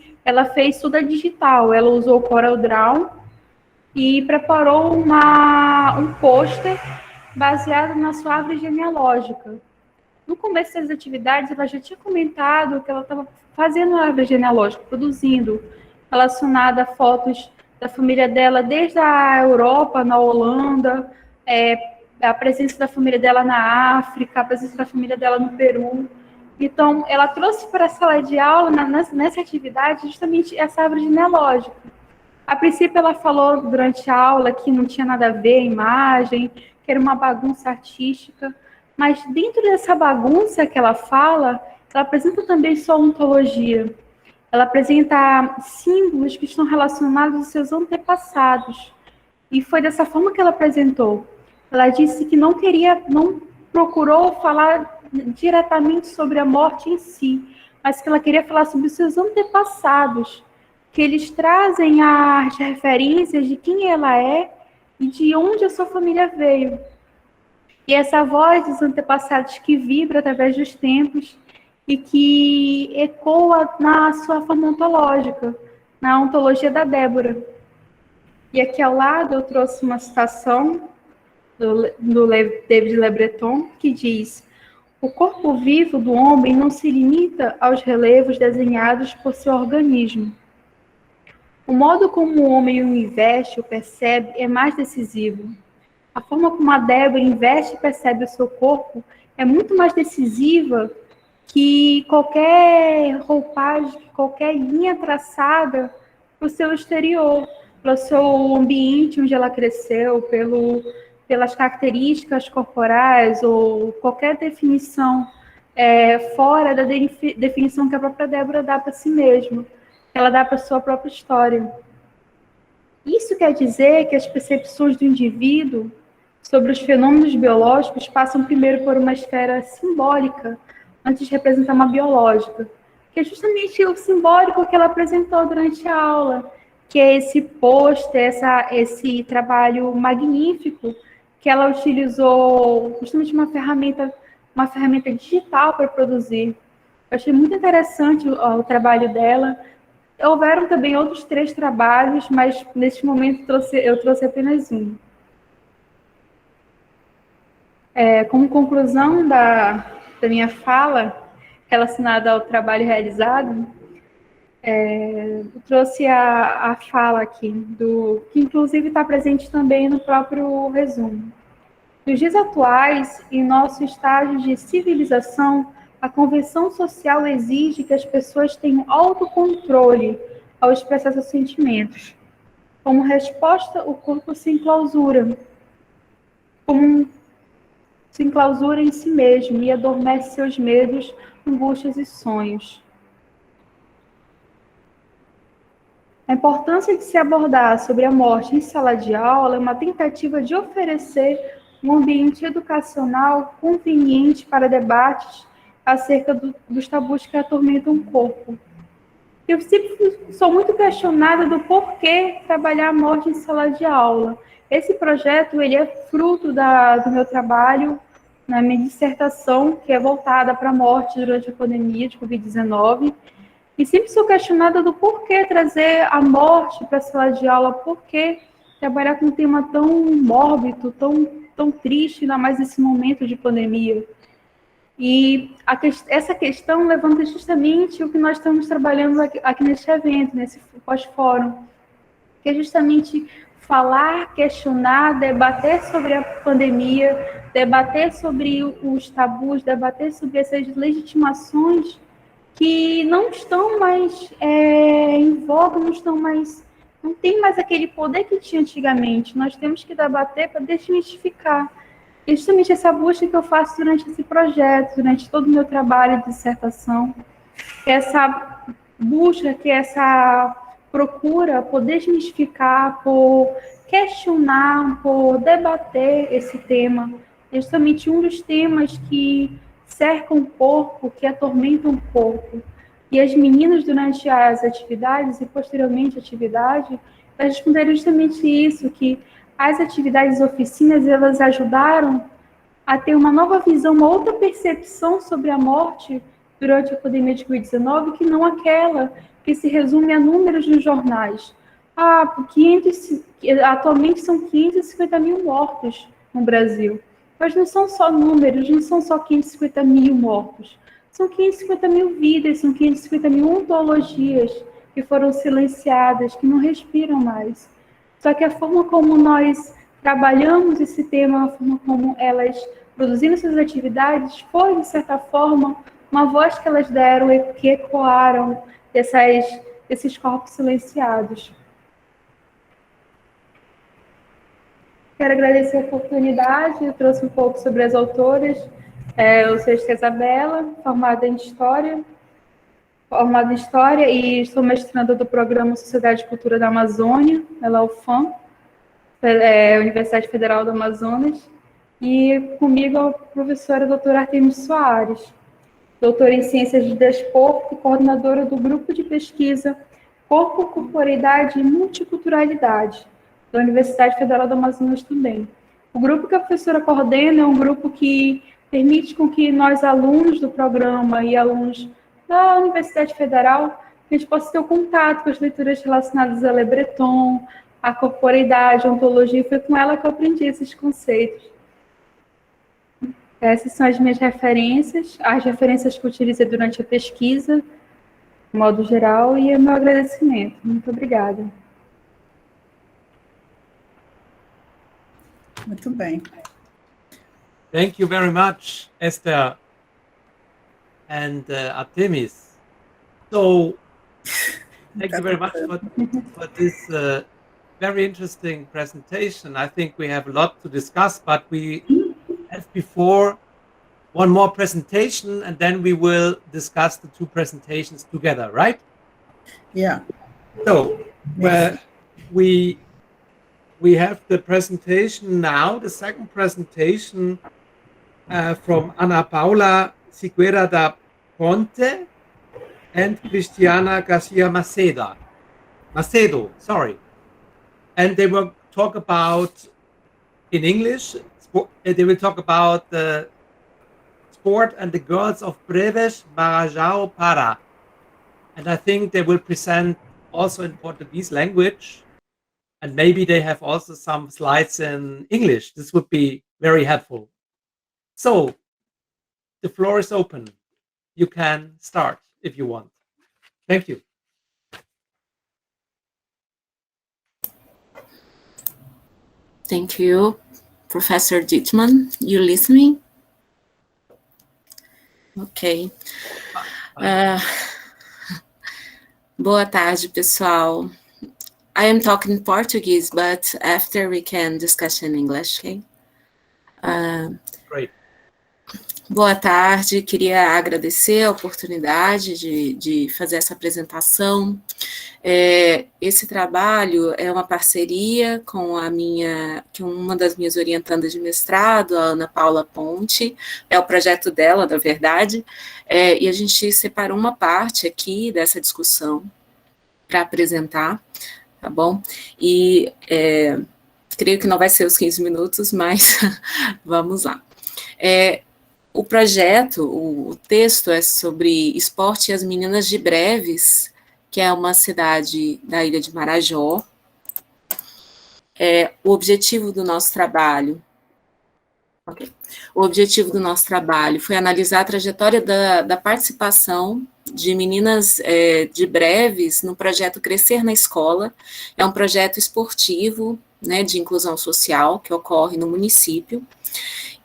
toda digital. Ela usou o CorelDRAW e preparou um pôster baseado na sua árvore genealógica. No começo das atividades, ela já tinha comentado que ela estava fazendo a árvore genealógica, produzindo, relacionada a fotos da família dela desde a Europa, na Holanda, a presença da família dela na África, a presença da família dela no Peru. Então, ela trouxe para a sala de aula, nessa atividade, justamente essa árvore genealógica. A princípio, ela falou durante a aula que não tinha nada a ver a imagem, que era uma bagunça artística, mas dentro dessa bagunça que ela fala, ela apresenta também sua ontologia. Ela apresenta símbolos que estão relacionados aos seus antepassados. E foi dessa forma que ela apresentou. Ela disse que não procurou falar diretamente sobre a morte em si, mas que ela queria falar sobre os seus antepassados, que eles trazem as referências de quem ela é e de onde a sua família veio. E essa voz dos antepassados que vibra através dos tempos e que ecoa na sua forma ontológica, na ontologia da Débora. E aqui ao lado eu trouxe uma citação do David Le Breton, que diz: o corpo vivo do homem não se limita aos relevos desenhados por seu organismo. O modo como o homem o investe ou percebe é mais decisivo. A forma como a Débora investe e percebe o seu corpo é muito mais decisiva que qualquer roupagem, qualquer linha traçada para o seu exterior, pelo seu ambiente onde ela cresceu, pelas características corporais ou qualquer definição fora da definição que a própria Débora dá para si mesma, que ela dá para a sua própria história. Isso quer dizer que as percepções do indivíduo sobre os fenômenos biológicos passam primeiro por uma esfera simbólica, antes de representar uma biológica, que é justamente o simbólico que ela apresentou durante a aula, que é esse pôster, esse trabalho magnífico que ela utilizou justamente uma ferramenta digital para produzir. Eu achei muito interessante o trabalho dela. Houveram também outros 3 trabalhos, mas neste momento eu trouxe apenas um. Como conclusão da minha fala relacionada ao trabalho realizado, eu trouxe a fala aqui, que inclusive está presente também no próprio resumo. Nos dias atuais, em nosso estágio de civilização, a convenção social exige que as pessoas tenham autocontrole ao expressar seus sentimentos. Como resposta, o corpo se enclausura, se enclausura em si mesmo e adormece seus medos, angústias e sonhos. A importância de se abordar sobre a morte em sala de aula é uma tentativa de oferecer um ambiente educacional conveniente para debates acerca dos tabus que atormentam o corpo. Eu sempre sou muito questionada do porquê trabalhar a morte em sala de aula. Esse projeto ele é fruto do meu trabalho na minha dissertação, que é voltada para a morte durante a pandemia de Covid-19, e sempre sou questionada do porquê trazer a morte para a sala de aula, porquê trabalhar com um tema tão mórbido, tão triste, ainda mais nesse momento de pandemia. E essa questão levanta justamente o que nós estamos trabalhando aqui neste evento, nesse pós-fórum, que é justamente falar, questionar, debater sobre a pandemia, debater sobre os tabus, debater sobre essas legitimações que não estão mais em voga, não tem mais aquele poder que tinha antigamente. Nós temos que debater para desmistificar. E justamente essa busca que eu faço durante esse projeto, durante todo o meu trabalho de dissertação, essa busca, que essa procura por desmistificar, por questionar, por debater esse tema, é justamente um dos temas que cercam o corpo, que atormentam o corpo. E as meninas, durante as atividades e posteriormente a atividade, elas responderam justamente isso, que as atividades oficinas, elas ajudaram a ter uma nova visão, uma outra percepção sobre a morte durante a pandemia de Covid-19, que não aquela que se resume a números nos jornais. Atualmente são 550 mil mortos no Brasil. Mas não são só números, não são só 550 mil mortos. São 550 mil vidas, são 550 mil ontologias que foram silenciadas, que não respiram mais. Só que a forma como nós trabalhamos esse tema, a forma como elas produziram suas atividades, foi, de certa forma, uma voz que elas deram e que ecoaram desses corpos silenciados. Quero agradecer a oportunidade, eu trouxe um pouco sobre as autoras. Eu sou a Isabela, formada em História e sou mestranda do programa Sociedade e Cultura da Amazônia, pela UFAM, Universidade Federal do Amazonas, e comigo a professora doutora Artemis Soares, doutora em Ciências de Desporto e coordenadora do grupo de pesquisa Corpo, Corporeality e Multiculturalidade, da Universidade Federal do Amazonas também. O grupo que a professora coordena é um grupo que permite com que nós, alunos do programa e alunos da Universidade Federal, a gente possa ter o contato com as leituras relacionadas a Le Breton, a corporeidade, a ontologia, e foi com ela que eu aprendi esses conceitos. Essas são as minhas referências, as referências que eu utilizei durante a pesquisa, de modo geral, e o meu agradecimento. Muito obrigada. Muito bem. Thank you very much, Esther and Artemis. So, thank you very much for this very interesting presentation. I think we have a lot to discuss, but we have before one more presentation, and then we will discuss the 2 presentations together, right? Yeah. So, we have the presentation now, the second presentation from Ana Paula Siguera da Ponte and Cristiana Garcia Maceda. Macedo, sorry. And they will talk about, in English, they will talk about the sport and the girls of Breves, Marajao, Para. And I think they will present also in Portuguese language. And maybe they have also some slides in English. This would be very helpful. So the floor is open. You can start if you want. Thank you. Thank you, Professor Dittmann. You listening? Ok. Boa tarde, pessoal. I am talking Portuguese, but after we can discuss in English, okay? Great. Boa tarde, queria agradecer a oportunidade de fazer essa apresentação. Esse trabalho é uma parceria com uma das minhas orientandas de mestrado, a Ana Paula Ponte, é o projeto dela, na verdade, e a gente separou uma parte aqui dessa discussão para apresentar, tá bom? E creio que não vai ser os 15 minutos, mas vamos lá. O projeto, o texto é sobre esporte e as meninas de Breves, que é uma cidade da ilha de Marajó. O objetivo do nosso trabalho foi analisar a trajetória da participação de meninas de Breves no projeto Crescer na Escola. É um projeto esportivo, né, de inclusão social que ocorre no município,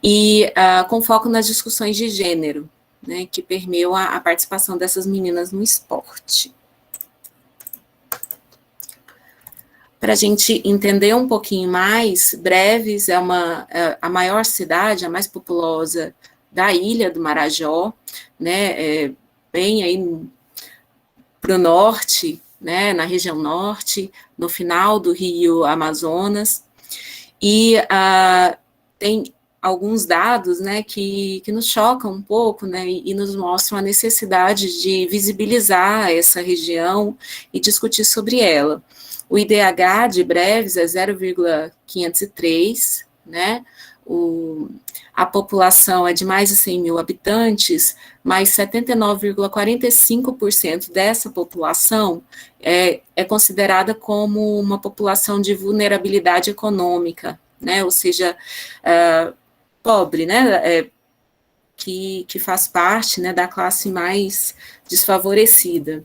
e com foco nas discussões de gênero, né, que permeiam a participação dessas meninas no esporte. Para a gente entender um pouquinho mais, Breves é a maior cidade, a mais populosa da ilha do Marajó, né, bem aí para o norte, né, na região norte, no final do rio Amazonas, e tem alguns dados, né, que nos chocam um pouco, né, e nos mostram a necessidade de visibilizar essa região e discutir sobre ela. O IDH de Breves é 0,503, né, a população é de mais de 100 mil habitantes, mas 79,45% dessa população é considerada como uma população de vulnerabilidade econômica, né, ou seja, pobre, né, que faz parte, né, da classe mais desfavorecida,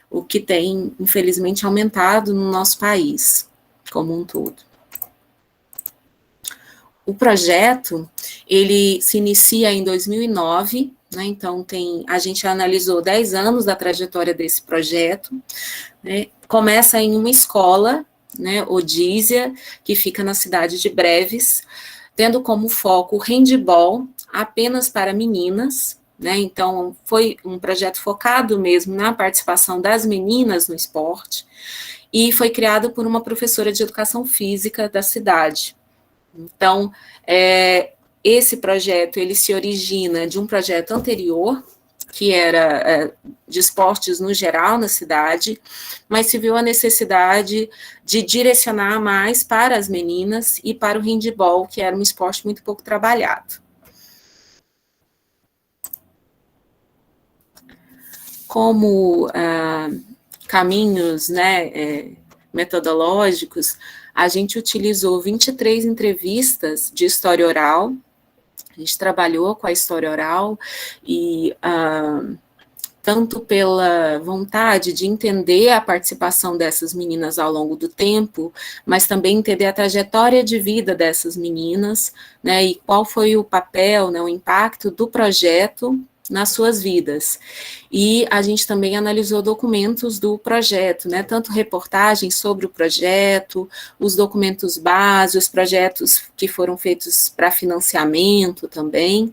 o que tem, infelizmente, aumentado no nosso país, como um todo. O projeto, ele se inicia em 2009, né, então a gente analisou 10 anos da trajetória desse projeto, né, começa em uma escola, né, Odísia, que fica na cidade de Breves, tendo como foco o handball apenas para meninas, né, então foi um projeto focado mesmo na participação das meninas no esporte, e foi criado por uma professora de educação física da cidade. Então, esse projeto, ele se origina de um projeto anterior, que era de esportes no geral na cidade, mas se viu a necessidade de direcionar mais para as meninas e para o handball, que era um esporte muito pouco trabalhado. Como caminhos, né, metodológicos, a gente utilizou 23 entrevistas de história oral. A gente trabalhou com a história oral e tanto pela vontade de entender a participação dessas meninas ao longo do tempo, mas também entender a trajetória de vida dessas meninas, né, e qual foi o papel, né, o impacto do projeto nas suas vidas. E a gente também analisou documentos do projeto, né, tanto reportagens sobre o projeto, os documentos base, os projetos que foram feitos para financiamento também,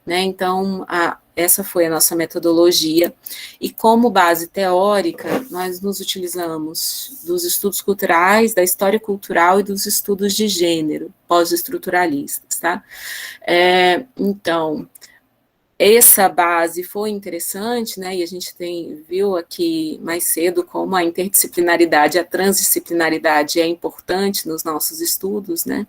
né, então essa foi a nossa metodologia, e como base teórica, nós nos utilizamos dos estudos culturais, da história cultural e dos estudos de gênero, pós-estruturalistas, tá? Então, essa base foi interessante, né, e a gente viu aqui mais cedo como a interdisciplinaridade, a transdisciplinaridade é importante nos nossos estudos, né,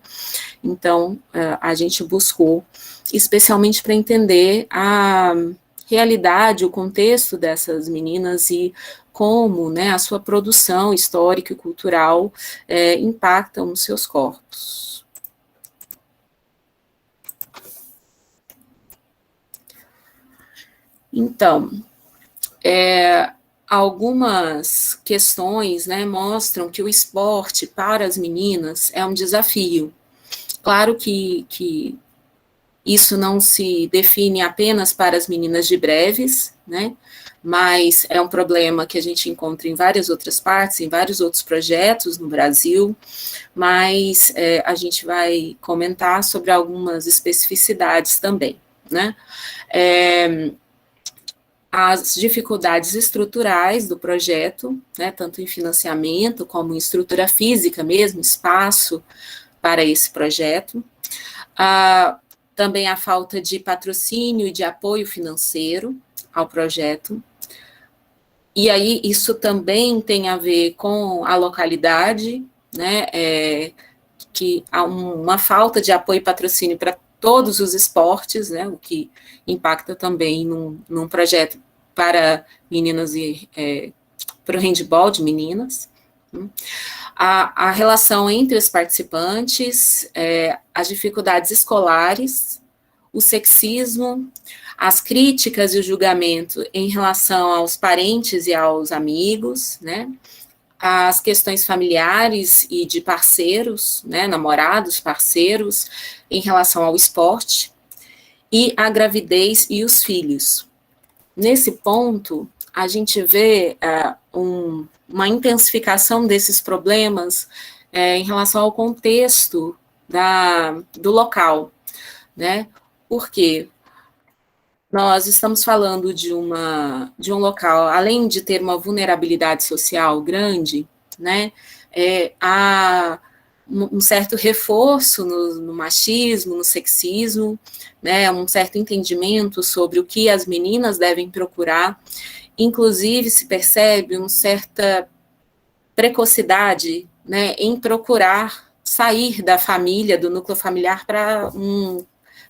então a gente buscou, especialmente para entender a realidade, o contexto dessas meninas e como, né, a sua produção histórica e cultural impactam os seus corpos. Então, algumas questões, né, mostram que o esporte para as meninas é um desafio. Claro que isso não se define apenas para as meninas de breves, né, mas é um problema que a gente encontra em várias outras partes, em vários outros projetos no Brasil, mas a gente vai comentar sobre algumas especificidades também, né. As dificuldades estruturais do projeto, né, tanto em financiamento como em estrutura física mesmo, espaço para esse projeto. Também a falta de patrocínio e de apoio financeiro ao projeto. E aí isso também tem a ver com a localidade, né, que há uma falta de apoio e patrocínio para todos os esportes, né, o que impacta também num projeto para meninas e para o handball de meninas. A relação entre os participantes, as dificuldades escolares, o sexismo, as críticas e o julgamento em relação aos parentes e aos amigos, né, as questões familiares e de parceiros, né, namorados, parceiros, em relação ao esporte, e a gravidez e os filhos. Nesse ponto, a gente vê uma intensificação desses problemas em relação ao contexto do local, né? Por quê? Nós estamos falando de um local, além de ter uma vulnerabilidade social grande, né, há um certo reforço no machismo, no sexismo, né, um certo entendimento sobre o que as meninas devem procurar, inclusive se percebe uma certa precocidade, né, em procurar sair da família, do núcleo familiar, para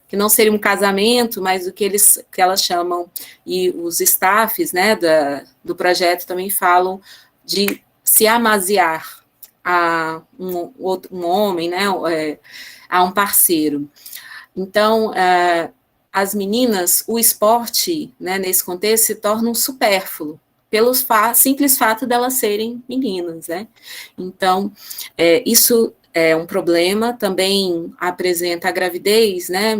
que não seria um casamento, mas o que elas chamam, e os staffs, né, do projeto também falam de se amaziar a um homem, né, a um parceiro. Então, as meninas, o esporte, né, nesse contexto, se torna um supérfluo, pelo simples fato delas serem meninas, né. Então, isso é um problema, também apresenta a gravidez, né,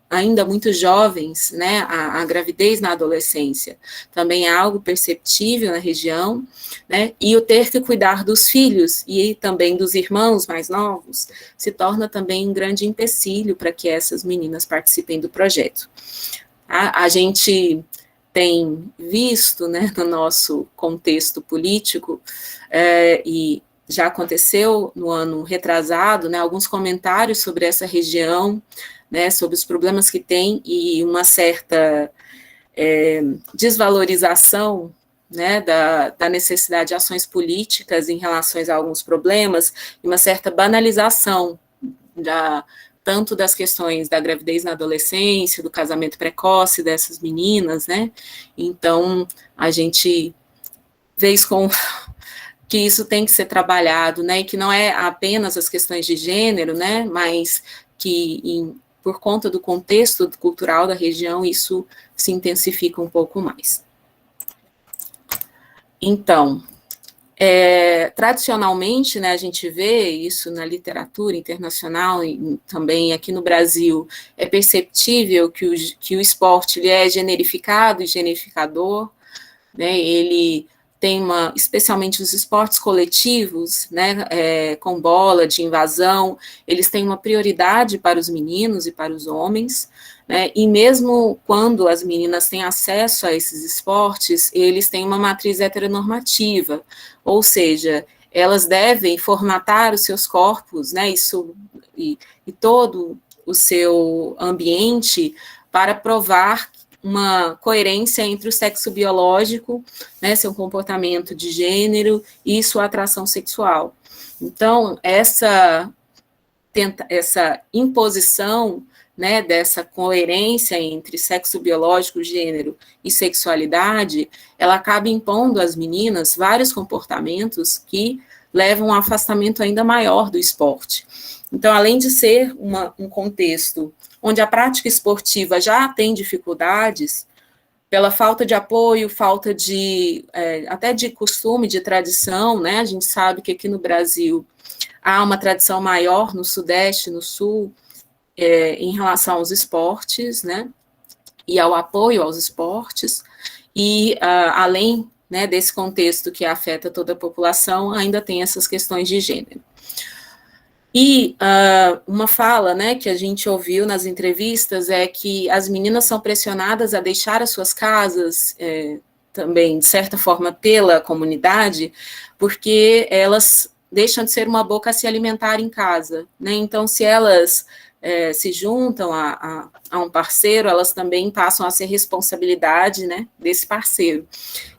ainda muito jovens, né, a gravidez na adolescência, também é algo perceptível na região, né, e o ter que cuidar dos filhos e também dos irmãos mais novos, se torna também um grande empecilho para que essas meninas participem do projeto. A gente tem visto, né, no nosso contexto político, e já aconteceu no ano retrasado, né, alguns comentários sobre essa região, né, sobre os problemas que tem e uma certa desvalorização, né, da necessidade de ações políticas em relação a alguns problemas, e uma certa banalização tanto das questões da gravidez na adolescência, do casamento precoce dessas meninas, né, então a gente vê isso que isso tem que ser trabalhado, né, e que não é apenas as questões de gênero, né, mas que por conta do contexto cultural da região, isso se intensifica um pouco mais. Então, tradicionalmente, né, a gente vê isso na literatura internacional e também aqui no Brasil, é perceptível que o esporte ele é generificado e generificador, né, ele tem especialmente os esportes coletivos, né, com bola, de invasão, eles têm uma prioridade para os meninos e para os homens, né, e mesmo quando as meninas têm acesso a esses esportes, eles têm uma matriz heteronormativa, ou seja, elas devem formatar os seus corpos, né, e todo o seu ambiente para provar uma coerência entre o sexo biológico, né, seu comportamento de gênero e sua atração sexual. Então, essa imposição, né, dessa coerência entre sexo biológico, gênero e sexualidade, ela acaba impondo às meninas vários comportamentos que levam a um afastamento ainda maior do esporte. Então, além de ser um contexto onde a prática esportiva já tem dificuldades, pela falta de apoio, falta de, até de costume, de tradição, né, a gente sabe que aqui no Brasil há uma tradição maior no Sudeste, no Sul, em relação aos esportes, né, e ao apoio aos esportes, e além, né, desse contexto que afeta toda a população, ainda tem essas questões de gênero. E uma fala, né, que a gente ouviu nas entrevistas é que as meninas são pressionadas a deixar as suas casas, também, de certa forma, pela comunidade, porque elas deixam de ser uma boca a se alimentar em casa, né? Então, se elas se juntam a um parceiro, elas também passam a ser responsabilidade, né, desse parceiro.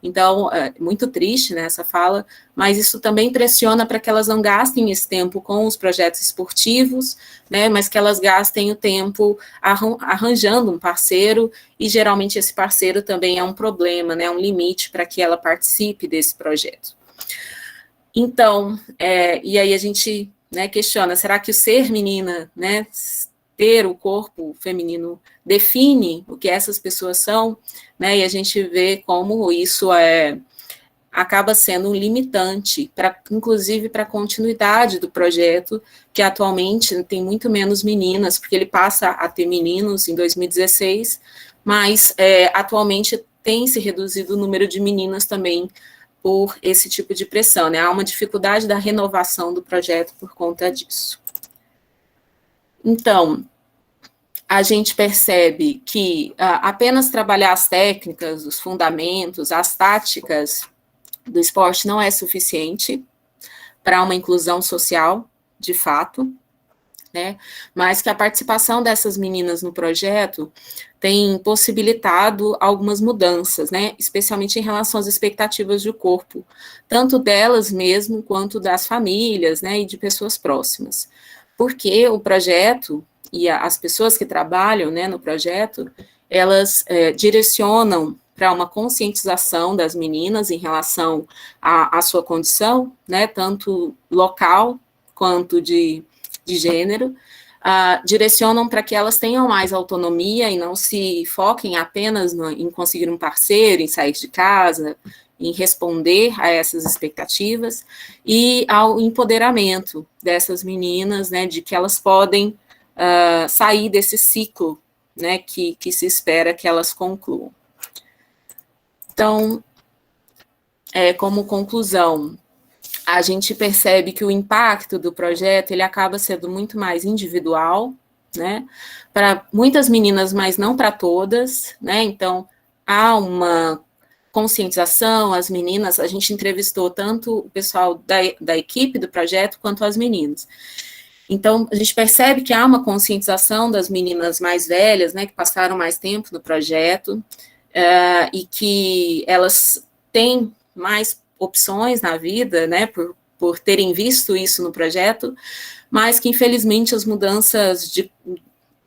Então, é muito triste, né, essa fala, mas isso também pressiona para que elas não gastem esse tempo com os projetos esportivos, né, mas que elas gastem o tempo arranjando um parceiro, e geralmente esse parceiro também é um problema, né, um limite para que ela participe desse projeto. Então, e aí a gente, né, questiona, será que o ser menina, né, ter o corpo feminino define o que essas pessoas são, né, e a gente vê como isso acaba sendo um limitante, inclusive para a continuidade do projeto, que atualmente tem muito menos meninas, porque ele passa a ter meninos em 2016, mas atualmente tem se reduzido o número de meninas também por esse tipo de pressão, né? Há uma dificuldade da renovação do projeto por conta disso. Então, a gente percebe que apenas trabalhar as técnicas, os fundamentos, as táticas do esporte não é suficiente para uma inclusão social, de fato, né? Mas que a participação dessas meninas no projeto tem possibilitado algumas mudanças, né? Especialmente em relação às expectativas do corpo, tanto delas mesmo quanto das famílias, né? E de pessoas próximas. Porque o projeto e as pessoas que trabalham, né, no projeto, elas direcionam para uma conscientização das meninas em relação à sua condição, né, tanto local quanto de gênero, direcionam para que elas tenham mais autonomia e não se foquem apenas em conseguir um parceiro, em sair de casa, em responder a essas expectativas, e ao empoderamento dessas meninas, né, de que elas podem sair desse ciclo, né, que se espera que elas concluam. Então, como conclusão, a gente percebe que o impacto do projeto, ele acaba sendo muito mais individual, né, para muitas meninas, mas não para todas, né, então há uma conscientização, as meninas, a gente entrevistou tanto o pessoal da equipe do projeto, quanto as meninas. Então, a gente percebe que há uma conscientização das meninas mais velhas, né, que passaram mais tempo no projeto, e que elas têm mais opções na vida, né, por terem visto isso no projeto, mas que, infelizmente, as mudanças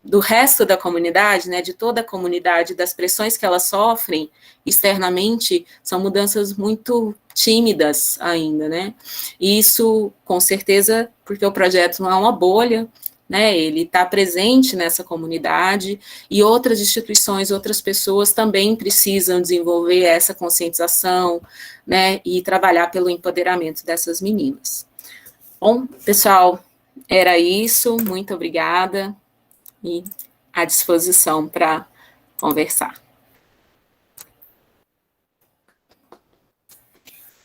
do resto da comunidade, né, de toda a comunidade, das pressões que elas sofrem externamente, são mudanças muito tímidas ainda, né, e isso, com certeza, porque o projeto não é uma bolha, né, ele está presente nessa comunidade, e outras instituições, outras pessoas também precisam desenvolver essa conscientização, né, e trabalhar pelo empoderamento dessas meninas. Bom, pessoal, era isso, muito obrigada, e à disposição para conversar.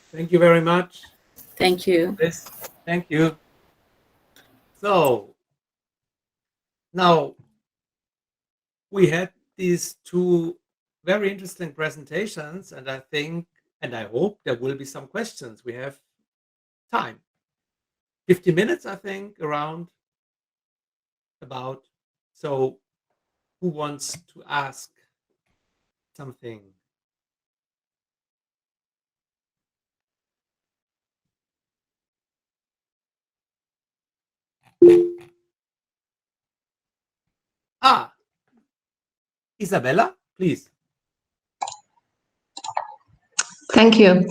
Thank you very much. Thank you. Thank you. So, now we had these two very interesting presentations, and I think, and I hope there will be some questions. We have time. 50 minutes, I think, about. So who wants to ask something? Ah, Isabella, please. Thank you.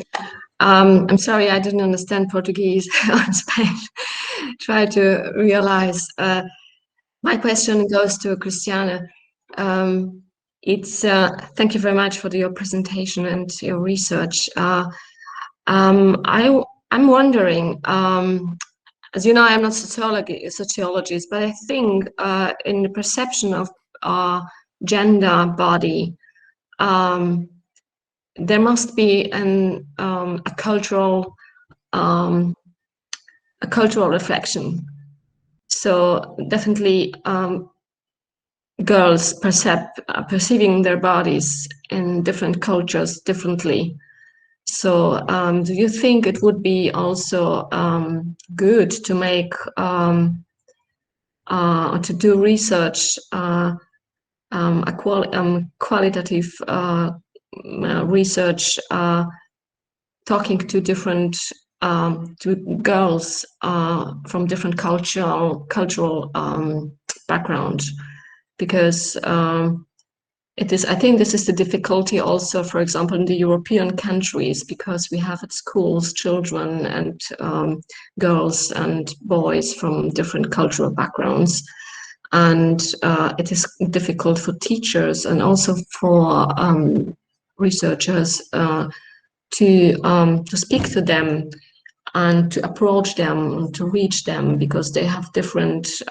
I'm sorry, I didn't understand Portuguese or Spanish. Try to realize. My question goes to Christiane. Thank you very much for your presentation and your research. I'm wondering, as you know, I'm not sociologist, but I think in the perception of gender body, there must be a cultural reflection. So definitely, girls perceiving their bodies in different cultures differently. So do you think it would be also good to make to do research, qualitative research, talking to different to girls from different cultural backgrounds, because I think this is the difficulty also, for example, in the European countries, because we have at schools children and girls and boys from different cultural backgrounds. And it is difficult for teachers and also for researchers to speak to them and to approach them, to reach them, because they have different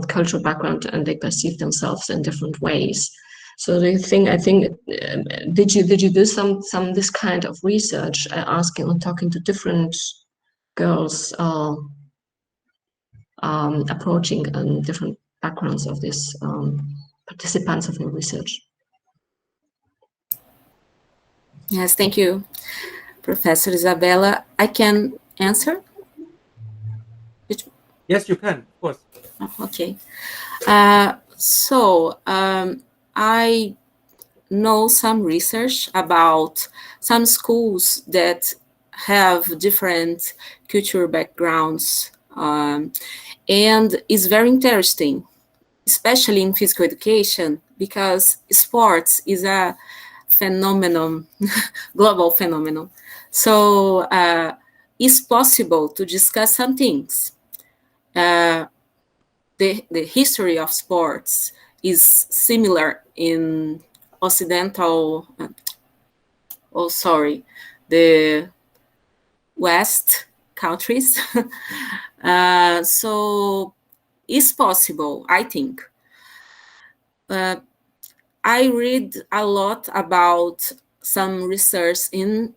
cultural background and they perceive themselves in different ways. So do you think, did you do some this kind of research, asking and talking to different girls, approaching different backgrounds of this participants of your research? Yes, thank you, Professor Isabella. I can answer? Yes, you can, of course. Okay. I know some research about some schools that have different cultural backgrounds, and it's very interesting, especially in physical education, because sports is a phenomenon, global phenomenon. So it's possible to discuss some things. The history of sports is similar in Occidental, the West countries. So it's possible, I think. I read a lot about some research in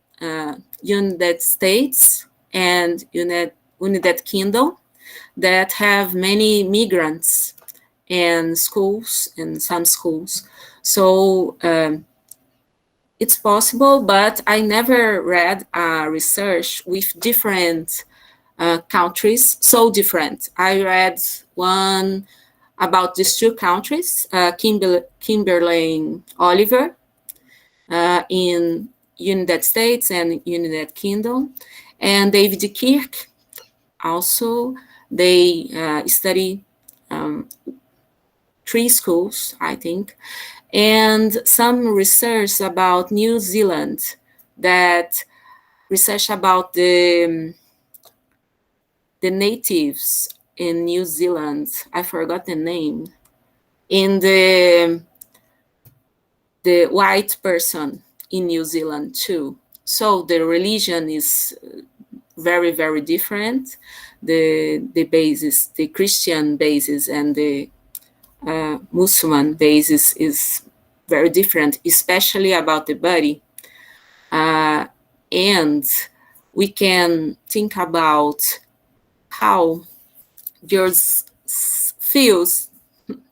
United States and United Kingdom that have many migrants and schools, and some schools. So it's possible, but I never read research with different countries, so different. I read one about these two countries, Kimberly and Oliver, in United States and United Kingdom, and David Kirk also. They study 3 schools, I think, and some research about New Zealand, that research about the natives in New Zealand. I forgot the name. In the white person in New Zealand too. So the religion is very, very different. The basis, the Christian basis and the Muslim basis is very different, especially about the body. And we can think about how girls feels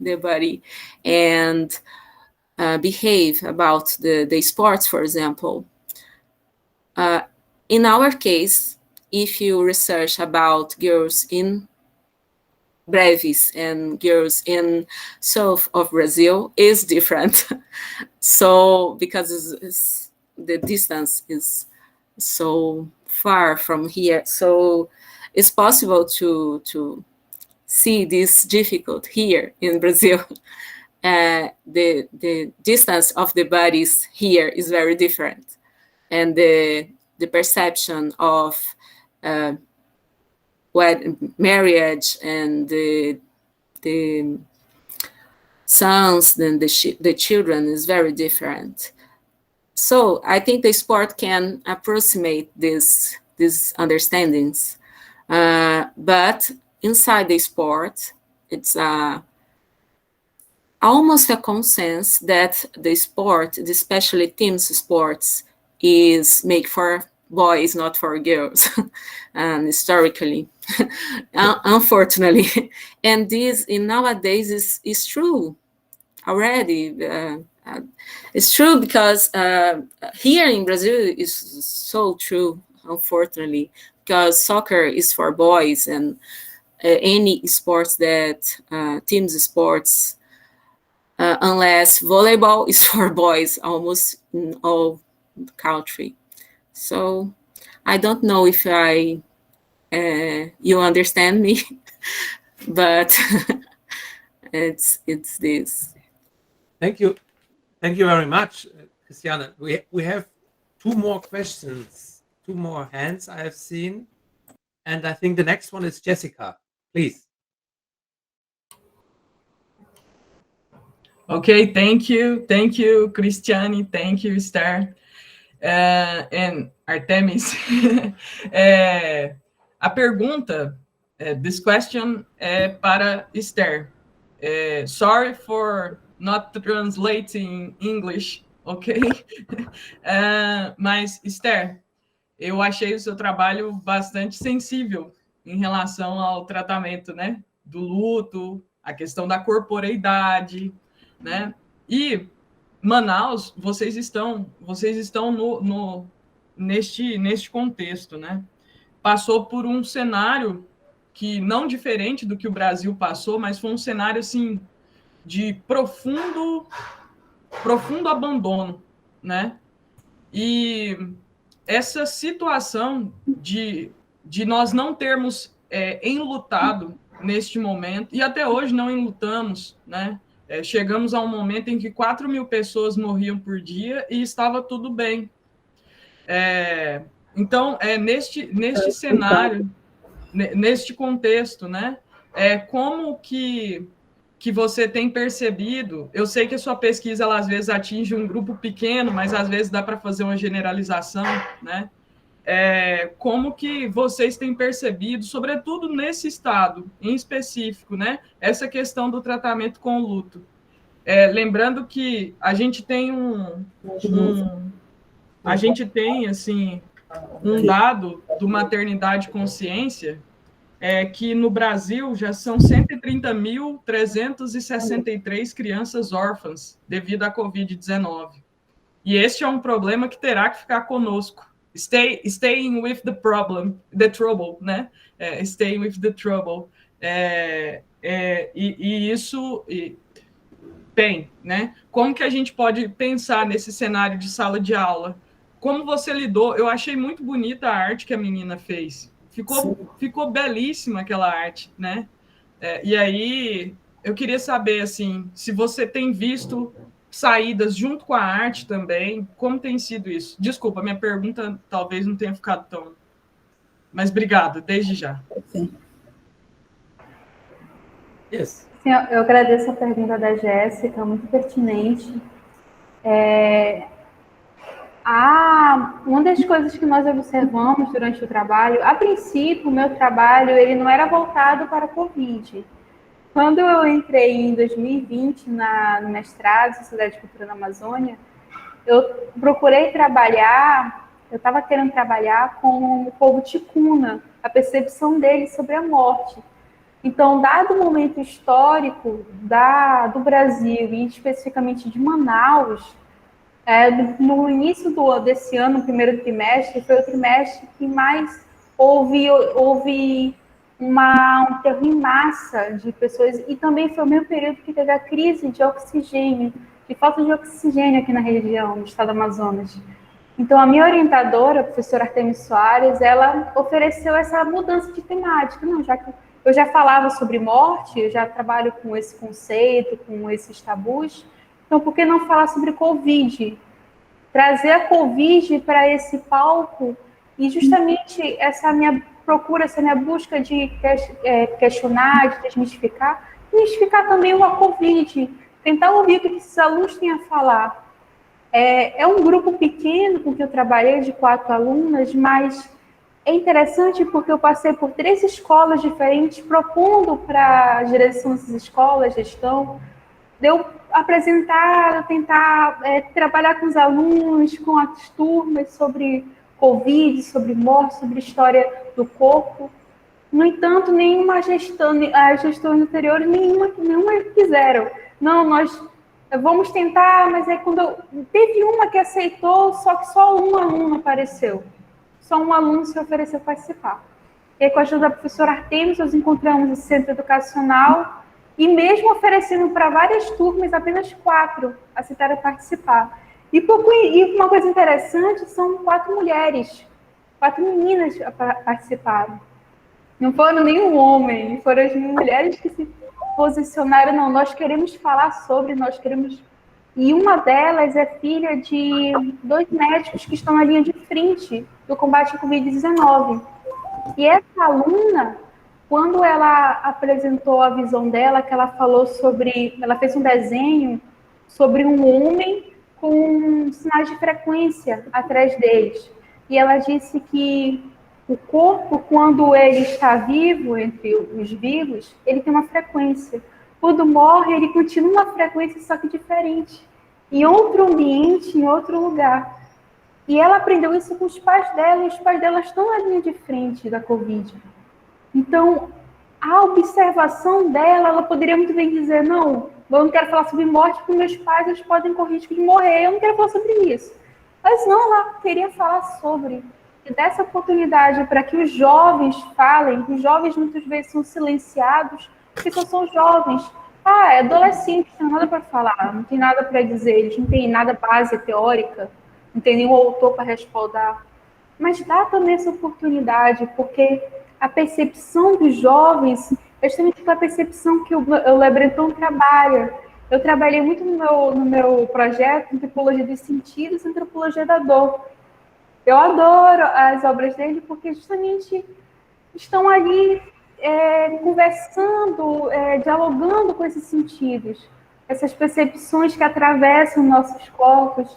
the body and behave about the sports, for example. In our case, if you research about girls in breves and girls in south of Brazil is different. So because the distance is so far from here, so it's possible to see this difficult here in Brazil. The distance of the bodies here is very different, and the perception of marriage and the sons and the children is very different. So I think the sport can approximate these understandings, but inside the sport, it's almost a consensus that the sport, especially team sports, is made for boys, not for girls, and historically, unfortunately. And this, nowadays, is true already. It's true because here in Brazil is so true, unfortunately, because soccer is for boys, and any sports that, team sports, unless volleyball is for boys, almost in all country. So I don't know if you understand me, but it's this. Thank you very much, Christiane. We have two more questions, two more hands I have seen, and I think the next one is Jessica. Please. Okay, thank you, Christiane, thank you, Esther, and Artemis. A pergunta, this question é para Esther. Sorry for not translating English, ok? Mas, Esther, eu achei o seu trabalho bastante sensível em relação ao tratamento, né, do luto, a questão da corporeidade, né? E Manaus, vocês estão neste contexto, né? Passou por um cenário que não diferente do que o Brasil passou, mas foi um cenário assim de profundo abandono, né? E essa situação de nós não termos enlutado neste momento, e até hoje não enlutamos, né? Chegamos a um momento em que 4.000 pessoas morriam por dia e estava tudo bem. Então, neste cenário, neste contexto, né? Como que você tem percebido? Eu sei que a sua pesquisa, ela, às vezes, atinge um grupo pequeno, mas às vezes dá para fazer uma generalização, né? Como que vocês têm percebido, sobretudo nesse estado em específico, né, essa questão do tratamento com o luto? Lembrando que a gente tem assim, um dado do Maternidade Consciência, que no Brasil já são 130.363 crianças órfãs devido à Covid-19. E este é um problema que terá que ficar conosco. Staying with the problem, the trouble, né? Staying with the trouble. E isso tem, né? Como que a gente pode pensar nesse cenário de sala de aula? Como você lidou? Eu achei muito bonita a arte que a menina fez. Ficou belíssima aquela arte, né? E aí, eu queria saber, assim, se você tem visto saídas junto com a arte também, como tem sido isso? Desculpa, minha pergunta talvez não tenha ficado tão... Mas obrigado, desde já. Sim. Yes. Sim, eu agradeço a pergunta da Jéssica, muito pertinente. Uma das coisas que nós observamos durante o trabalho, a princípio, o meu trabalho ele não era voltado para a Covid. Quando eu entrei em 2020 no mestrado em Sociedade de Cultura na Amazônia, eu procurei trabalhar, eu estava querendo trabalhar com o povo ticuna, a percepção deles sobre a morte. Então, dado o momento histórico do Brasil, e especificamente de Manaus, no início desse ano, no primeiro trimestre, foi o trimestre que mais houve um enterro em massa de pessoas, e também foi o mesmo período que teve a crise de oxigênio, de falta de oxigênio aqui na região, no estado do Amazonas. Então, a minha orientadora, a professora Artemis Soares, ela ofereceu essa mudança de temática. Não, já que eu já falava sobre morte, eu já trabalho com esse conceito, com esses tabus, então por que não falar sobre Covid? Trazer a Covid para esse palco e justamente essa minha procura, essa minha busca de questionar, de desmistificar também a Covid, tentar ouvir o que esses alunos têm a falar. É um grupo pequeno com que eu trabalhei, de 4 alunas, mas é interessante porque eu passei por 3 escolas diferentes, propondo para a direção dessas escolas, gestão, de eu apresentar, tentar trabalhar com os alunos, com as turmas sobre Covid, sobre morte, sobre história do corpo. No entanto, as gestões anteriores, nenhuma quiseram. Não, nós vamos tentar, mas teve uma que aceitou, só que só um aluno apareceu. Só um aluno se ofereceu a participar. E aí, com a ajuda da professora Artemis, nós encontramos esse centro educacional e mesmo oferecendo para várias turmas, apenas 4 aceitaram participar. E uma coisa interessante, são 4 mulheres, 4 meninas participaram. Não foram nenhum homem, foram as mulheres que se posicionaram, não, nós queremos falar sobre, nós queremos... E uma delas é filha de 2 médicos que estão na linha de frente do combate à Covid-19. E essa aluna, quando ela apresentou a visão dela, que ela falou sobre... Ela fez um desenho sobre um homem com sinais de frequência atrás deles. E ela disse que o corpo, quando ele está vivo, entre os vivos, ele tem uma frequência. Quando morre, ele continua uma frequência, só que diferente. Em outro ambiente, em outro lugar. E ela aprendeu isso com os pais dela, e os pais dela estão na linha de frente da Covid. Então, a observação dela, ela poderia muito bem dizer, não, eu não quero falar sobre morte, porque meus pais eles podem correr risco de morrer, eu não quero falar sobre isso. Mas não, ela queria falar sobre... E dessa oportunidade para que os jovens falem, os jovens muitas vezes são silenciados, porque são jovens. É adolescente, não tem nada para falar, não tem nada para dizer, eles não têm nada base teórica, não tem nenhum autor para respaldar. Mas dá também essa oportunidade, porque a percepção dos jovens é justamente a percepção que o Le Breton trabalha. Eu trabalhei muito no meu projeto, Antropologia dos Sentidos e Antropologia da Dor. Eu adoro as obras dele porque justamente estão ali conversando, dialogando com esses sentidos, essas percepções que atravessam nossos corpos,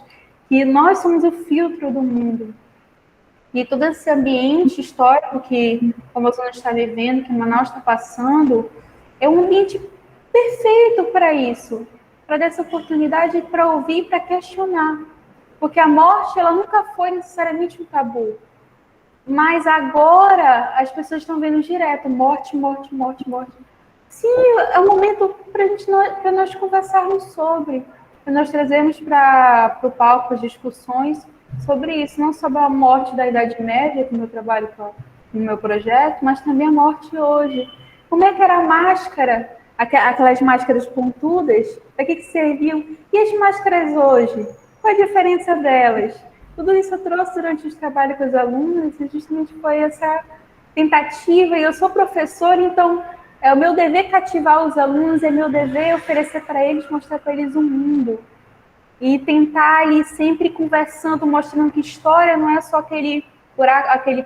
que nós somos o filtro do mundo. E todo esse ambiente histórico que o Amazonas está vivendo, que Manaus está passando, é um ambiente perfeito para isso, para dar essa oportunidade para ouvir, para questionar. Porque a morte, ela nunca foi necessariamente um tabu. Mas agora, as pessoas estão vendo direto, morte, morte, morte, morte. Sim, é um momento para nós conversarmos sobre, para nós trazermos para o palco as discussões sobre isso, não sobre a morte da Idade Média, como eu trabalho no meu projeto, mas também a morte hoje. Como é que era a máscara, aquelas máscaras pontudas, para que serviam? E as máscaras hoje? Qual a diferença delas? Tudo isso eu trouxe durante os trabalhos com os alunos e justamente foi essa tentativa. E eu sou professora, então é o meu dever cativar os alunos, é meu dever oferecer para eles, mostrar para eles um mundo. E tentar ali sempre conversando, mostrando que história não é só aquele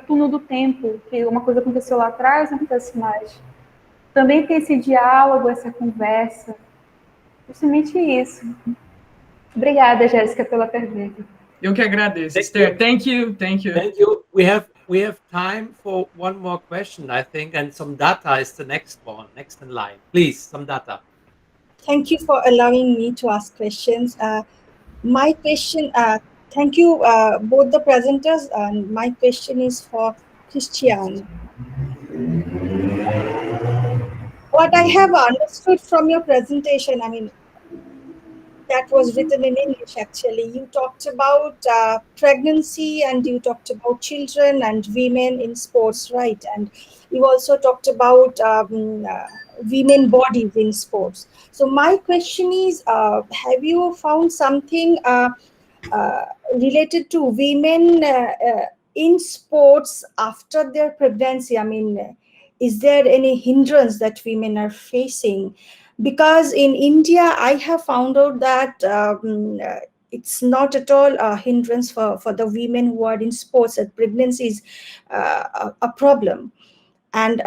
túnel do tempo, que uma coisa aconteceu lá atrás, não acontece mais. Também tem esse diálogo, essa conversa. Justamente isso. Obrigada, Jéssica, pela pergunta. Eu que agradeço, Esther. Thank you. Thank you. We have time for one more question, I think, and some data is the next one, next in line. Please, some data. Thank you for allowing me to ask questions. My question, thank you, both the presenters, and my question is for Christian. What I have understood from your presentation, I mean, that was written in English, actually. You talked about pregnancy, and you talked about children and women in sports, right? And you also talked about women bodies in sports. So my question is, have you found something related to women in sports after their pregnancy? I mean, is there any hindrance that women are facing? Because in India, I have found out that it's not at all a hindrance for the women who are in sports, that pregnancy is a problem. And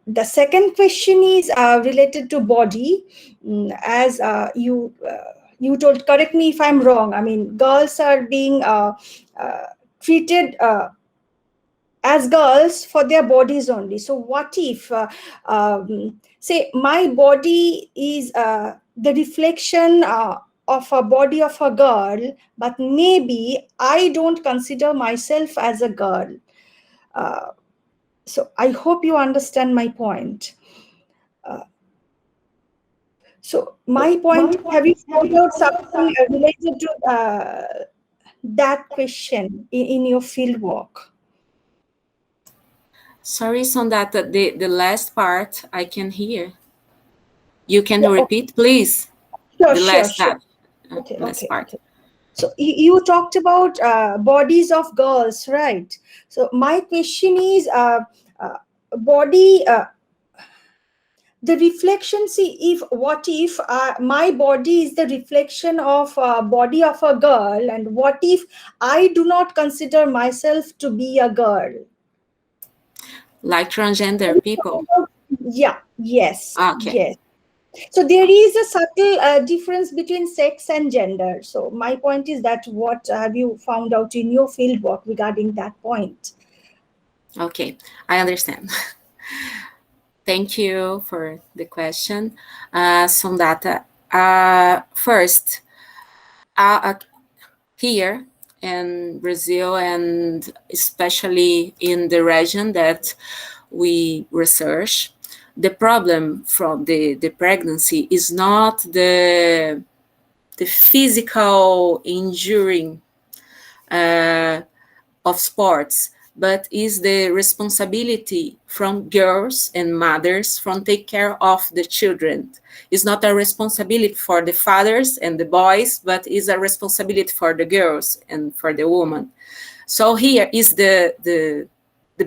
the second question is related to body. As you told, correct me if I'm wrong, I mean, girls are being treated as girls for their bodies only. So what if, say, my body is the reflection of a body of a girl, but maybe I don't consider myself as a girl. So I hope you understand my point. So my point, have you found out something related to that question in your field work? Sorry, Sondata, the last part I can hear. You can repeat, please? Sure. Okay. Part. Okay. So you talked about bodies of girls, right? So my question is, body, the reflection. See, if my body is the reflection of body of a girl, and what if I do not consider myself to be a girl? Like transgender people? Yeah. Yes. Okay. Yes. So there is a subtle difference between sex and gender. So my point is that what have you found out in your fieldwork regarding that point? Okay, I understand. Thank you for the question, Sondata. First, here in Brazil, and especially in the region that we research, the problem from the pregnancy is not the physical injuring of sports, but is the responsibility from girls and mothers from take care of the children. It's not a responsibility for the fathers and the boys, but is a responsibility for the girls and for the woman. So here is the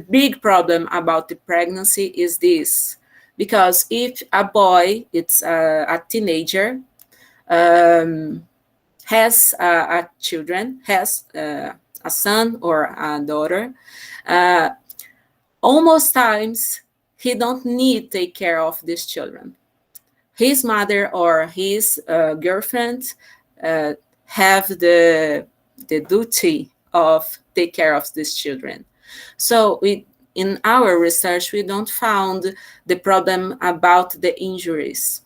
big problem about the pregnancy is this, because if a boy, it's a teenager, has a children, has a son or a daughter, almost times he don't need take care of these children. His mother or his girlfriend have the duty of take care of these children. So in our research, we don't found the problem about the injuries.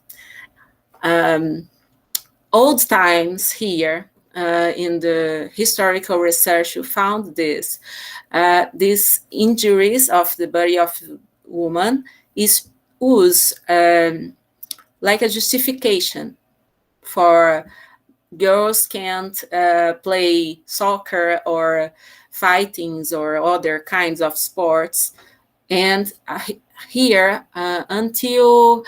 Old times here, in the historical research, you found this. These injuries of the body of woman is used like a justification for girls can't play soccer or fightings or other kinds of sports. And here, until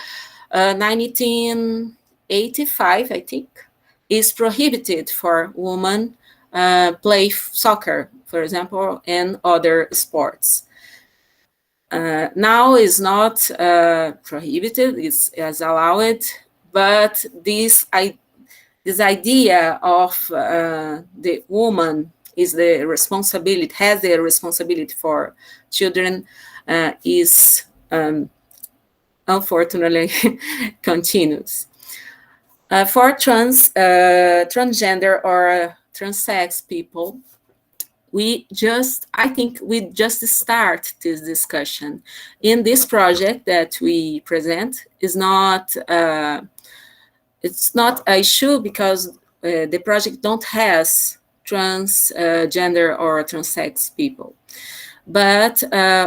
1985, I think, is prohibited for women play soccer, for example, and other sports. Now is not prohibited; it's allowed. But this idea of the woman is the responsibility, has the responsibility for children, is unfortunately continues. For transgender or transsex people, I think we just start this discussion. In this project that we present is not, it's not an issue because the project don't has transgender or transsex people. But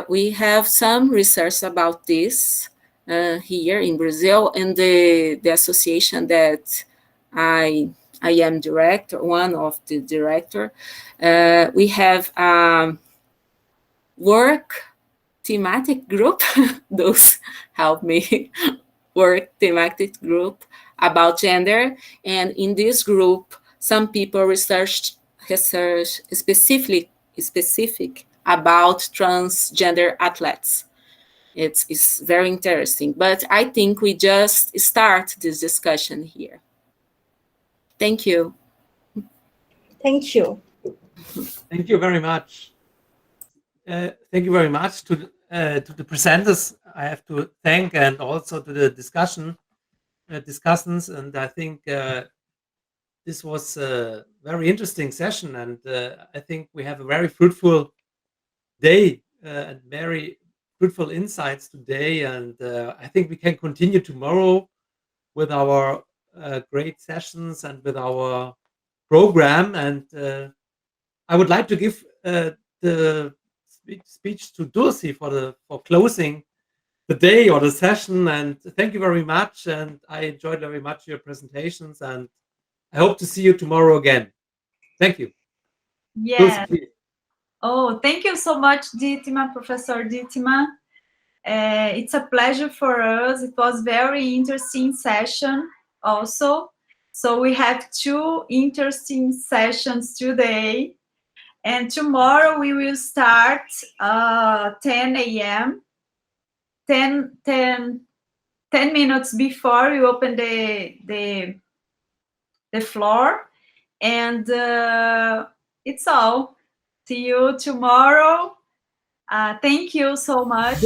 we have some research about this here in Brazil, and the association that I am director, one of the director. We have work thematic group, those help me, work thematic group about gender. And in this group, some people research specific about transgender athletes. It's very interesting, but I think we just start this discussion here. Thank you. Thank you. Thank you very much. Thank you very much to the presenters. I have to thank, and also to the discussants. And I think this was a very interesting session, and I think we have a very fruitful day and very fruitful insights today. And I think we can continue tomorrow with our great sessions and with our program. And I would like to give the speech to Dulcie for closing the day or the session. And thank you very much. And I enjoyed very much your presentations, and I hope to see you tomorrow again. Thank you. Yeah. Dulcie, Oh, thank you so much, Dietmar, Professor Dietmar. It's a pleasure for us. It was very interesting session also. So we have 2 interesting sessions today. And tomorrow we will start 10 a.m. 10 minutes before we open the floor. And it's all. See you tomorrow. Thank you so much.